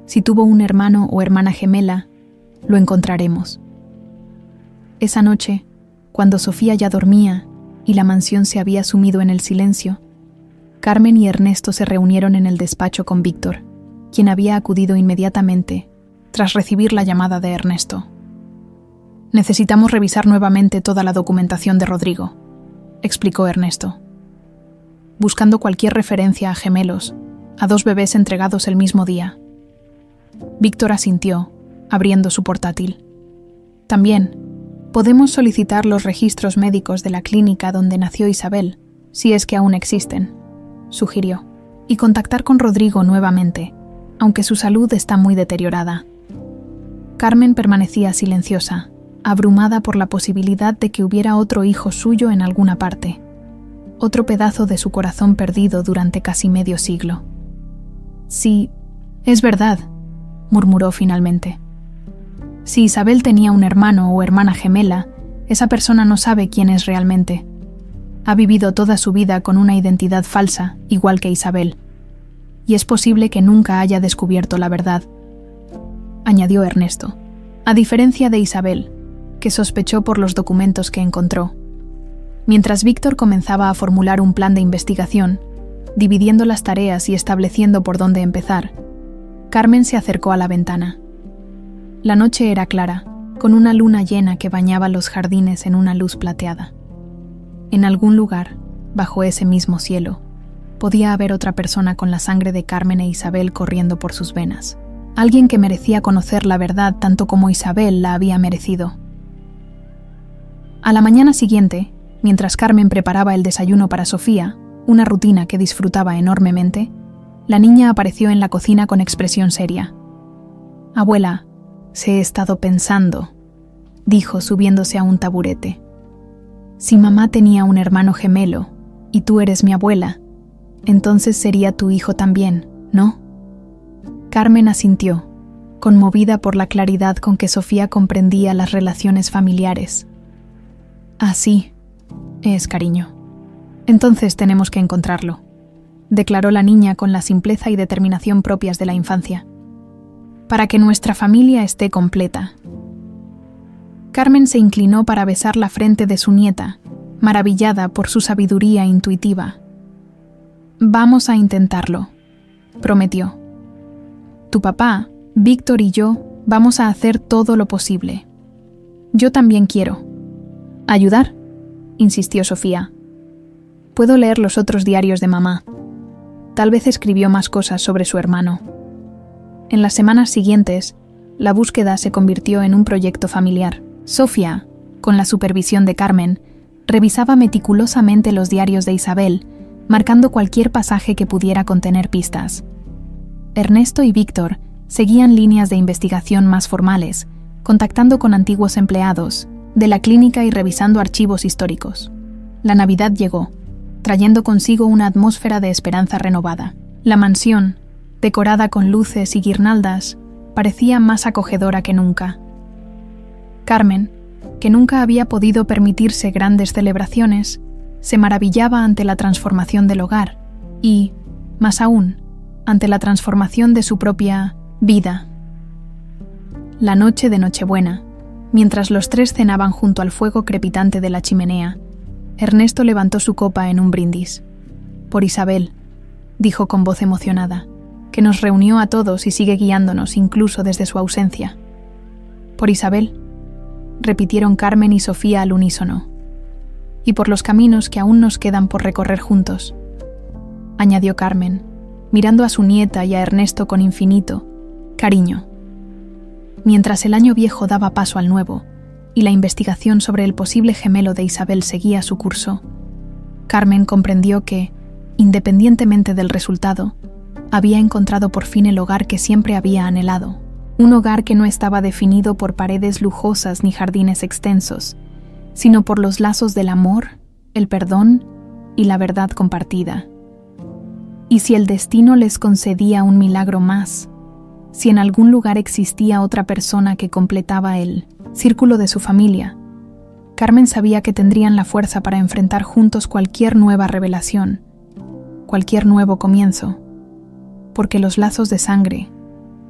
si tuvo un hermano o hermana gemela, lo encontraremos. Esa noche, cuando Sofía ya dormía y la mansión se había sumido en el silencio, Carmen y Ernesto se reunieron en el despacho con Víctor, quien había acudido inmediatamente tras recibir la llamada de Ernesto. Necesitamos revisar nuevamente toda la documentación de Rodrigo, explicó Ernesto. Buscando cualquier referencia a gemelos, a 2 bebés entregados el mismo día. Víctor asintió, abriendo su portátil. También, podemos solicitar los registros médicos de la clínica donde nació Isabel, si es que aún existen, sugirió, y contactar con Rodrigo nuevamente, aunque su salud está muy deteriorada. Carmen permanecía silenciosa, abrumada por la posibilidad de que hubiera otro hijo suyo en alguna parte, otro pedazo de su corazón perdido durante casi medio siglo. Sí, es verdad, murmuró finalmente. Si Isabel tenía un hermano o hermana gemela, esa persona no sabe quién es realmente. Ha vivido toda su vida con una identidad falsa, igual que Isabel. Y es posible que nunca haya descubierto la verdad, añadió Ernesto, a diferencia de Isabel, que sospechó por los documentos que encontró. Mientras Víctor comenzaba a formular un plan de investigación, dividiendo las tareas y estableciendo por dónde empezar, Carmen se acercó a la ventana. La noche era clara, con una luna llena que bañaba los jardines en una luz plateada. En algún lugar, bajo ese mismo cielo, podía haber otra persona con la sangre de Carmen e Isabel corriendo por sus venas. Alguien que merecía conocer la verdad tanto como Isabel la había merecido. A la mañana siguiente, mientras Carmen preparaba el desayuno para Sofía, una rutina que disfrutaba enormemente, la niña apareció en la cocina con expresión seria. «Abuela, se he estado pensando», dijo subiéndose a un taburete. «Si mamá tenía un hermano gemelo, y tú eres mi abuela, entonces sería tu hijo también, ¿no?» Carmen asintió, conmovida por la claridad con que Sofía comprendía las relaciones familiares. «Así es, cariño. Entonces tenemos que encontrarlo», declaró la niña con la simpleza y determinación propias de la infancia. «Para que nuestra familia esté completa». Carmen se inclinó para besar la frente de su nieta, maravillada por su sabiduría intuitiva. «Vamos a intentarlo», prometió. «Tu papá, Víctor y yo vamos a hacer todo lo posible. Yo también quiero». «¿Ayudar?», insistió Sofía. «Puedo leer los otros diarios de mamá. Tal vez escribió más cosas sobre su hermano». En las semanas siguientes, la búsqueda se convirtió en un proyecto familiar. Sofía, con la supervisión de Carmen, revisaba meticulosamente los diarios de Isabel, marcando cualquier pasaje que pudiera contener pistas. Ernesto y Víctor seguían líneas de investigación más formales, contactando con antiguos empleados de la clínica y revisando archivos históricos. La Navidad llegó, trayendo consigo una atmósfera de esperanza renovada. La mansión, decorada con luces y guirnaldas, parecía más acogedora que nunca. Carmen, que nunca había podido permitirse grandes celebraciones, se maravillaba ante la transformación del hogar y, más aún, ante la transformación de su propia Vida. La noche de Nochebuena, mientras los tres cenaban junto al fuego crepitante de la chimenea, Ernesto levantó su copa en un brindis. Por Isabel, dijo con voz emocionada, que nos reunió a todos y sigue guiándonos incluso desde su ausencia. Por Isabel, repitieron Carmen y Sofía al unísono. Y por los caminos que aún nos quedan por recorrer juntos, añadió Carmen, mirando a su nieta y a Ernesto con infinito cariño. Mientras el año viejo daba paso al nuevo y la investigación sobre el posible gemelo de Isabel seguía su curso, Carmen comprendió que, independientemente del resultado, había encontrado por fin el hogar que siempre había anhelado, un hogar que no estaba definido por paredes lujosas ni jardines extensos, sino por los lazos del amor, el perdón y la verdad compartida. Y si el destino les concedía un milagro más, si en algún lugar existía otra persona que completaba el círculo de su familia, Carmen sabía que tendrían la fuerza para enfrentar juntos cualquier nueva revelación, cualquier nuevo comienzo, porque los lazos de sangre,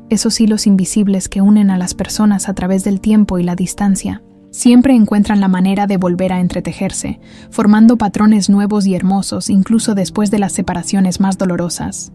esos hilos invisibles que unen a las personas a través del tiempo y la distancia, siempre encuentran la manera de volver a entretejerse, formando patrones nuevos y hermosos incluso después de las separaciones más dolorosas.